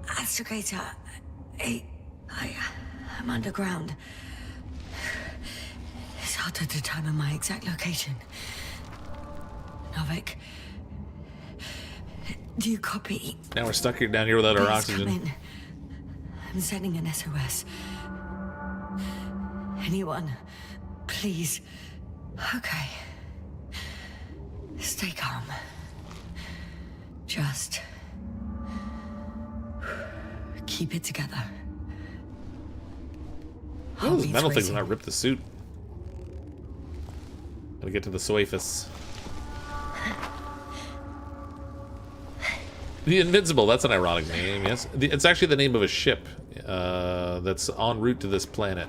Astrogator, I'm underground. It's hard to determine my exact location. Novik, do you copy? Now we're stuck here down here without our Please oxygen. come in. I'm sending an SOS. Anyone, please. Okay. Stay calm. Just keep it together. Oh, I'll those be metal things waiting. will not rip the suit. Gotta get to the surface. The Invincible, that's an ironic name, yes. It's actually the name of a ship that's en route to this planet.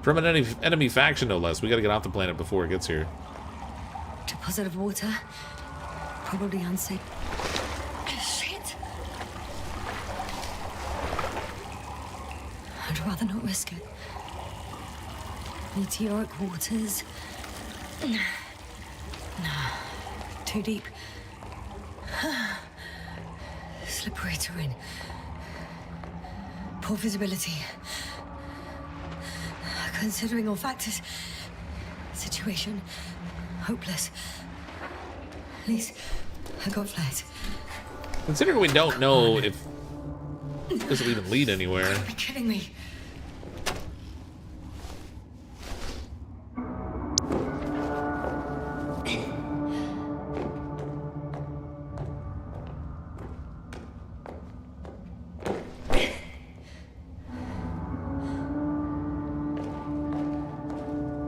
From an enemy faction, no less. We gotta get off the planet before it gets here. Deposit of water. Probably unsafe. Shit! I'd rather not risk it. Meteoric waters. No. Too deep. Slippery terrain. Poor visibility. Considering all factors, situation hopeless. At least I got flight. Considering we don't know if this will even lead anywhere. You're kidding me.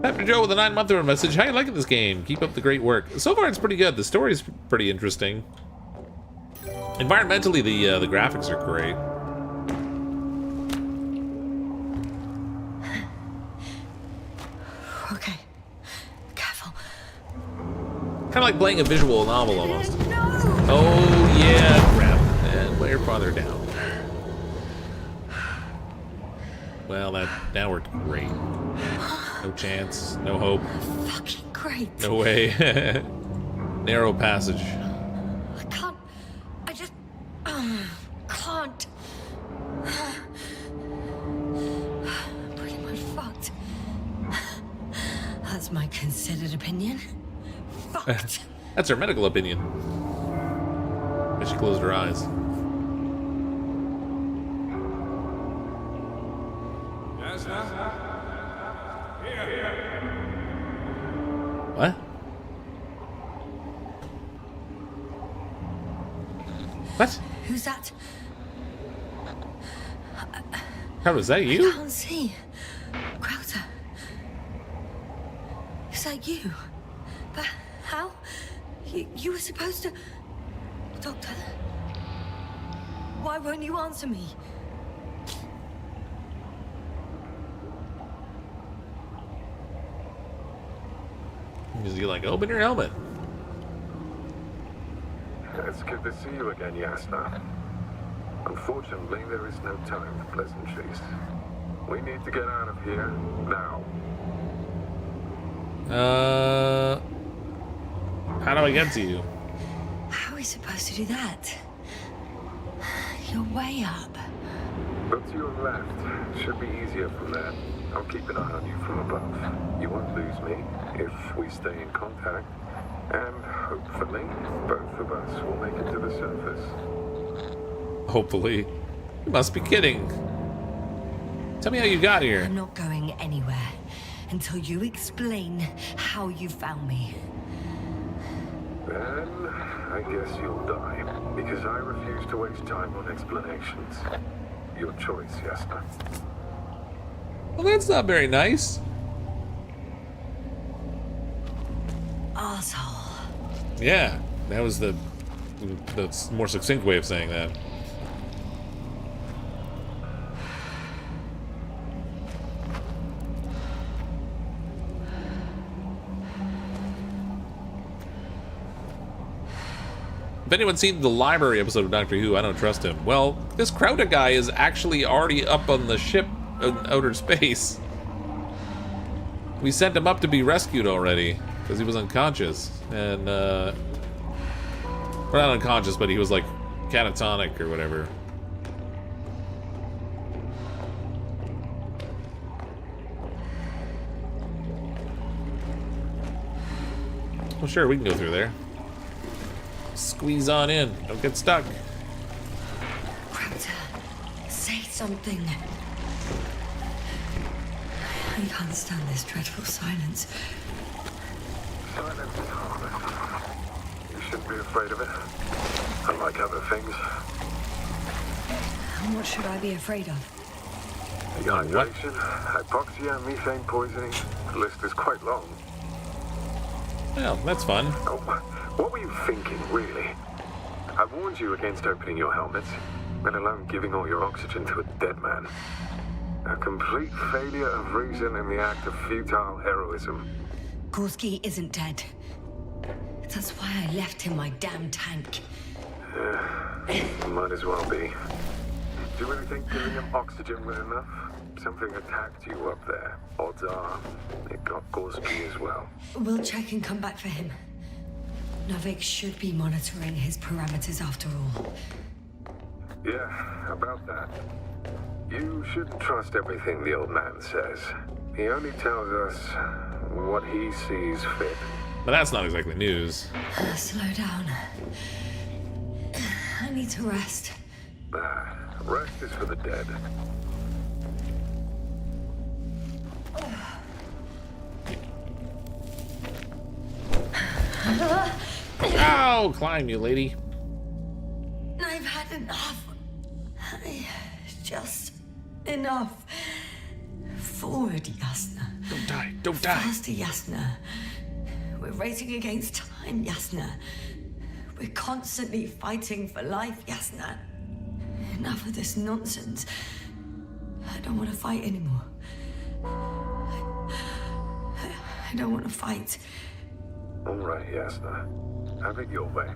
After Joe with a 9-monther message. How you liking this game? Keep up the great work. So far, it's pretty good. The story's pretty interesting. Environmentally, the graphics are great. Okay. Careful. Kind of like playing a visual novel almost. No! Oh yeah, crap. And way farther down. Well, that worked great. No chance, no hope. Fucking great. No way. Narrow passage. I can't. I just can't. Pretty much fucked. That's my considered opinion. Fucked. That's her medical opinion. And she closed her eyes. What? What? Who's that? How was that you? I can't see. Crowther. Is that you? But how? You were supposed to... Doctor? Why won't you answer me? Is he like, open your helmet? It's good to see you again, Yasna. Unfortunately, there is no time for pleasantries. We need to get out of here now. How do I get to you? How are we supposed to do that? You're way up. Look to your left. Should be easier from there. I'll keep an eye on you from above. You won't lose me if we stay in contact. And hopefully, both of us will make it to the surface. Hopefully. You must be kidding. Tell me how you got here. I'm not going anywhere until you explain how you found me. Then, I guess you'll die. Because I refuse to waste time on explanations. Your choice, Yasna. Well, that's not very nice. Asshole. Yeah, that was the more succinct way of saying that. If anyone's seen the library episode of Doctor Who, I don't trust him. Well, this Crowder guy is actually already up on the ship in outer space. We sent him up to be rescued already because he was unconscious. And, well, not unconscious, but he was like catatonic or whatever. Well, sure, we can go through there. Squeeze on in. Don't get stuck. Crowther, say something. I can't stand this dreadful silence. Silence is harmless. You shouldn't be afraid of it. Unlike other things. And what should I be afraid of? Dehydration, hypoxia, methane poisoning. The list is quite long. Well, that's fun. Oh, what were you thinking, really? I warned you against opening your helmets, let alone giving all your oxygen to a dead man. A complete failure of reason in the act of futile heroism. Gorsky isn't dead. That's why I left him my damn tank. Might as well be. Do you really think giving him oxygen was enough? Something attacked you up there. Odds are, it got Gorsky as well. We'll check and come back for him. Novik should be monitoring his parameters after all. Yeah, about that. You shouldn't trust everything the old man says. He only tells us what he sees fit. But that's not exactly news. Slow down. I need to rest. Rest is for the dead. Ow! Climb, you lady. I've had enough. Just enough. Forward, Yasna. Don't die. Don't die. Faster, Yasna. We're racing against time, Yasna. We're constantly fighting for life, Yasna. Enough of this nonsense. I don't want to fight anymore. I don't want to fight. All right, Yasna. Have it your way.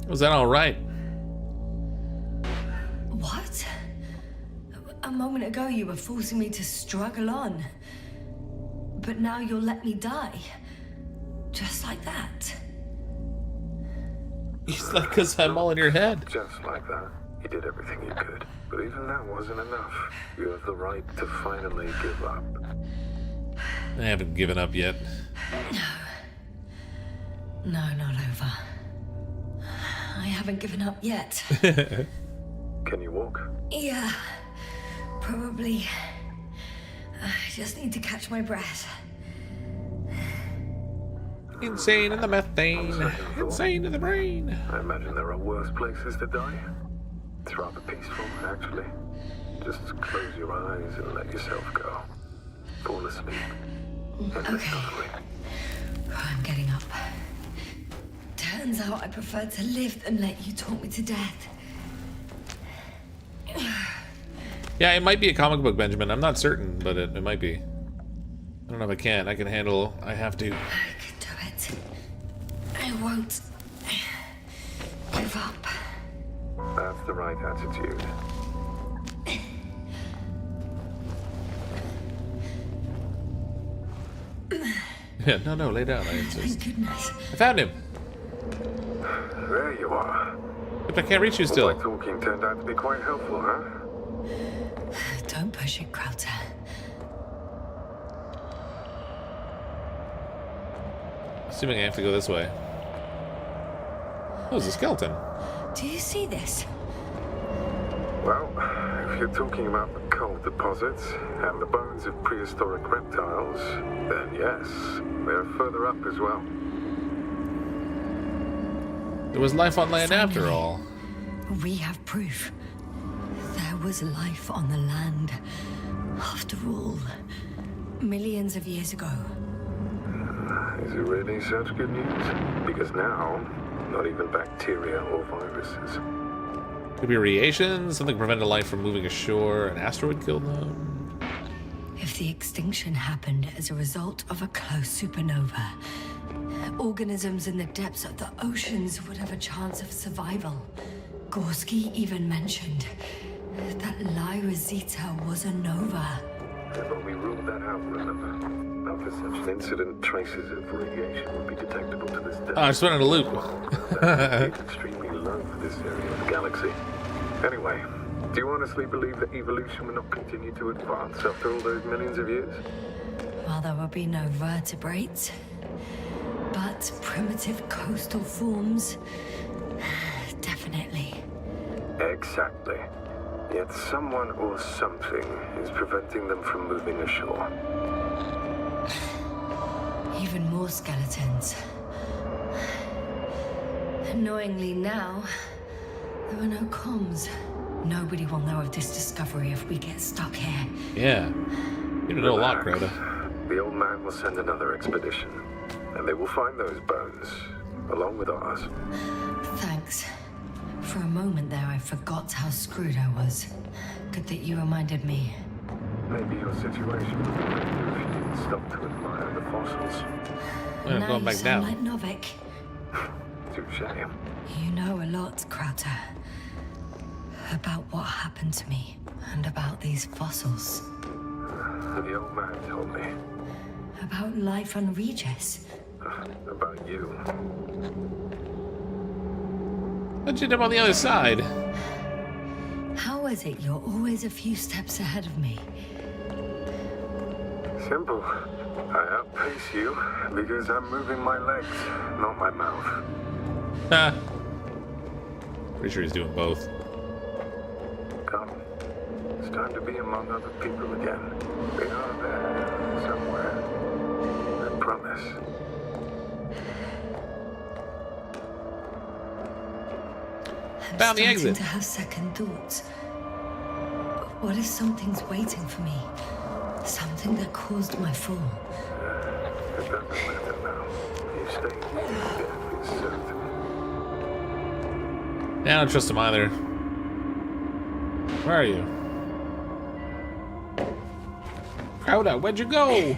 Was that all right? What? A moment ago you were forcing me to struggle on. But now you'll let me die. Just like that. It's like, because I'm all in your head. Just like that. You did everything you could. But even that wasn't enough. You have the right to finally give up. I haven't given up yet. No, not over. I haven't given up yet. Can you walk? Yeah, probably. I just need to catch my breath. Insane in the methane. Insane in the brain. I imagine there are worse places to die. It's rather peaceful, actually. Just close your eyes and let yourself go. Fall asleep. Okay. I'm getting up. Turns out I prefer to live than let you talk me to death. Yeah, it might be a comic book, Benjamin. I'm not certain, but it might be. I don't know if I can. I can handle. I have to. I can do it. I won't give up. That's the right attitude. Yeah, no, lay down. I insist. Thank goodness. I found him. There you are. But I can't reach you still. All my talking turned out to be quite helpful, huh? Don't push it, Krauter. Assuming I have to go this way. Oh, it's a skeleton. Do you see this? Well, if you're talking about the coal deposits and the bones of prehistoric reptiles, then yes, they're further up as well. There was life on land Finally, after all. We have proof. There was life on the land. After all, millions of years ago. Is it really such good news? Because now, not even bacteria or viruses. Could be radiation, something prevented life from moving ashore, an asteroid killed them. If the extinction happened as a result of a close supernova, organisms in the depths of the oceans would have a chance of survival. Gorsky even mentioned that Lyra Zeta was a nova. Yeah, but we ruled that out, remember? After such an incident, traces of radiation would be detectable to this day. Oh, I just went in a loop. It's extremely low for this area of the galaxy. Anyway, do you honestly believe that evolution will not continue to advance after all those millions of years? Well, there will be no vertebrates, but primitive coastal forms, definitely. Exactly. Yet someone or something is preventing them from moving ashore. Even more skeletons. Annoyingly now, there are no comms. Nobody will know of this discovery if we get stuck here. Yeah. You know a lot, Crota. The old man will send another expedition, and they will find those bones, along with ours. Thanks. For a moment there, I forgot how screwed I was. Good that you reminded me. Maybe your situation would be better if you didn't stop to admire the fossils. I'm Now going you back sound down. like Novik. Touche. You know a lot, Krauter. About what happened to me, and about these fossils. The old man told me About life on Regis. about you. How'd you end up on the other side? How is it you're always a few steps ahead of me? Simple. I outpace you because I'm moving my legs, not my mouth. Ah. Pretty sure he's doing both. Come. It's time to be among other people again. They are there somewhere. I promise. I'm Found the starting exit. to have second thoughts. What if something's waiting for me? Something that caused my fall? It doesn't matter now. You stay here, death is certain. Yeah, I don't trust him either. Where are you? Crowder, where'd you go?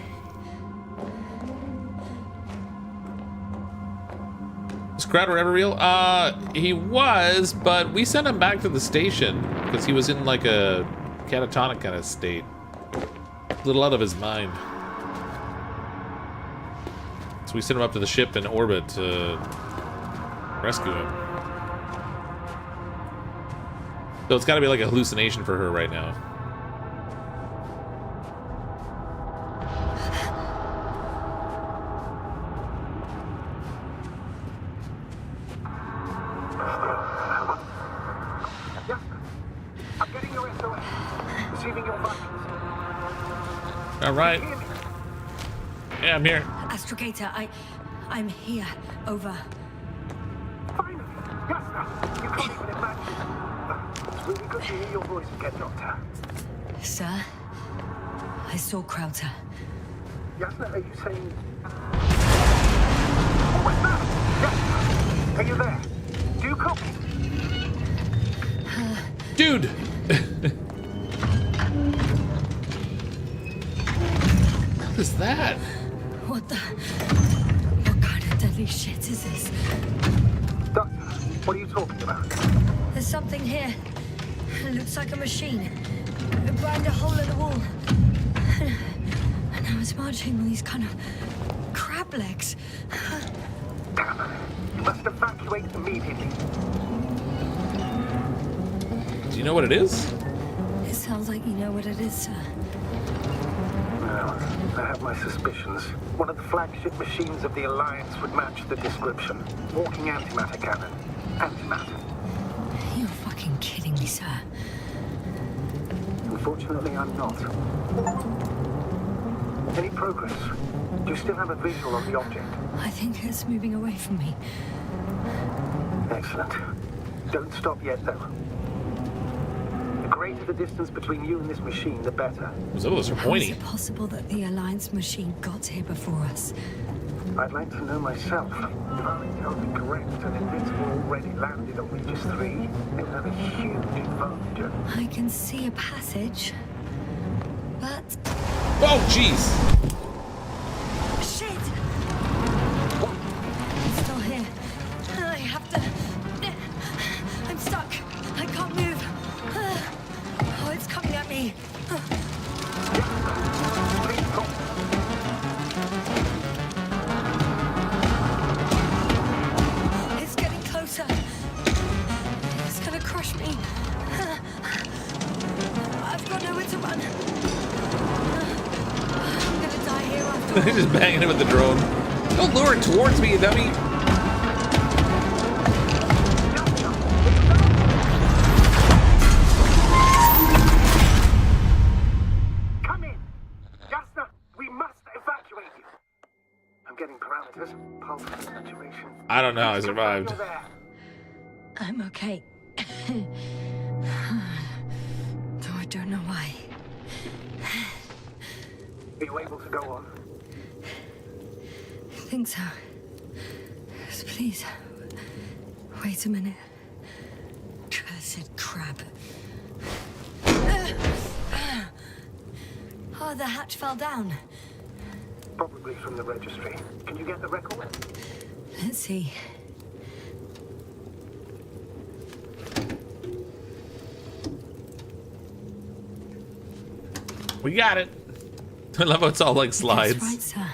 Was Crowder ever real? He was, but we sent him back to the station because he was in like a catatonic kind of state. A little out of his mind. So we sent him up to the ship in orbit to rescue him. So it's got to be like a hallucination for her right now. Yes. I'm getting your SOS. Receiving your vitals. All right. Hear me? Yeah, I'm here. Astrogator, I'm here. Over. Finally! Yasna! You can't even imagine. It's really good to hear your voice again, Doctor. Sir? I saw Krauter. Yasna, are you saying... What was that? Yasna! Are you there? Do you copy? Dude! What is that? What kind of deadly shit is this? Doctor, what are you talking about? There's something here. It looks like a machine. It burned a hole in the wall. And now it's marching on these kind of crab legs. Damn it. You must evacuate immediately. Do you know what it is? It sounds like you know what it is, sir. Well, I have my suspicions. One of the flagship machines of the Alliance would match the description. Walking antimatter cannon. Antimatter. You're fucking kidding me, sir. Unfortunately, I'm not. Any progress? Do you still have a visual on the object? I think it's moving away from me. Excellent. Don't stop yet, though. The greater the distance between you and this machine, the better. Some of us are How is pointy. it possible that the Alliance machine got here before us? I'd like to know myself. If our intel's correct and Invincible already landed on Regis III, they would have a huge advantage. I can see a passage, but Oh, jeez! shit! It's still here. I have to. I'm stuck. I can't move. Oh, it's coming at me. Please stop. It's getting closer. It's gonna crush me. I've got nowhere to run. I'm gonna die here after all. Just banging it with the drone. Don't lure it towards me, you dummy! Come in! Yasna, we must evacuate you. I'm getting parameters, pulse saturation. I don't know how I survived. You're there. I'm okay. Though I don't know why. Are you able to go on? I think so. Just please, wait a minute. Cursed crab. Oh, the hatch fell down. Probably from the registry. Can you get the record? Let's see. We got it. I love how it's all like slides. That's right,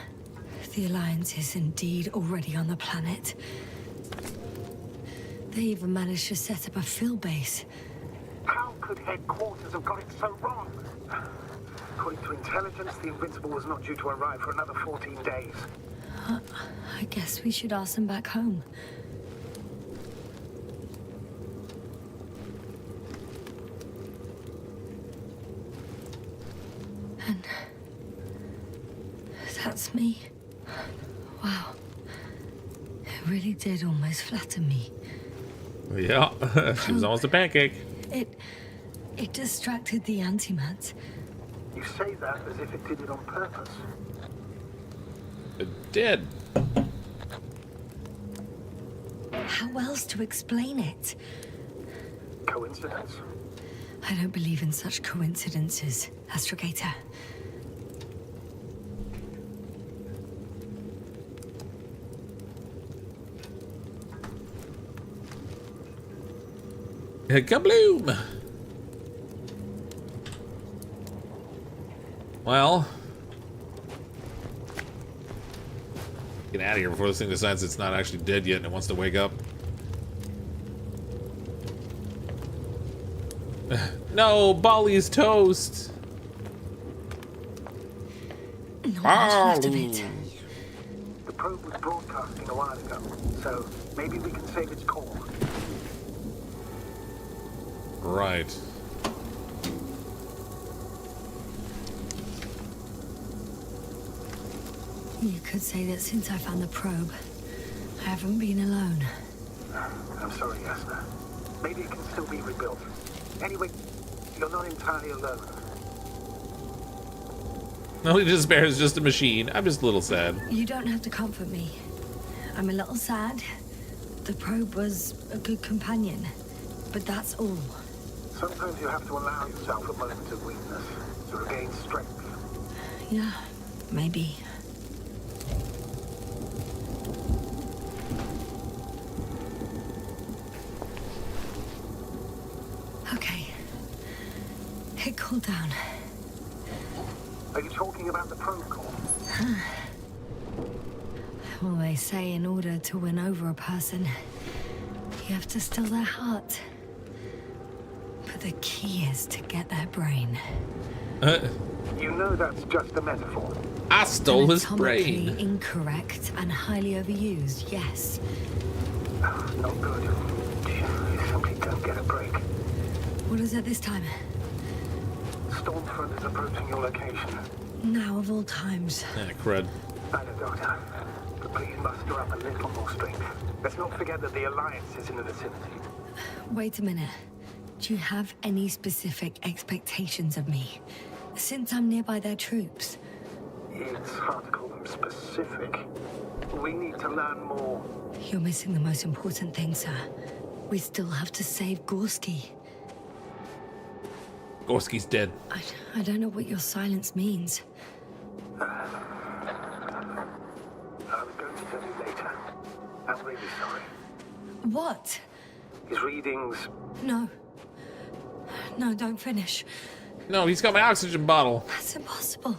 sir. The Alliance is indeed already on the planet. They even managed to set up a field base. How could headquarters have got it so wrong? According to intelligence, the Invincible was not due to arrive for another 14 days. I guess we should ask them back home. And that's me. Wow. It really did almost flatter me. Yeah, she was almost a pancake. It distracted the antimat. You say that as if it did it on purpose. It did. How else to explain it? Coincidence? I don't believe in such coincidences, Astrogator. Kabloom! Well, get out of here before this thing decides it's not actually dead yet and it wants to wake up. No, Bali's toast. Not much left of it. The probe was broadcasting a while ago, so maybe we can save its core. Right. You could say that since I found the probe, I haven't been alone. I'm sorry, Yasna. Maybe it can still be rebuilt. Anyway, you're not entirely alone. Only despair is just a machine. I'm just a little sad. You don't have to comfort me. I'm a little sad. The probe was a good companion, but that's all. Sometimes you have to allow yourself a moment of weakness to regain strength. Yeah, maybe. Okay. It cooled down. Are you talking about the probe core? Well, they say in order to win over a person, you have to still their heart. But the key is to get their brain. You know that's just a metaphor. I stole his Anatomically brain. incorrect and highly overused, yes. Not good. You simply don't get a break. What is it this time? Stormfront is approaching your location. Now of all times. Yeah, crud. I know, Doctor. But please muster up a little more strength. Let's not forget that the Alliance is in the vicinity. Wait a minute. Do you have any specific expectations of me? Since I'm nearby their troops. It's hard to call them specific. We need to learn more. You're missing the most important thing, sir. We still have to save Gorsky. Gorsky's dead. I don't know what your silence means. I was going to tell you later. I'm really sorry. What? His readings... No. No, don't finish. No, he's got my oxygen bottle. That's impossible.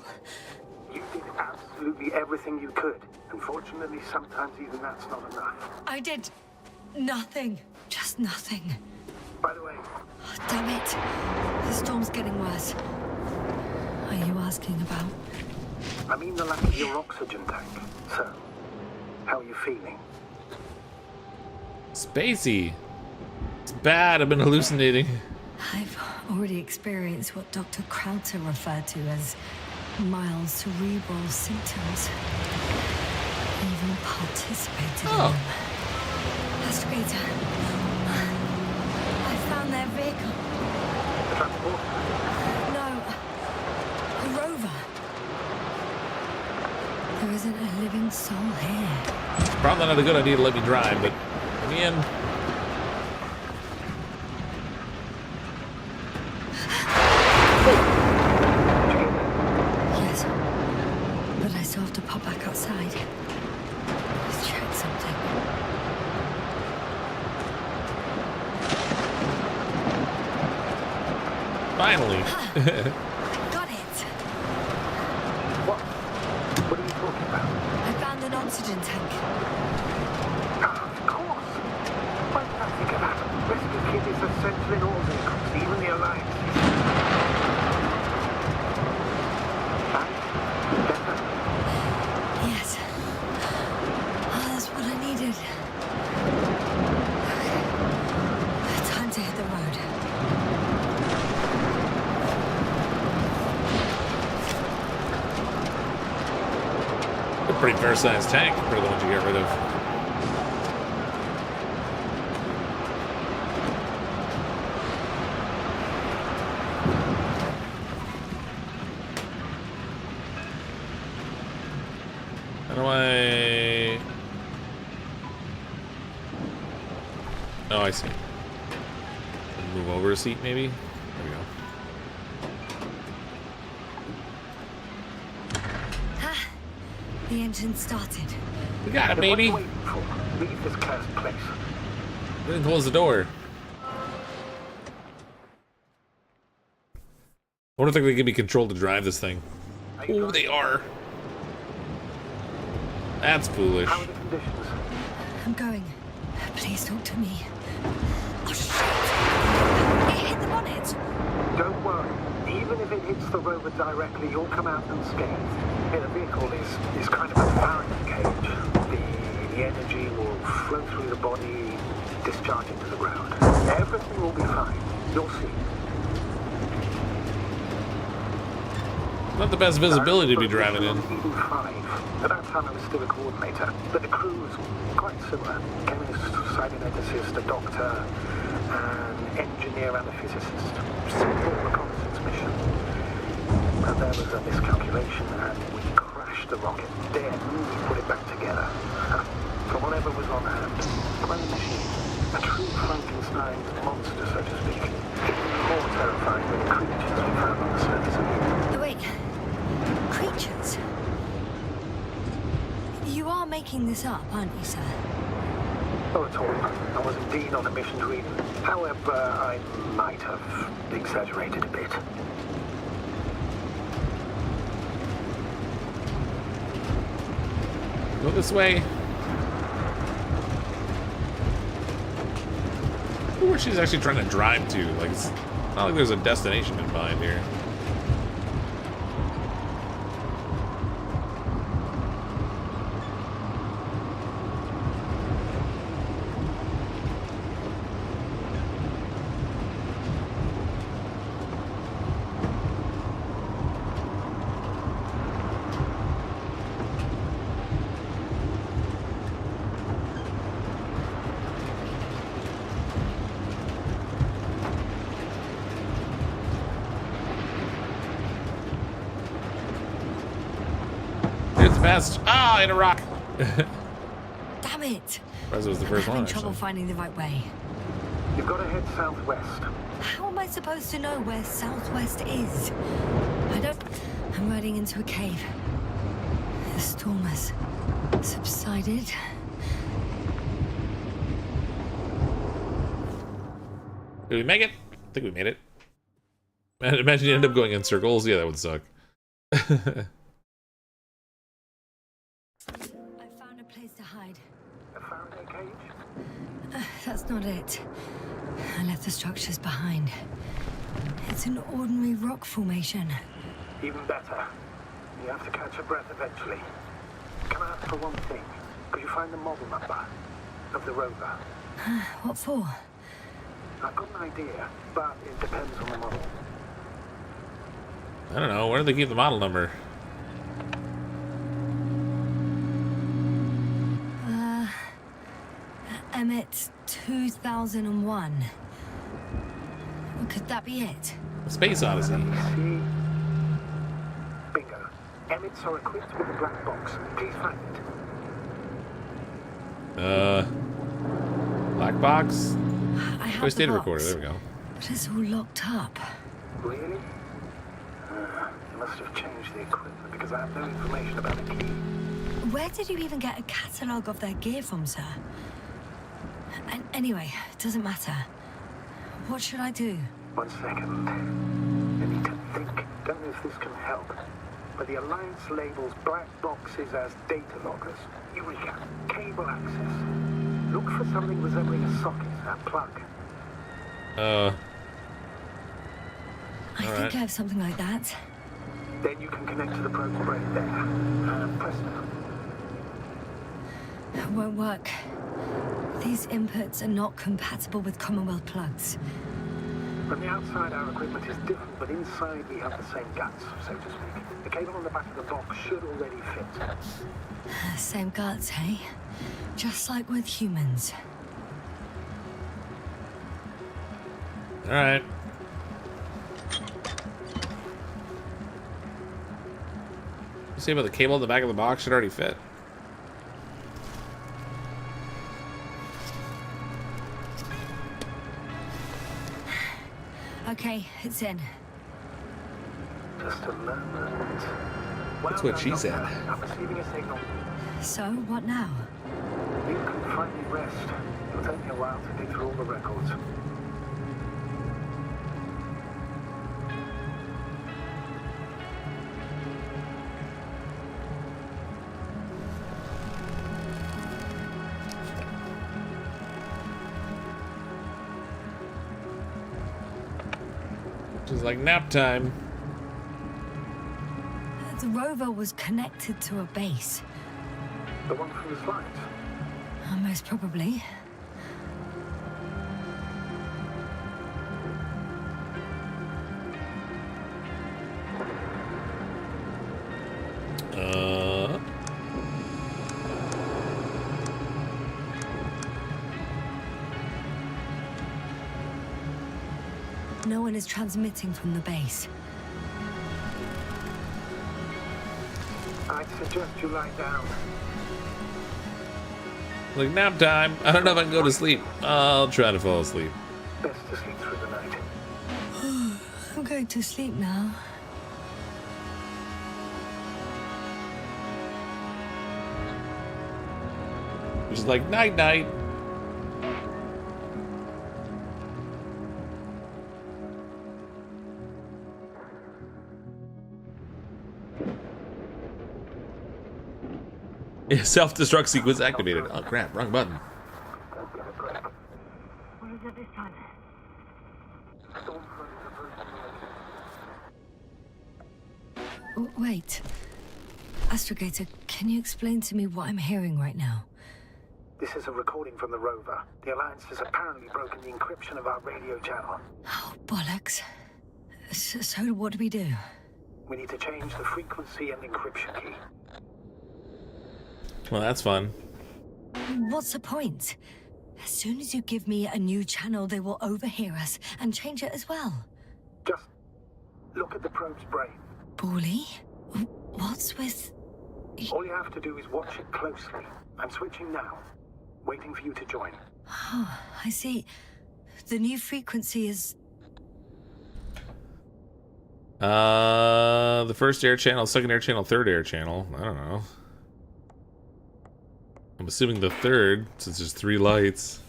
You did absolutely everything you could. Unfortunately, sometimes even that's not enough. I did nothing. Just nothing. By the way, Oh, damn it. The storm's getting worse. Are you asking about? I mean the lack of your oxygen tank. So, how are you feeling? Spacey. It's bad. I've been hallucinating. I've already experienced what Dr. Krauter referred to as mild cerebral symptoms. I even participated in them. Astrogator, I found their vehicle. The transport? No, a rover. There isn't a living soul here. It's probably not a good idea to let me drive, but let me in. Yes, but I still have to pop back outside. Let's check something. Finally. Got it. What are you talking about? I found an oxygen tank. Of course. Why did I think of that? Rescue kit is essential in all vehicles, even the Alliance. Better? Yes. Oh, that's what I needed. Okay. Time to hit the road. A pretty fair-sized tank for the ones you get rid of. How do I... Oh, I see. Move over a seat, maybe? There we go. Ah, the engine started. We got it, Then what are baby! you waiting for? Leave this cursed place. We didn't close the door. I wonder if they can be controlled to drive this thing. Oh, they are. That's foolish. How are the conditions? I'm going. Please talk to me. Oh, shit! It hit the bonnet! Don't worry. Even if it hits the rover directly, you'll come out unscathed. The vehicle is kind of a Faraday cage. The energy will flow through the body, discharge into the ground. Everything will be fine. You'll see. Not the best visibility to be driving in. Eden 5. At that time I was still a coordinator, but the crew was quite similar. Chemist, cyberneticist, a doctor, an engineer and a physicist. Simple reconnaissance mission. And there was a miscalculation and we crashed the rocket. Then we put it back together. From whatever was on hand. Quite a machine. A true Frankenstein's monster, so to speak. Even more terrifying than the creatures we found on the surface of Eden. Wait. Creatures? You are making this up, aren't you, sir? Not at all. I was indeed on a mission to Eden. However, I might have exaggerated a bit. Go this way. Where she's actually trying to drive to. Like, it's not like there's a destination in mind here. Ah, in a rock. Damn it! That was the first I'm one. having trouble finding the right way. You've got to head southwest. How am I supposed to know where southwest is? I'm riding into a cave. The storm has subsided. Did we make it? I think we made it. Man, imagine you end up going in circles. Yeah, that would suck. I found a place to hide. A Faraday cage? That's not it. I left the structures behind. It's an ordinary rock formation. Even better. You have to catch your breath eventually. Can I ask for one thing? Could you find the model number of the rover? What for? I've got an idea, but it depends on the model. I don't know. Where do they keep the model number? Emmett 2001. Could that be it? Space Odyssey. See? Bingo. Emmett units are equipped with a black box. Please find it. Black box? I have Voice the data box, recorder, there we go. but it's all locked up. Really? You must have changed the equipment because I have no information about the key. Where did you even get a catalogue of their gear from, sir? Anyway, it doesn't matter. What should I do? 1 second. I need to think. Don't know if this can help. But the Alliance labels black boxes as data loggers. Eureka. Cable access. Look for something resembling a socket, a plug. I think Alright. I have something like that. Then you can connect to the probe brain there. Press now. It won't work. These inputs are not compatible with Commonwealth plugs. From the outside, our equipment is different, but inside we have the same guts, so to speak. The cable on the back of the box should already fit. Same guts, hey? Just like with humans. Alright. You say about the cable on the back of the box should already fit. Okay, it's in. Just a moment. That's what she said. I'm receiving a signal. So, what now? You can finally rest. It'll take me a while to dig through all the records. It's like nap time. The rover was connected to a base. The one from the slides. Most probably. No one is transmitting from the base. I'd suggest you lie down. Like nap time. I don't know if I can go to sleep. I'll try to fall asleep. Best to sleep through the night. I'm going to sleep now. Just like night night. Self-destruct sequence activated. Oh crap, wrong button. Don't get a break. What is it this time? Storm front is approaching. Wait. Astrogator, can you explain to me what I'm hearing right now? This is a recording from the rover. The Alliance has apparently broken the encryption of our radio channel. Oh, bollocks. So what do we do? We need to change the frequency and encryption key. Well, that's fun. What's the point? As soon as you give me a new channel, they will overhear us and change it as well. Just look at the probe's brain. Bully? What's with... All you have to do is watch it closely. I'm switching now. Waiting for you to join. Oh, I see. The new frequency is... The first air channel, second air channel, third air channel. I don't know. I'm assuming the third, since there's 3 lights.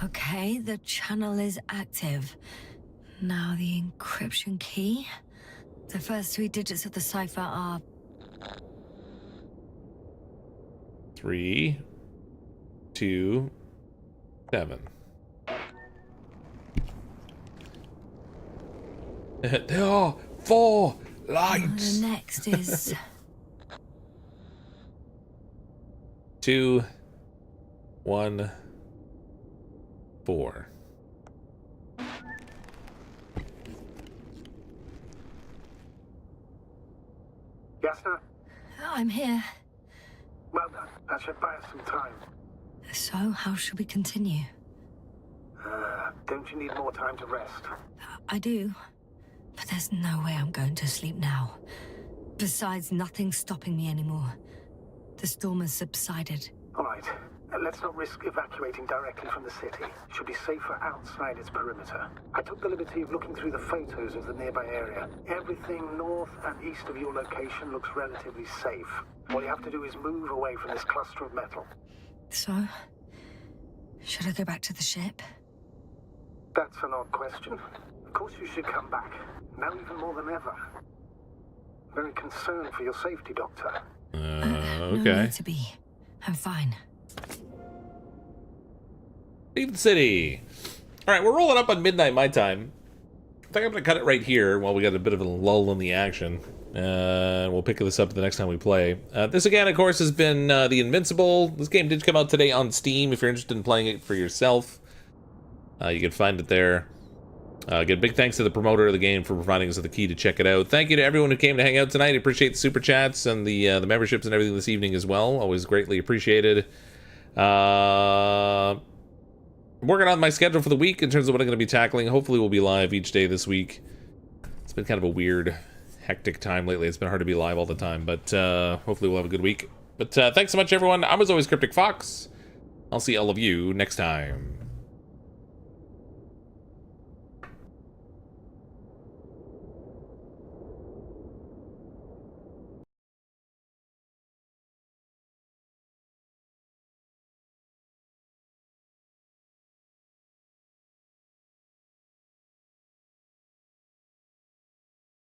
Okay, the channel is active. Now the encryption key. The first 3 digits of the cipher are... 3, 2, 7. There are 4 lights. The next is... 2, 1, 4. Yasna? I'm here. Well done. That should buy us some time. So, how should we continue? Don't you need more time to rest? I do. But there's no way I'm going to sleep now. Besides, nothing's stopping me anymore. The storm has subsided. All right. Let's not risk evacuating directly from the city. It should be safer outside its perimeter. I took the liberty of looking through the photos of the nearby area. Everything north and east of your location looks relatively safe. All you have to do is move away from this cluster of metal. So, should I go back to the ship? That's an odd question. Of course you should come back. Now even more than ever. Very concerned for your safety, Doctor. No Okay. need to be. I'm fine. Leave the city. All right, we're rolling up on midnight my time. I think I'm going to cut it right here while we got a bit of a lull in the action. We'll pick this up the next time we play. This, again, of course, has been the Invincible. This game did come out today on Steam. If you're interested in playing it for yourself, you can find it there. Again, big thanks to the promoter of the game for providing us with the key to check it out. Thank you to everyone who came to hang out tonight. I appreciate the super chats and the memberships and everything this evening as well. Always greatly appreciated. I'm working on my schedule for the week in terms of what I'm going to be tackling. Hopefully we'll be live each day this week. It's been kind of a weird, hectic time lately. It's been hard to be live all the time, but hopefully we'll have a good week. But thanks so much, everyone. I'm as always CrypticFox. I'll see all of you next time.